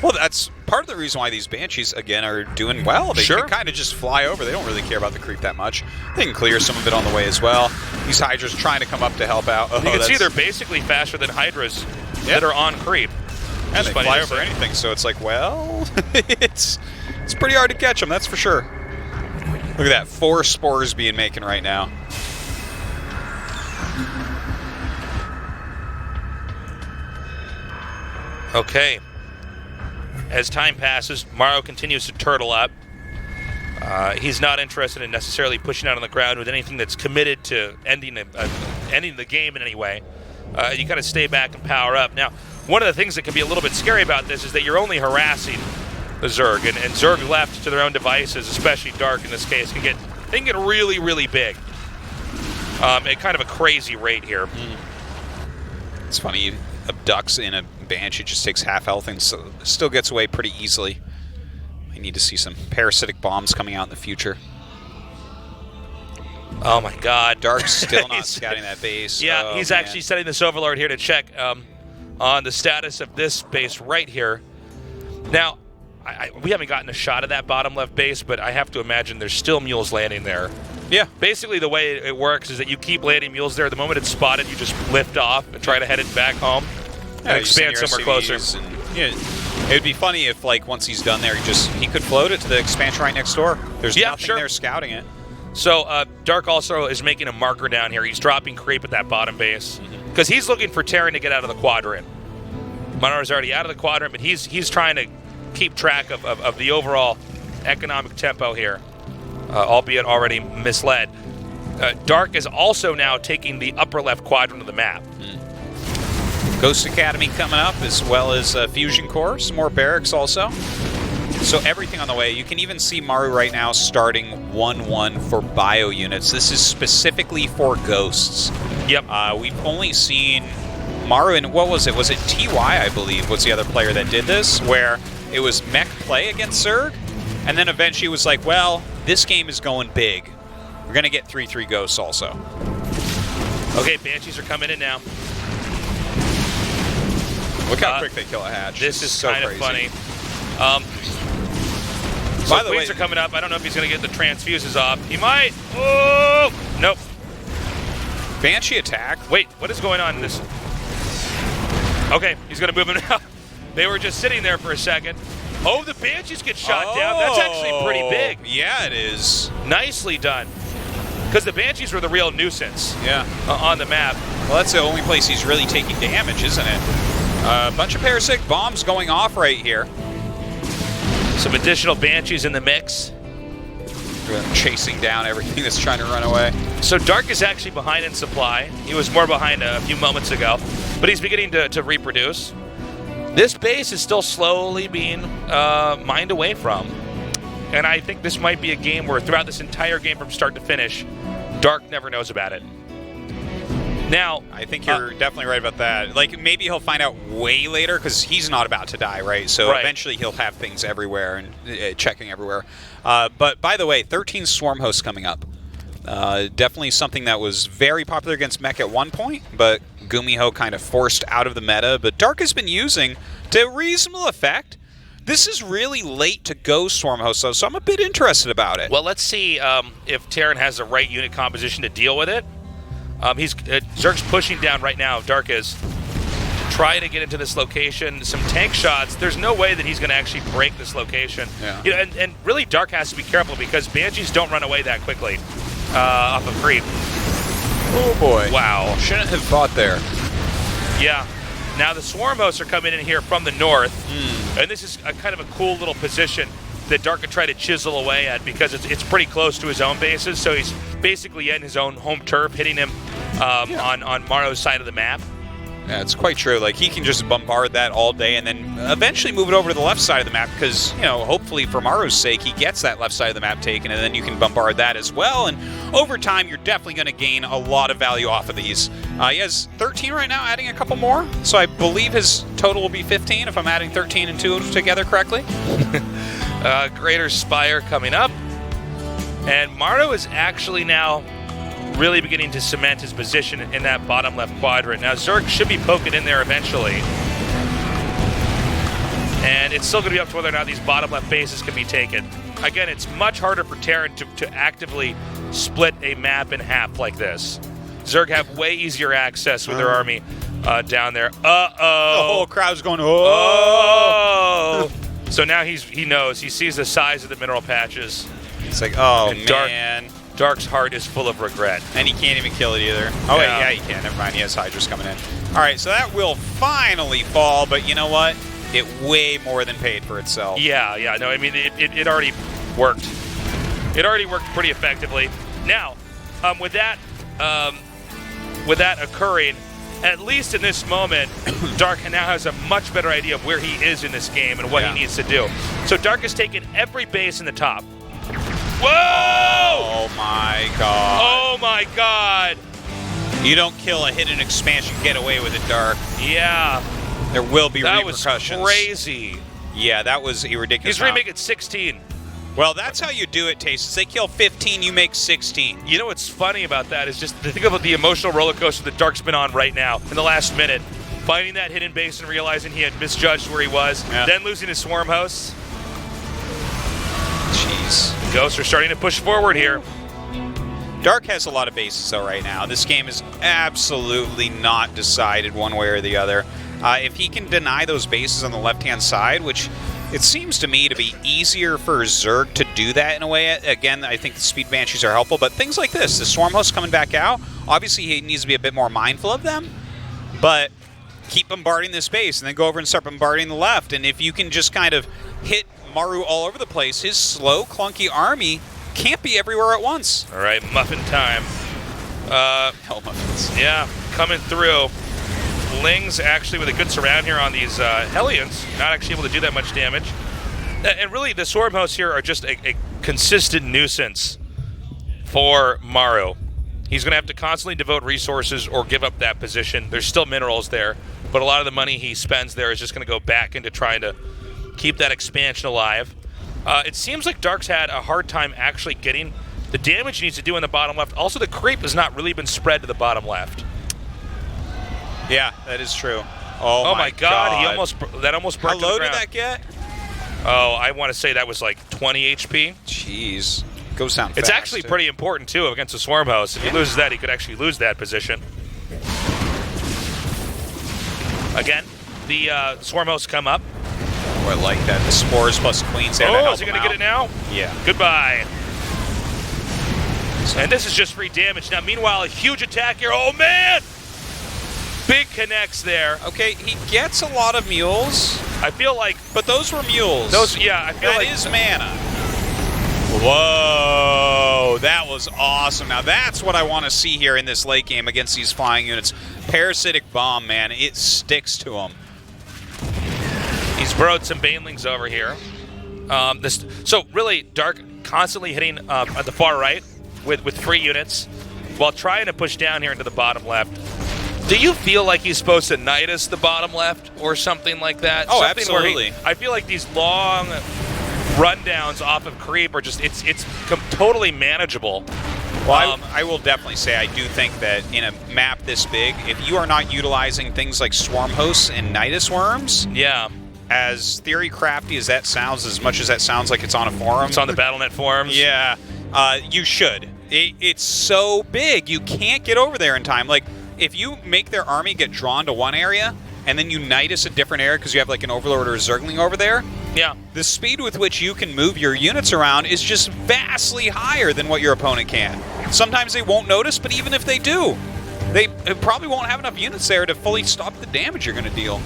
Well, that's part of the reason why these Banshees, again, are doing well. They can kind of just fly over. They don't really care about the creep that much. They can clear some of it on the way as well. These Hydras trying to come up to help out. You can see they're basically faster than Hydras that are on creep. And they fly over anything, so it's like, well, it's pretty hard to catch them, that's for sure. Look at that, 4 spores being making right now. Okay. As time passes, Maru continues to turtle up. He's not interested in necessarily pushing out on the ground with anything that's committed to ending the game in any way. You kind of stay back and power up. Now, one of the things that can be a little bit scary about this is that you're only harassing the Zerg. And Zerg left to their own devices, especially Dark in this case, they can get really, really big at kind of a crazy rate here. It's funny, he abducts in a Banshee, just takes half health and still gets away pretty easily. We need to see some parasitic bombs coming out in the future. Oh my God. Dark's still not scouting that base. Yeah, he's actually setting this Overlord here to check on the status of this base right here. Now, we haven't gotten a shot of that bottom left base, but I have to imagine there's still mules landing there. Yeah. Basically, the way it works is that you keep landing mules there. The moment it's spotted, you just lift off and try to head it back home and expand somewhere closer. And, it would be funny if, like, once he's done there, he could float it to the expansion right next door. There's nothing there scouting it. So Dark also is making a marker down here. He's dropping creep at that bottom base because he's looking for Terran to get out of the quadrant. Maru's already out of the quadrant, but he's trying to keep track of the overall economic tempo here, albeit already misled. Dark is also now taking the upper left quadrant of the map. Ghost Academy coming up, as well as Fusion Core, some more barracks also. So everything on the way. You can even see Maru right now starting 1-1 for bio units. This is specifically for ghosts. Yep. We've only seen Maru in, what was it? Was it TY, I believe, was the other player that did this, where it was mech play against Zerg, and then eventually it was like, well, this game is going big. We're going to get 3-3 ghosts also. Okay, Banshees are coming in now. Look how quick they kill a hatch. This is so kind of crazy. funny. By the way, Queens are coming up. I don't know if he's going to get the transfuses off. He might. Oh! Nope. Banshee attack. Wait, what is going on in this? Okay, he's going to move him now. They were just sitting there for a second. Oh, the Banshees get shot down. That's actually pretty big. Yeah, it is. Nicely done. Because the Banshees were the real nuisance on the map. Well, that's the only place he's really taking damage, isn't it? A bunch of parasitic bombs going off right here. Some additional Banshees in the mix. Chasing down everything that's trying to run away. So Dark is actually behind in supply. He was more behind a few moments ago, but he's beginning to reproduce. This base is still slowly being mined away from. And I think this might be a game where throughout this entire game from start to finish, Dark never knows about it. Now, I think you're definitely right about that. Like, maybe he'll find out way later because he's not about to die, right? So eventually he'll have things everywhere and checking everywhere. But by the way, 13 Swarm Hosts coming up. Definitely something that was very popular against Mech at one point, but Gumiho kind of forced out of the meta. But Dark has been using to reasonable effect. This is really late to go Swarm Host, though, so I'm a bit interested about it. Well, let's see if Terran has the right unit composition to deal with it. Zerg's pushing down right now. Dark is trying to get into this location. Some tank shots. There's no way that he's going to actually break this location. Yeah. You know, and really, Dark has to be careful because Banshees don't run away that quickly off of creep. Oh boy! Wow. Shouldn't have fought there. Yeah. Now the Swarm Hosts are coming in here from the north, and this is a kind of a cool little position that Dark could try to chisel away at because it's pretty close to his own bases. So he's basically in his own home turf, hitting him on Maru's side of the map. Yeah, it's quite true. Like, he can just bombard that all day and then eventually move it over to the left side of the map because, you know, hopefully for Maru's sake, he gets that left side of the map taken and then you can bombard that as well. And over time, you're definitely going to gain a lot of value off of these. He has 13 right now, adding a couple more. So I believe his total will be 15 if I'm adding 13 and 2 together correctly. Greater Spire coming up. And Maru is actually now really beginning to cement his position in that bottom left quadrant. Now, Zerg should be poking in there eventually. And it's still going to be up to whether or not these bottom left bases can be taken. Again, it's much harder for Terran to actively split a map in half like this. Zerg have way easier access with their army down there. Uh-oh. The whole crowd's going, oh! So now he knows. He sees the size of the mineral patches. It's like, oh, and man. Dark's heart is full of regret. And he can't even kill it either. Oh, wait, yeah, he can. Never mind. He has Hydras coming in. All right, so that will finally fall, but you know what? It way more than paid for itself. Yeah. No, I mean, it already worked. It already worked pretty effectively. Now, with that occurring, at least in this moment, Dark now has a much better idea of where he is in this game and what he needs to do. So Dark has taken every base in the top. Whoa! Oh my god. Oh my god. You don't kill a hidden expansion, get away with it, Dark. Yeah. There will be That repercussions. was crazy. Yeah, that was a ridiculous. He's remaking 16. Well, that's how you do it, Tastes. They kill 15, you make 16. You know what's funny about that is just to think about the emotional roller coaster that Dark's been on right now in the last minute. Finding that hidden base and realizing he had misjudged where he was. Yeah. Then losing his swarm hosts. Jeez. Ghosts are starting to push forward here. Dark has a lot of bases, though, right now. This game is absolutely not decided one way or the other. If he can deny those bases on the left-hand side, which it seems to me to be easier for Zerg to do that in a way. Again, I think the Speed Banshees are helpful, but things like this, the Swarm Host coming back out, obviously he needs to be a bit more mindful of them, but keep bombarding this base and then go over and start bombarding the left. And if you can just kind of hit Maru all over the place, his slow, clunky army can't be everywhere at once. All right, muffin time. Hell muffins. Yeah, coming through. Ling's actually with a good surround here on these Hellions, not actually able to do that much damage. And really, the Swarm Hosts here are just a consistent nuisance for Maru. He's going to have to constantly devote resources or give up that position. There's still minerals there, but a lot of the money he spends there is just going to go back into trying to keep that expansion alive. It seems like Dark's had a hard time actually getting the damage he needs to do in the bottom left. Also, the creep has not really been spread to the bottom left. Yeah, that is true. Oh my god, he almost broke How to the low ground. did that get? Oh, I want to say that was like 20 HP. Jeez. Goes down fast. It's actually pretty important, too, against a Swarm Host. If he loses that, he could actually lose that position. Again, the Swarm Hosts come up. Oh, I like that. The Spores plus Queens there to help is he him going to get it now? Yeah. Goodbye. And this is just free damage. Now, meanwhile, a huge attack here. Oh, man! Big connects there. Okay, he gets a lot of mules. I feel like... But those were mules. I feel like... That is mana. Whoa, that was awesome. Now that's what I want to see here in this late game against these flying units. Parasitic Bomb, man, it sticks to him. He's burrowed some Banelings over here. So really, Dark constantly hitting at the far right with free units while trying to push down here into the bottom left. Do you feel like he's supposed to Nidus the bottom left or something like that? Oh, something absolutely. I feel like these long rundowns off of creep are just it's totally manageable. Well, I will definitely say I do think that in a map this big, if you are not utilizing things like Swarm Hosts and Nidus Worms, yeah, as theory crafty as that sounds, as much as that sounds like it's on a forum, it's on the Battle.net forums. Yeah, you should. It's so big, you can't get over there in time. Like, if you make their army get drawn to one area, and then you Nidus a different area because you have like an Overlord or a Zergling over there, yeah, the speed with which you can move your units around is just vastly higher than what your opponent can. Sometimes they won't notice, but even if they do, they probably won't have enough units there to fully stop the damage you're going to deal.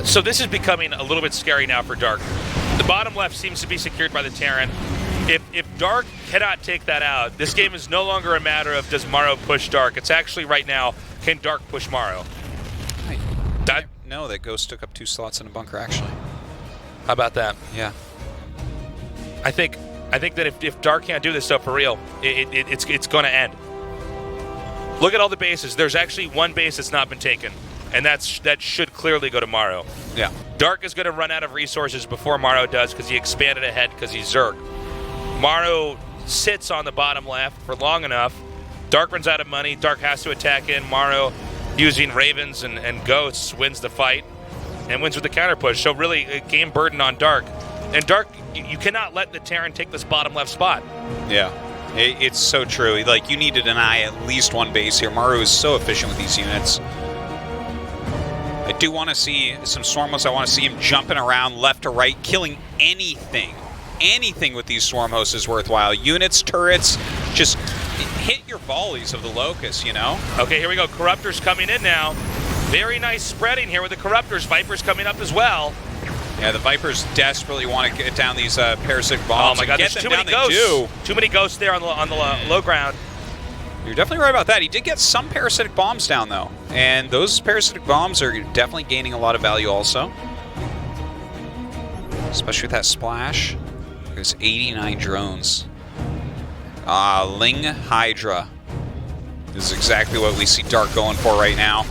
So this is becoming a little bit scary now for Dark. The bottom left seems to be secured by the Terran. If Dark cannot take that out, this game is no longer a matter of does Maru push Dark. It's actually right now, can Dark push Maru? No, that Ghost took up 2 slots in a bunker, actually. How about that? Yeah. I think that if Dark can't do this stuff for real, it's going to end. Look at all the bases. There's actually one base that's not been taken, and that should clearly go to Maru. Yeah. Dark is going to run out of resources before Maru does because he expanded ahead because he's Zerg. Maru sits on the bottom left for long enough. Dark runs out of money. Dark has to attack in. Maru, using Ravens and Ghosts, wins the fight and wins with the counter push. So really, a game burden on Dark. And Dark, you cannot let the Terran take this bottom left spot. Yeah, it's so true. Like, you need to deny at least one base here. Maru is so efficient with these units. I do want to see some Swarm Hosts. I want to see him jumping around left to right, killing anything. Anything with these Swarm Hosts is worthwhile. Units, turrets, just hit your volleys of the Locust, you know? Okay, here we go. Corruptors coming in now. Very nice spreading here with the Corruptors. Vipers coming up as well. Yeah, the Vipers desperately want to get down these parasitic bombs. Oh my god, there's too many ghosts. Too many ghosts there on the low ground. You're definitely right about that. He did get some parasitic bombs down, though. And those parasitic bombs are definitely gaining a lot of value also. Especially with that splash. There's 89 drones. Ling Hydra. This is exactly what we see Dark going for right now.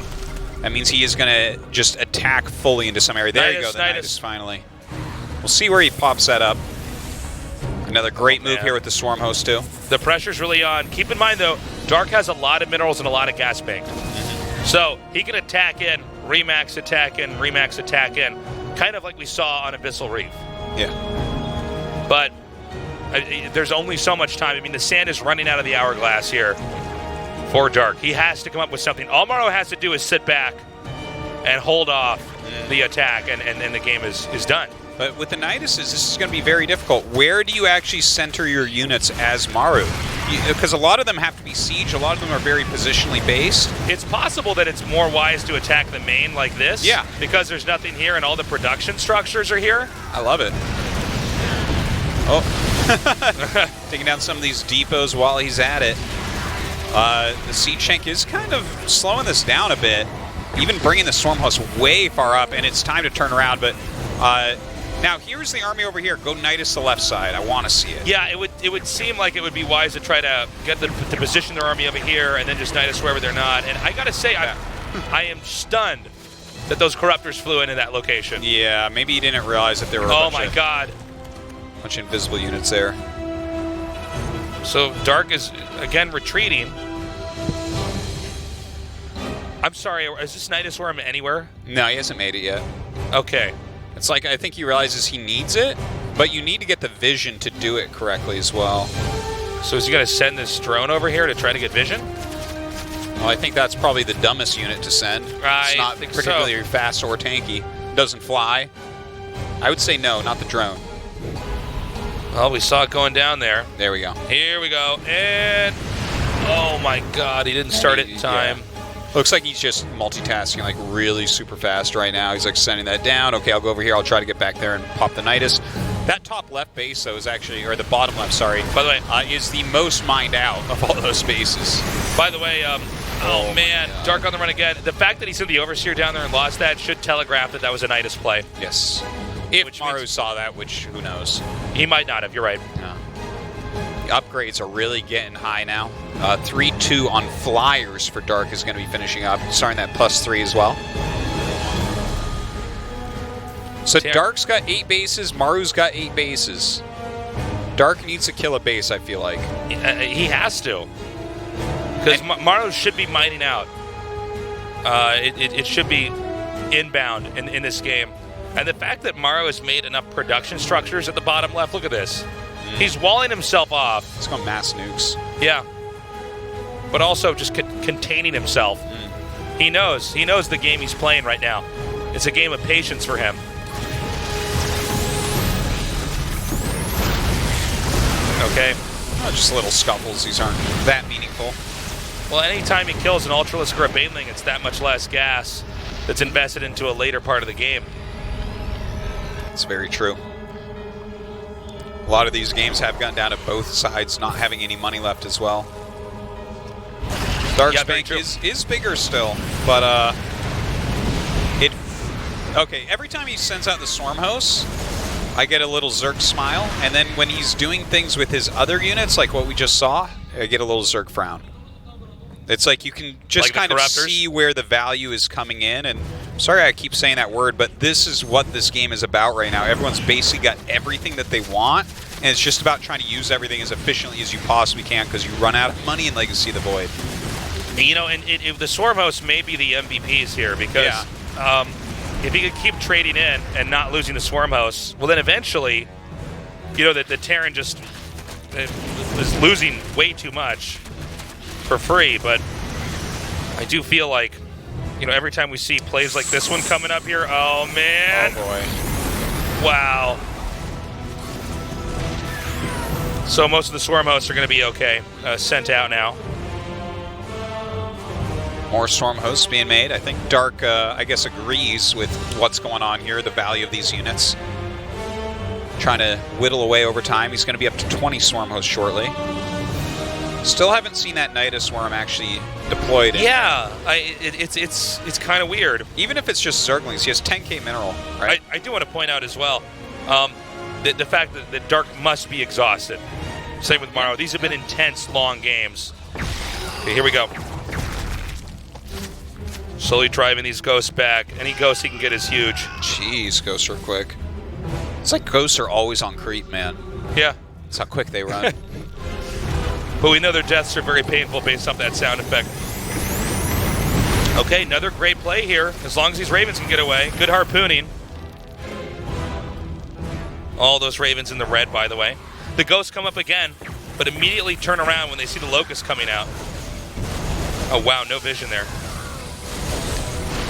That means he is going to just attack fully into some area. There you go, the Nidus finally. We'll see where he pops that up. Another great move here with the Swarm Host, too. The pressure's really on. Keep in mind, though, Dark has a lot of minerals and a lot of gas banked. So he can attack in, Remax attack in, Remax attack in, kind of like we saw on Abyssal Reef. Yeah. But there's only so much time. I mean, the sand is running out of the hourglass here for Dark. He has to come up with something. All Maru has to do is sit back and hold off the attack, and the game is done. But with the Niduses, this is going to be very difficult. Where do you actually center your units as Maru? Because a lot of them have to be siege. A lot of them are very positionally based. It's possible that it's more wise to attack the main like this. Yeah. Because there's nothing here and all the production structures are here. I love it. Oh. Taking down some of these depots while he's at it. The siege tank is kind of slowing this down a bit. Even bringing the Storm Host way far up, and it's time to turn around. But now here's the army over here. Go Nidus the left side. I want to see it. Yeah, it would seem like it would be wise to try to get them to position their army over here and then just Nidus wherever they're not. And I gotta say, I am stunned that those Corruptors flew into that location. Yeah, maybe you didn't realize that there were oh my god, a bunch of invisible units there. So Dark is again retreating. I'm sorry, is this Nidus Worm anywhere? No, he hasn't made it yet. Okay. It's like I think he realizes he needs it, but you need to get the vision to do it correctly as well. So is he going to send this drone over here to try to get vision? Well, I think that's probably the dumbest unit to send. It's not particularly fast or tanky. Doesn't fly. I would say no, not the drone. Well, we saw it going down there. There we go. Here we go. And oh my god, he didn't start it in time. Yeah. Looks like he's just multitasking like really super fast right now. He's like sending that down. Okay, I'll go over here. I'll try to get back there and pop the Nidus. That top left base, though, is actually, or the bottom left, sorry, by the way, is the most mined out of all those bases. By the way, oh man, Dark on the run again. The fact that he sent the Overseer down there and lost that should telegraph that that was a Nidus play. Yes. If Maru saw that, which who knows. He might not have, you're right. Yeah. The upgrades are really getting high now. 3-2 on Flyers for Dark is going to be finishing up. Starting that +3 as well. So Dark's got 8 bases, Maru's got 8 bases. Dark needs to kill a base, I feel like. He has to. Because Maru should be mining out. It should be inbound in this game. And the fact that Maru has made enough production structures at the bottom left, look at this. He's walling himself off. He's going mass nukes. Yeah. But also just containing himself. He knows the game he's playing right now. It's a game of patience for him. Okay. Oh, just little scuffles. These aren't that meaningful. Well, anytime he kills an Ultralisk or a Baneling, it's that much less gas that's invested into a later part of the game. It's very true. A lot of these games have gotten down to both sides not having any money left as well. Dark's bank is bigger still, but okay, every time he sends out the Swarm Hosts, I get a little Zerg smile, and then when he's doing things with his other units, like what we just saw, I get a little Zerg frown. It's like you can just kind of see where the value is coming in, and I'm sorry I keep saying that word, but this is what this game is about right now. Everyone's basically got everything that they want, and it's just about trying to use everything as efficiently as you possibly can because you run out of money in Legacy of the Void. You know, and the Swarm Hosts may be the MVPs here because if he could keep trading in and not losing the Swarm Hosts, well then eventually, you know, that the Terran just is losing way too much for free, but I do feel like, you know, every time we see plays like this one coming up here, oh man. Oh boy. Wow. So most of the Swarm Hosts are going to be okay, sent out now. More Storm Hosts being made. I think Dark, I guess, agrees with what's going on here, the value of these units. Trying to whittle away over time. He's going to be up to 20 Swarm Hosts shortly. Still haven't seen that Nidus Worm actually deployed. Yeah, it's kind of weird. Even if it's just Zerglings, he has 10k mineral, right? I do want to point out as well the fact that Dark must be exhausted. Same with Maru. These have been intense, long games. Okay, here we go. Slowly driving these ghosts back. Any ghost he can get is huge. Jeez, ghosts are quick. It's like ghosts are always on creep, man. Yeah. That's how quick they run. But we know their deaths are very painful based off that sound effect. Okay, another great play here. As long as these Ravens can get away. Good harpooning. All those Ravens in the red, by the way. The ghosts come up again, but immediately turn around when they see the Locust coming out. Oh, wow, no vision there.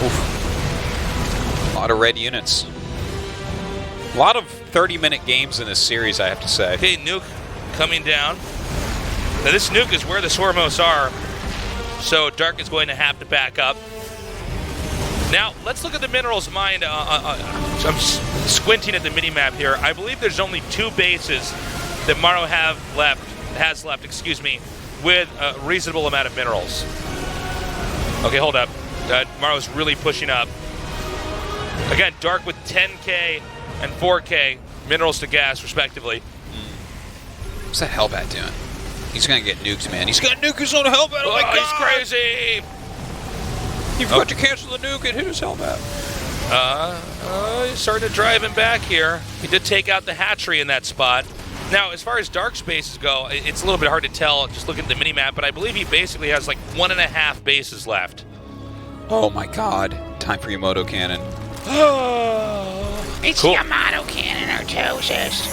Oof. A lot of red units. A lot of 30-minute games in this series, I have to say. Okay, nuke coming down. Now this nuke is where the Swarmos are, so Dark is going to have to back up. Now, let's look at the minerals mine. I'm squinting at the mini-map here. I believe there's only 2 bases that Maru has left, with a reasonable amount of minerals. Okay, hold up. Maru's really pushing up. Again, Dark with 10k and 4k minerals to gas, respectively. What's that Hellbat doing? He's going to get nuked, man. He's going to nuke his own Hellbat. Oh, my God. He's crazy. He forgot to cancel the nuke and hit his Hellbat. He's starting to drive him back here. He did take out the hatchery in that spot. Now, as far as dark spaces go, it's a little bit hard to tell just looking at the mini-map, but I believe he basically has like 1.5 bases left. Oh, my God. Time for Yamato Cannon. It's cool. Yamato Cannon or Toast.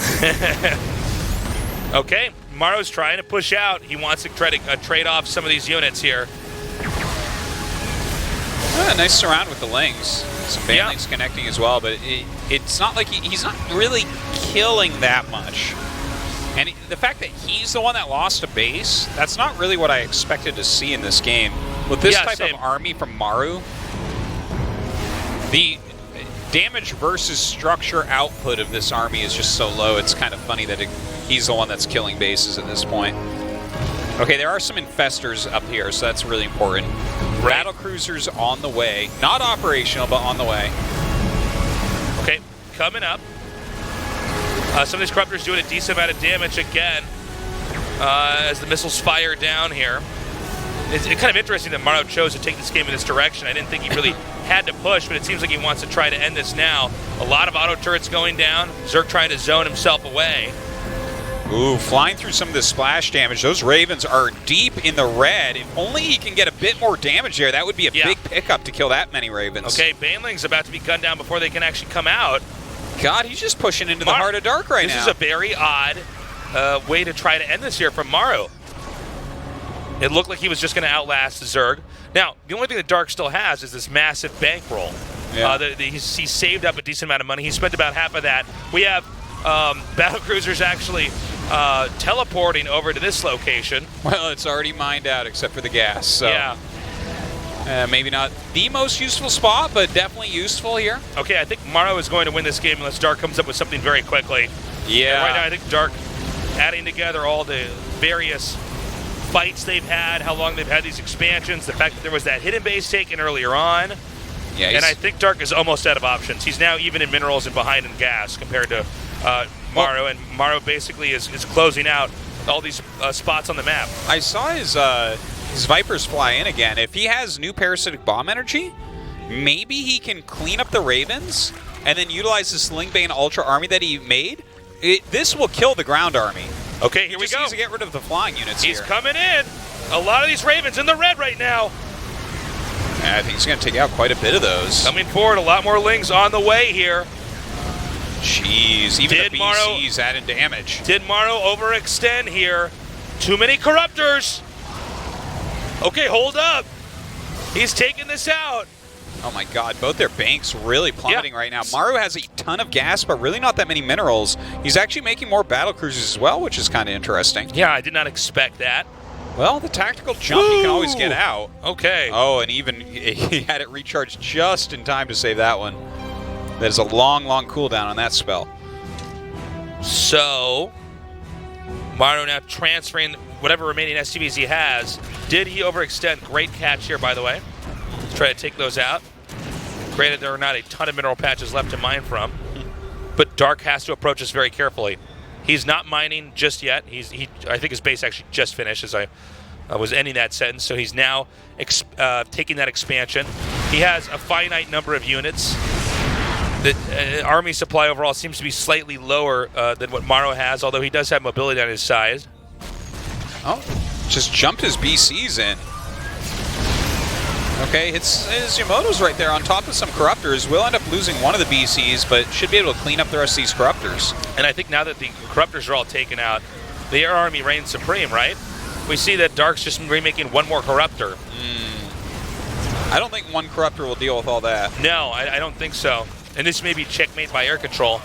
Okay, Maru's trying to push out. He wants to try to trade off some of these units here. Nice surround with the Lings. Some Banelings connecting as well, but it's not like he's not really killing that much. And the fact that he's the one that lost a base, that's not really what I expected to see in this game. With this type of army from Maru, the damage versus structure output of this army is just so low, it's kind of funny that he's the one that's killing bases at this point. Okay, there are some infestors up here, so that's really important. Right. Battle cruisers on the way. Not operational, but on the way. Okay, coming up. Some of these corruptors doing a decent amount of damage again as the missiles fire down here. It's kind of interesting that Maru chose to take this game in this direction. I didn't think he really had to push, but it seems like he wants to try to end this now. A lot of auto turrets going down. Zerg trying to zone himself away. Ooh, flying through some of the splash damage. Those Ravens are deep in the red. If only he can get a bit more damage there, that would be a big pickup to kill that many Ravens. Okay, Baneling's about to be gunned down before they can actually come out. God, he's just pushing into the heart of dark right now. This is a very odd way to try to end this here from Maru. It looked like he was just going to outlast the Zerg. Now, the only thing that Dark still has is this massive bankroll. Yeah. He saved up a decent amount of money. He spent about half of that. We have battle cruisers actually teleporting over to this location. Well, it's already mined out except for the gas. So. Yeah. Maybe not the most useful spot, but definitely useful here. Okay, I think Maru is going to win this game unless Dark comes up with something very quickly. Yeah. And right now, I think Dark adding together all the various fights they've had, how long they've had these expansions, the fact that there was that hidden base taken earlier on. Yeah, and I think Dark is almost out of options. He's now even in minerals and behind in gas compared to Maru, and Maru basically is closing out all these spots on the map. I saw his Vipers fly in again. If he has new parasitic bomb energy, maybe he can clean up the Ravens and then utilize this Lingbane Ultra army that he made. This will kill the ground army. Okay, here we go. He needs to get rid of the flying units He's coming in. A lot of these Ravens in the red right now. And I think he's going to take out quite a bit of those. Coming forward, a lot more Lings on the way here. Jeez, even the BC's adding damage. Did Maru overextend here? Too many Corruptors. Okay, hold up. He's taking this out. Oh my God, both their banks really plummeting right now. Maru has a ton of gas, but really not that many minerals. He's actually making more battle cruisers as well, which is kind of interesting. Yeah, I did not expect that. Well, the tactical jump, you can always get out. Okay. Oh, and even he had it recharged just in time to save that one. That is a long, long cooldown on that spell. So, Maru now transferring whatever remaining SCVs he has. Did he overextend? Great catch here, by the way. Let's try to take those out. Granted, there are not a ton of mineral patches left to mine from, but Dark has to approach us very carefully. He's not mining just yet. I think his base actually just finished as I was ending that sentence, so he's now taking that expansion. He has a finite number of units. The army supply overall seems to be slightly lower than what Maru has, although he does have mobility on his side. Oh, just jumped his BCs in. Okay, his Yamamoto's right there on top of some Corruptors. Will end up losing one of the BCs, but should be able to clean up the rest of these Corruptors. And I think now that the Corruptors are all taken out, the air army reigns supreme, right? We see that Dark's just remaking one more Corruptor. I don't think one Corruptor will deal with all that. No, I don't think so. And this may be checkmate by air control.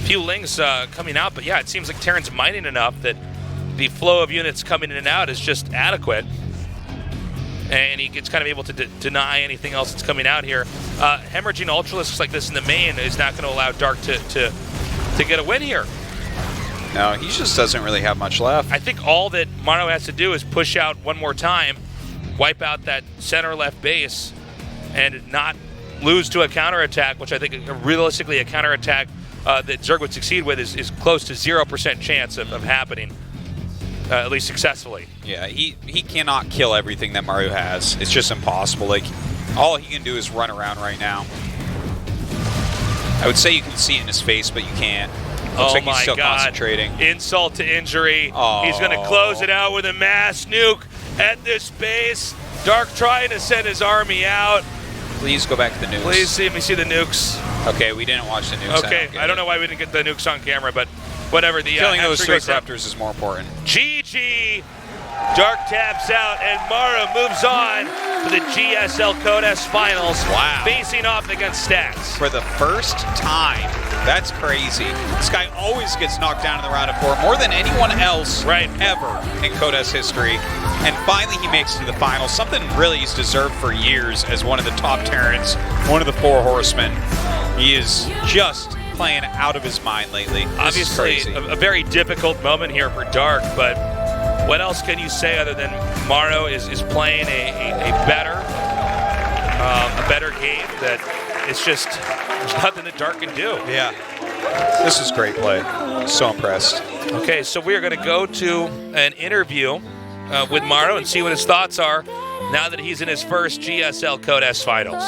Few Lings coming out, but yeah, it seems like Terran's mining enough that the flow of units coming in and out is just adequate. And he gets kind of able to deny anything else that's coming out here. Hemorrhaging Ultralisks like this in the main is not going to allow Dark to get a win here. No, he just doesn't really have much left. I think all that Maru has to do is push out one more time, wipe out that center left base, and not lose to a counterattack, which I think realistically a counterattack that Zerg would succeed with is close to 0% chance of happening, at least successfully. Yeah, he cannot kill everything that Maru has. It's just impossible. Like, all he can do is run around right now. I would say you can see it in his face, but you can't. Looks like he's still concentrating. Insult to injury. Oh. He's going to close it out with a mass nuke at this base. Dark trying to send his army out. Please go back to the nukes. Please let me see the nukes. Okay, we didn't watch the nukes. Okay, I don't know why we didn't get the nukes on camera, but whatever. The killing those straight Raptors is more important. GG. Dark taps out, and Maru moves on to the GSL Codes Finals. Wow. Facing off against Stats. For the first time. That's crazy. This guy always gets knocked down in the round of 4 more than anyone else ever in Codes history. And finally he makes it to the finals. Something really he's deserved for years as one of the top Terrans, one of the 4 horsemen. He is just playing out of his mind lately. Obviously, a very difficult moment here for Dark, but what else can you say other than Maru is playing a better game that it's just there's nothing that Dark can do. Yeah. This is great play. So impressed. Okay, so we are going to go to an interview with Maru and see what his thoughts are now that he's in his first GSL Codes Finals.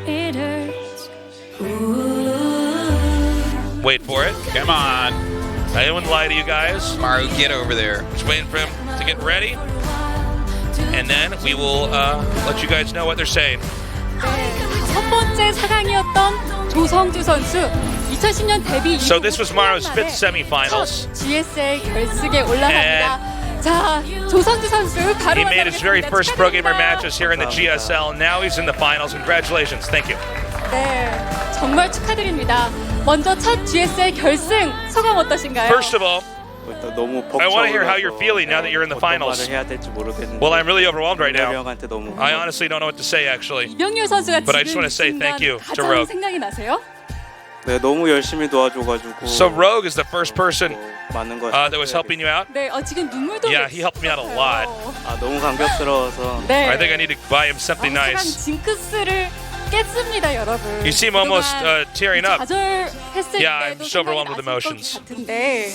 It hurts. Wait for it. Come on. I didn't lie to you guys. Maru, get over there. Just waiting for him to get ready. And then we will let you guys know what they're saying. 첫 번째 4강이었던 조성주 선수 2010년 데뷔 So this was Maru's 5th semifinals. GSL 결승에 올라갑니다. 자, 조성주 선수 바로 He made his very first pro gamer 축하드립니다. matches here in the GSL. Now he's in the finals. Congratulations. Thank you. 네, 정말 축하드립니다. 먼저 첫 GSL 결승 소감 어떠신가요? First of all, 일단 너무 I want to hear how you're feeling now that you're in the finals. 어떤 말을 해야 될지 모르겠는데. Well, I'm really overwhelmed right now. 형한테 너무 I honestly don't know what to say, actually. 이병렬 선수가 But I just 지금 want to say 이 thank you 순간 to 가장 Rogue. 생각이 나세요? 네, 너무 열심히 도와줘가지고. So Rogue is the first person 많은 거 that was helping you out? 네, 지금 눈물도 Yeah, he helped me out a lot. 아, 너무 감격스러워서. 네. I think I need to buy him something nice. 징크스를 깼습니다, 여러분. You seem almost tearing up. 좌절했을 Yeah, I'm 때도 so overwhelmed with 생각이 났을 emotions. 것 같은데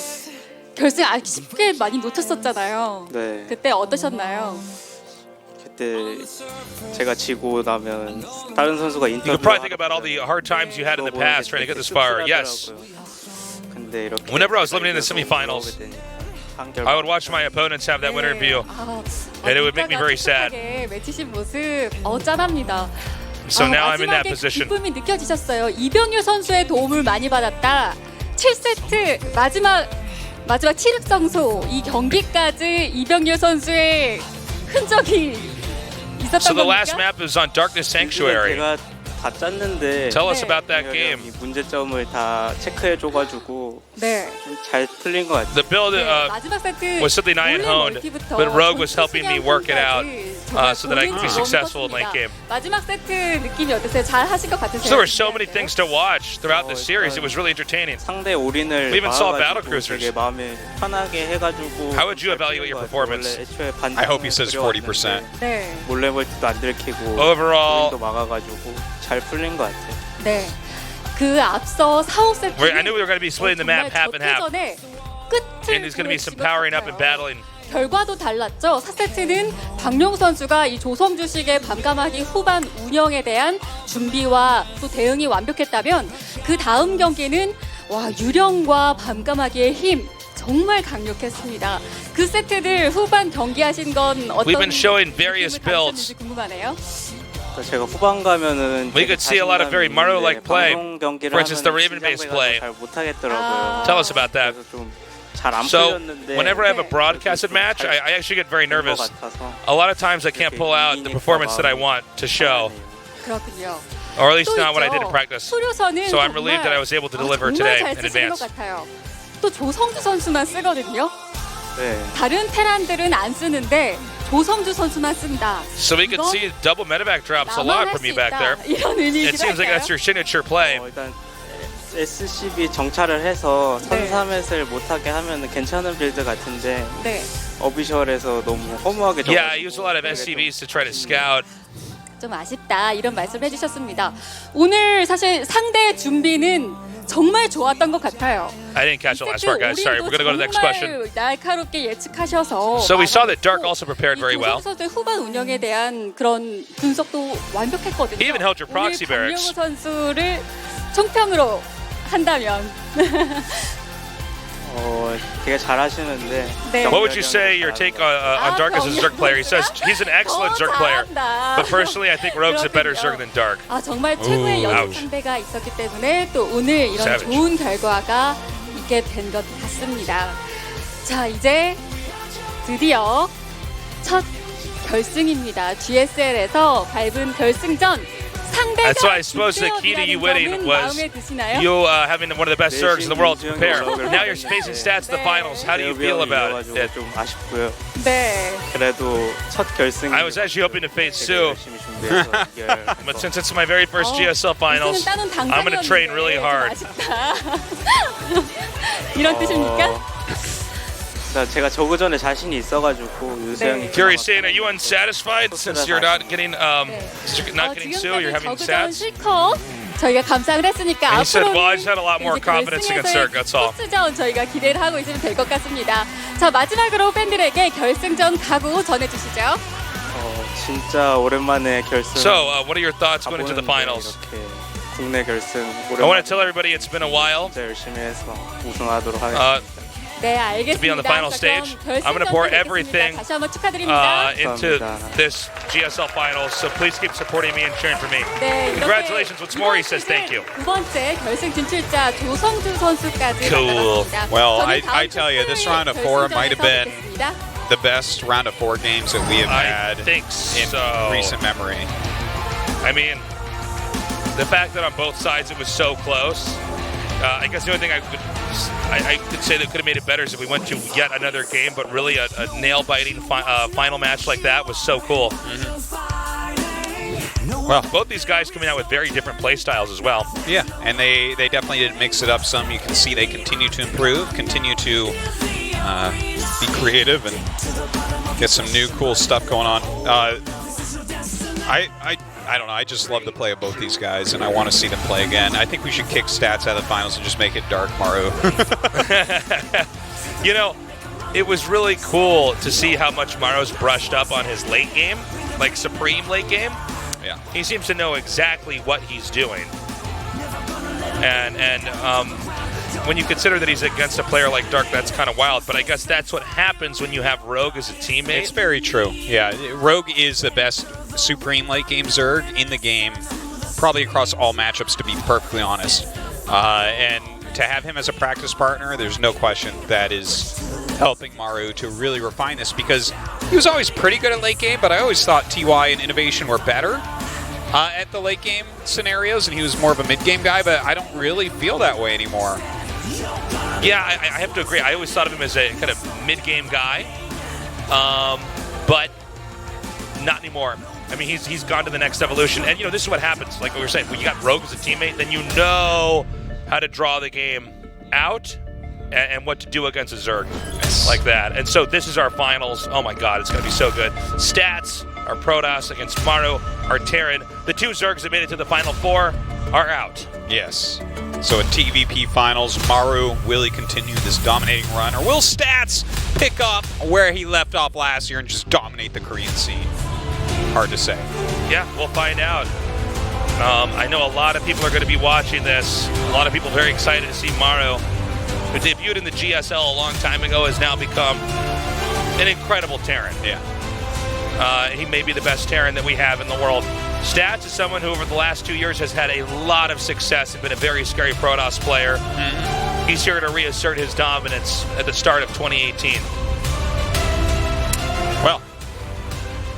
결승 아쉽게 많이 놓쳤었잖아요. 네. 그때 어떠셨나요? 그때 제가 지고 나면 다른 선수가 You 인터뷰. could probably think about all the hard times you had in the past trying to get this far. Yes. 근데 이렇게 Whenever I was living in the semifinals, I would watch my opponents have that winner view. And it would make me very sad. 외치신 모습 짠합니다. So now I'm in that 마지막에 position. 기쁨이 느껴지셨어요. 이병렬 선수의 도움을 많이 받았다. 7세트 마지막 7흑 성소 이 경기까지 이병렬 선수의 흔적이 있었던 So the last 겁니까? map is on Darkness Sanctuary. 제가 다 짰는데. Tell us about that game. 문제점을 다 체크해줘가지고. 네. 좀 잘 풀린 것 같아요. The build 마지막 세트 was something I had honed, but Rogue was helping me work it out. so that I can be successful in late game. 마지막 세트 느낌이 어떠세요? 잘 하신 것 같으세요? So there were so many things to watch throughout the series. It was really entertaining. 상대 올인을 We even saw 막아가지고 battlecruisers. 되게 마음에 편하게 해가지고 How would you evaluate your performance? 원래 애초에 반전을 I hope he says 40%. 네. 몰래 멀티도 안 들키고 Overall- 올인도 막아가지고 잘 풀린 것 같아요. 네. 그 앞서 4, 5세트 I knew we were going to be splitting the map half and half. 끝을 And there's going to be some powering up and battling. 결과도 달랐죠. 4세트는 박명우 선수가 이 조성주식의 밤까마귀 후반 운영에 대한 준비와 또 대응이 완벽했다면 그 다음 경기는 유령과 밤까마귀의 힘 정말 강력했습니다. 그 세트들 후반 경기하신 건 어떤 We've been showing various 느낌을 builds. 받으셨는지 궁금하네요. 제가 후반 가면은 We could see a lot of very Maru-like play. 방송 경기를 For instance, the 하면은 Raven-based 긴장돼가지고 play. 잘 못하겠더라고요. Tell us about that. 그래서 좀 잘 안 So, 풀렸는데 whenever I have a broadcasted match, I actually get very nervous. A lot of times I can't pull out the performance that I want to show, 그렇군요. or at least 또 not what I did in 있죠. practice. 수료선은 So I'm relieved that I was able to deliver 정말 today 잘 in 쓰시는 것 advance. 같아요. 또 조성주 선수만 쓰거든요. 네. 다른 테란들은 안 쓰는데 조성주 선수만 쓴다. So we could 이건 see double medevac drops a 나만 lot 할 from 수 you back 있다. there. 이런 It 의미이기도 seems like 할까요? that's your signature play. 일단 SCB 정찰을 해서 네. 선사맷을 못하게 하면 괜찮은 빌드 같은데 네, 어비셜에서 너무 허무하게 Yeah, I use a lot of SCVs to try to scout. 좀 아쉽다 이런 말씀을 해주셨습니다. 오늘 사실 상대 준비는 정말 좋았던 것 같아요. I didn't catch the last part, guys. Sorry, we're going to go to the next question. 정말 날카롭게 예측하셔서 So we saw that Dark also prepared very well. 조성주 선수의 후반 운영에 대한 그런 분석도 완벽했거든요. He even helped your proxy 오늘 barracks. 박명우 선수를 총평으로 한다면 되게 잘하시는데 네. What would you say your take on Dark as a Zerg player? He says he's an excellent Zerg player, but personally I think Rogue's a better Zerg than Dark. 정말 최고의 연습 ouch. 상대가 있었기 때문에 또 오늘 이런 Savage. 좋은 결과가 있게 된 것 같습니다. 자, 이제 드디어 첫 결승입니다. GSL에서 밟은 결승전. 상대가 That's why I suppose the key to you winning was 마음에 드시나요? you having one of the best Zergs in the world to prepare. Now you're spacing stats to the finals. How do you feel about it? 좀 아쉽고요. 네. 그래도 첫 결승 I was actually hoping to face Sue, 열심히 준비해서 이겨야 but since it's my very first GSL finals, 우승은 따는 I'm going to train really 당장이었는데 hard. 좀 아쉽다. 이런 뜻입니까? 제가 저그 전에 자신이 있어가지고 유세영이 Curious, saying, are you unsatisfied since you're not getting not getting Sue? You're having 저그전 stats. 실컷 저희가 감상을 했으니까 And he said, 앞으로는 well, I just had a lot more 이제 confidence against Zerg. That's all. 결승전 저희가 기대를 하고 있으면 될 것 같습니다. 자, 마지막으로 팬들에게 결승전 각오 전해주시죠. 진짜 오랜만에 결승. So, what are your thoughts going into the 가보는데 finals? 이렇게 국내 결승 I want to tell everybody it's been a while 진짜 열심히 해서 우승하도록 하겠습니다. 네, 알겠습니다. be on the final 자, 그럼 stage. 결승전 I'm gonna pour 뵙겠습니다. everything, 다시 한번 축하드립니다. into this GSL finals. So please keep supporting me and cheering for me. 네, 이렇게 Congratulations once more. He says thank you. 두 번째 결승 진출자 조성주 선수까지 Cool. 만나봤습니다. Well, 저는 다음 I tell you, this round of four might have been the best round of 4 games that we have I had think in so. recent memory. I mean, the fact that on both sides it was so close. I guess the only thing I could say that could have made it better is if we went to yet another game, but really a nail-biting final match like that was so cool. Well, both these guys coming out with very different play styles as well. Yeah, and they definitely did mix it up some. You can see they continue to improve, continue to be creative, and get some new cool stuff going on. I don't know. I just love the play of both these guys, and I want to see them play again. I think we should kick stats out of the finals and just make it Dark Maru. You know, it was really cool to see how much Maru's brushed up on his late game, like supreme late game. Yeah. He seems to know exactly what he's doing. And when you consider that he's against a player like Dark, that's kind of wild. But I guess that's what happens when you have Rogue as a teammate. It's very true. Yeah, Rogue is the best supreme late game Zerg in the game, probably across all matchups, to be perfectly honest. And to have him as a practice partner, there's no question that is helping Maru to really refine this, because he was always pretty good at late game, but I always thought TY and Innovation were better at the late game scenarios, and he was more of a mid game guy, but I don't really feel that way anymore. Yeah, I have to agree. I always thought of him as a kind of mid-game guy. But Not anymore. I mean, he's gone to the next evolution. And, this is what happens. Like we were saying, when you got Rogue as a teammate, then you know how to draw the game out and what to do against a Zerg like that. And so this is our finals. Oh, my God, it's going to be so good. Stats are Protoss against Maru, our Terran. The 2 Zergs that made it to the Final Four are out. Yes. So at TVP Finals, Maru, will he continue this dominating run, or will Stats pick up where he left off last year and just dominate the Korean scene? Hard to say. Yeah, we'll find out. I know a lot of people are going to be watching this. A lot of people very excited to see Maru, who debuted in the GSL a long time ago, has now become an incredible Terran. Yeah. He may be the best Terran that we have in the world. Stats is someone who over the last 2 years has had a lot of success and been a very scary Protoss player. Mm-hmm. He's here to reassert his dominance at the start of 2018. Well,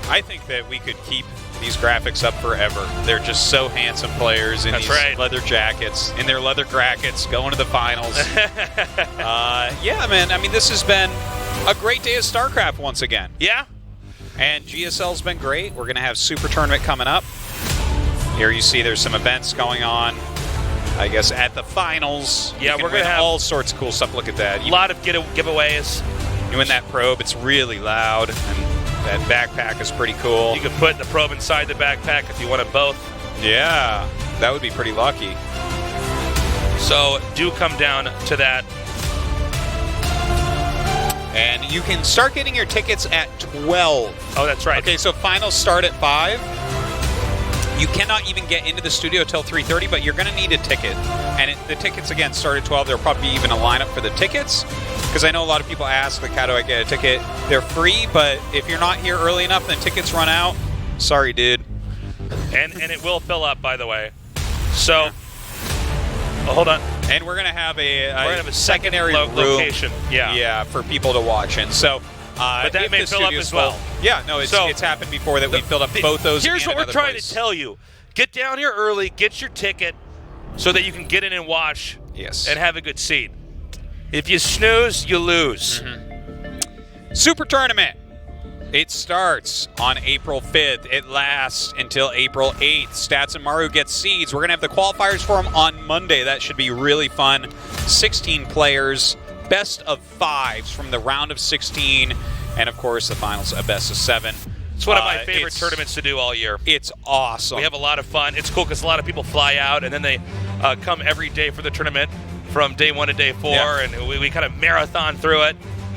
I think that we could keep these graphics up forever. They're just so handsome players in That's these right. leather jackets, in their leather jackets, going to the finals. Yeah, man. I mean, this has been a great day of StarCraft once again. Yeah. And GSL's been great. We're going to have Super Tournament coming up. Here you see there's some events going on, I guess, at the finals. Yeah, we're going to have all sorts of cool stuff. Look at that. A lot of giveaways. You win that probe, it's really loud, and that backpack is pretty cool. You can put the probe inside the backpack if you want them both. Yeah, that would be pretty lucky. So do come down to that. And you can start getting your tickets at 12. Oh, that's right. Okay, so finals start at 5. You cannot even get into the studio till 3:30, but you're going to need a ticket. And the tickets, again, start at 12. There'll probably be even a lineup for the tickets, because I know a lot of people ask, like, how do I get a ticket? They're free, but if you're not here early enough and tickets run out, sorry, dude. And it will fill up, by the way. So, hold on. And we're going to have a secondary room, location. Yeah, for people to watch in. So, but that may fill up as well. Yeah, no, it's happened before that we filled up both those. Here's what we're trying place. to tell you: get down here early, get your ticket, so that you can get in and watch. Yes. And have a good seat. If you snooze, you lose. Mm-hmm. Super Tournament. It starts on April 5th. It lasts until April 8th. Stats and Maru get seeds. We're going to have the qualifiers for them on Monday. That should be really fun. 16 players, best of 5s from the round of 16, and, of course, the finals, a best of 7. It's one of my favorite tournaments to do all year. It's awesome. We have a lot of fun. It's cool because a lot of people fly out, and then they come every day for the tournament from day 1 to day 4, and we kind of marathon through it.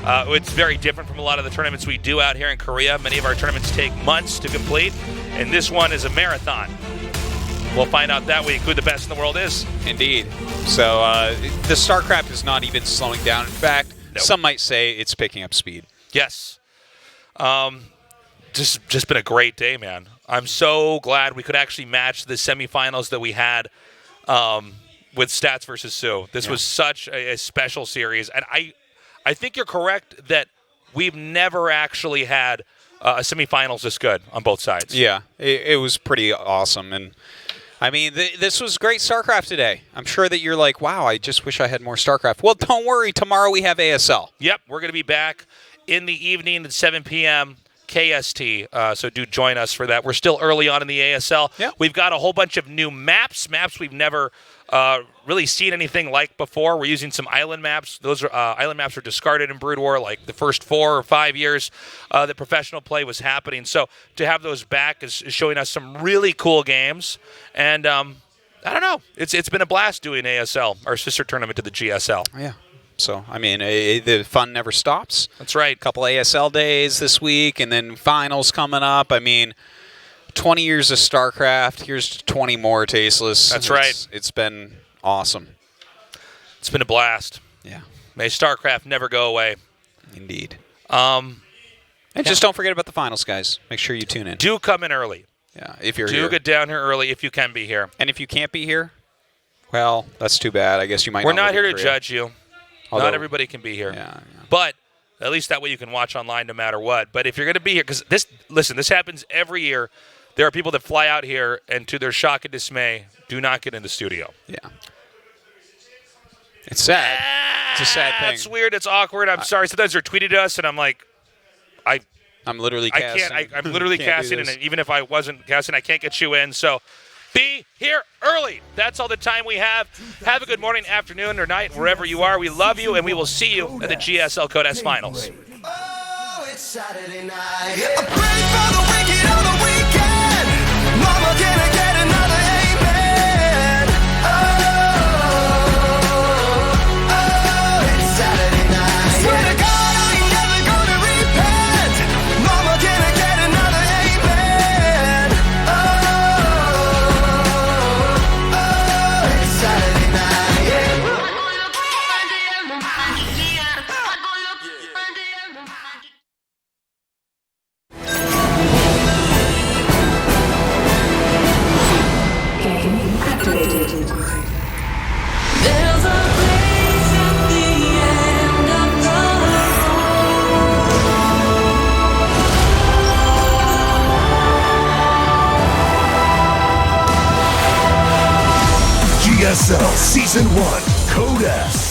It's very different from a lot of the tournaments we do out here in Korea. Many of our tournaments take months to complete, and this one is a marathon. We'll find out that week who the best in the world is. Indeed. So the StarCraft is not even slowing down. In fact, some might say it's picking up speed. Yes. Just been a great day, man. I'm so glad we could actually match the semifinals that we had with Stats versus Sue. This was such a special series, and I think you're correct that we've never actually had a semifinals this good on both sides. Yeah, it was pretty awesome. And, I mean, this was great StarCraft today. I'm sure that you're like, wow, I just wish I had more StarCraft. Well, don't worry. Tomorrow we have ASL. Yep, we're going to be back in the evening at 7 p.m. KST, so do join us for that. We're still early on in the ASL. Yep. We've got a whole bunch of new maps we've never really seen anything like before. We're using some island maps. Those are island maps were discarded in Brood War like the first 4 or 5 years that professional play was happening. So to have those back is showing us some really cool games. And I don't know. It's been a blast doing ASL, our sister tournament to the GSL. Yeah. So, I mean, the fun never stops. That's right. A couple ASL days this week, and then finals coming up. I mean, 20 years of StarCraft. Here's 20 more Tasteless. That's right. It's been awesome. It's been a blast. Yeah. May StarCraft never go away. Indeed. And just don't forget about the finals, guys. Make sure you tune in. Do come in early. Yeah, if you're here. Do get down here early if you can be here. And if you can't be here, well, that's too bad. I guess you might We're not not here live to in Korea. judge you. Although, not everybody can be here. Yeah. But at least that way you can watch online no matter what. But if you're going to be here, because this happens every year. There are people that fly out here and to their shock and dismay, do not get in the studio. Yeah. It's sad. It's a sad thing. It's weird. It's awkward. I'm sorry. Sometimes they're tweeting to us, and I'm like, I'm literally casting. I'm literally Can't do casting, and this. even if I wasn't casting, I can't get you in. So be here early. That's all the time we have. Have a good morning, afternoon, or night, wherever you are. We love you, and we will see you at the GSL Codex Finals. Oh, it's Saturday night. I pray for the wicked on the weekend. Mama, can I get another amen? Oh, it's Saturday night. Swear to God, I ain't never gonna repent. Mama, can I get another amen? Oh, it's Saturday night. Yeah. There's a place at the end of the GSL Season 1 Code S.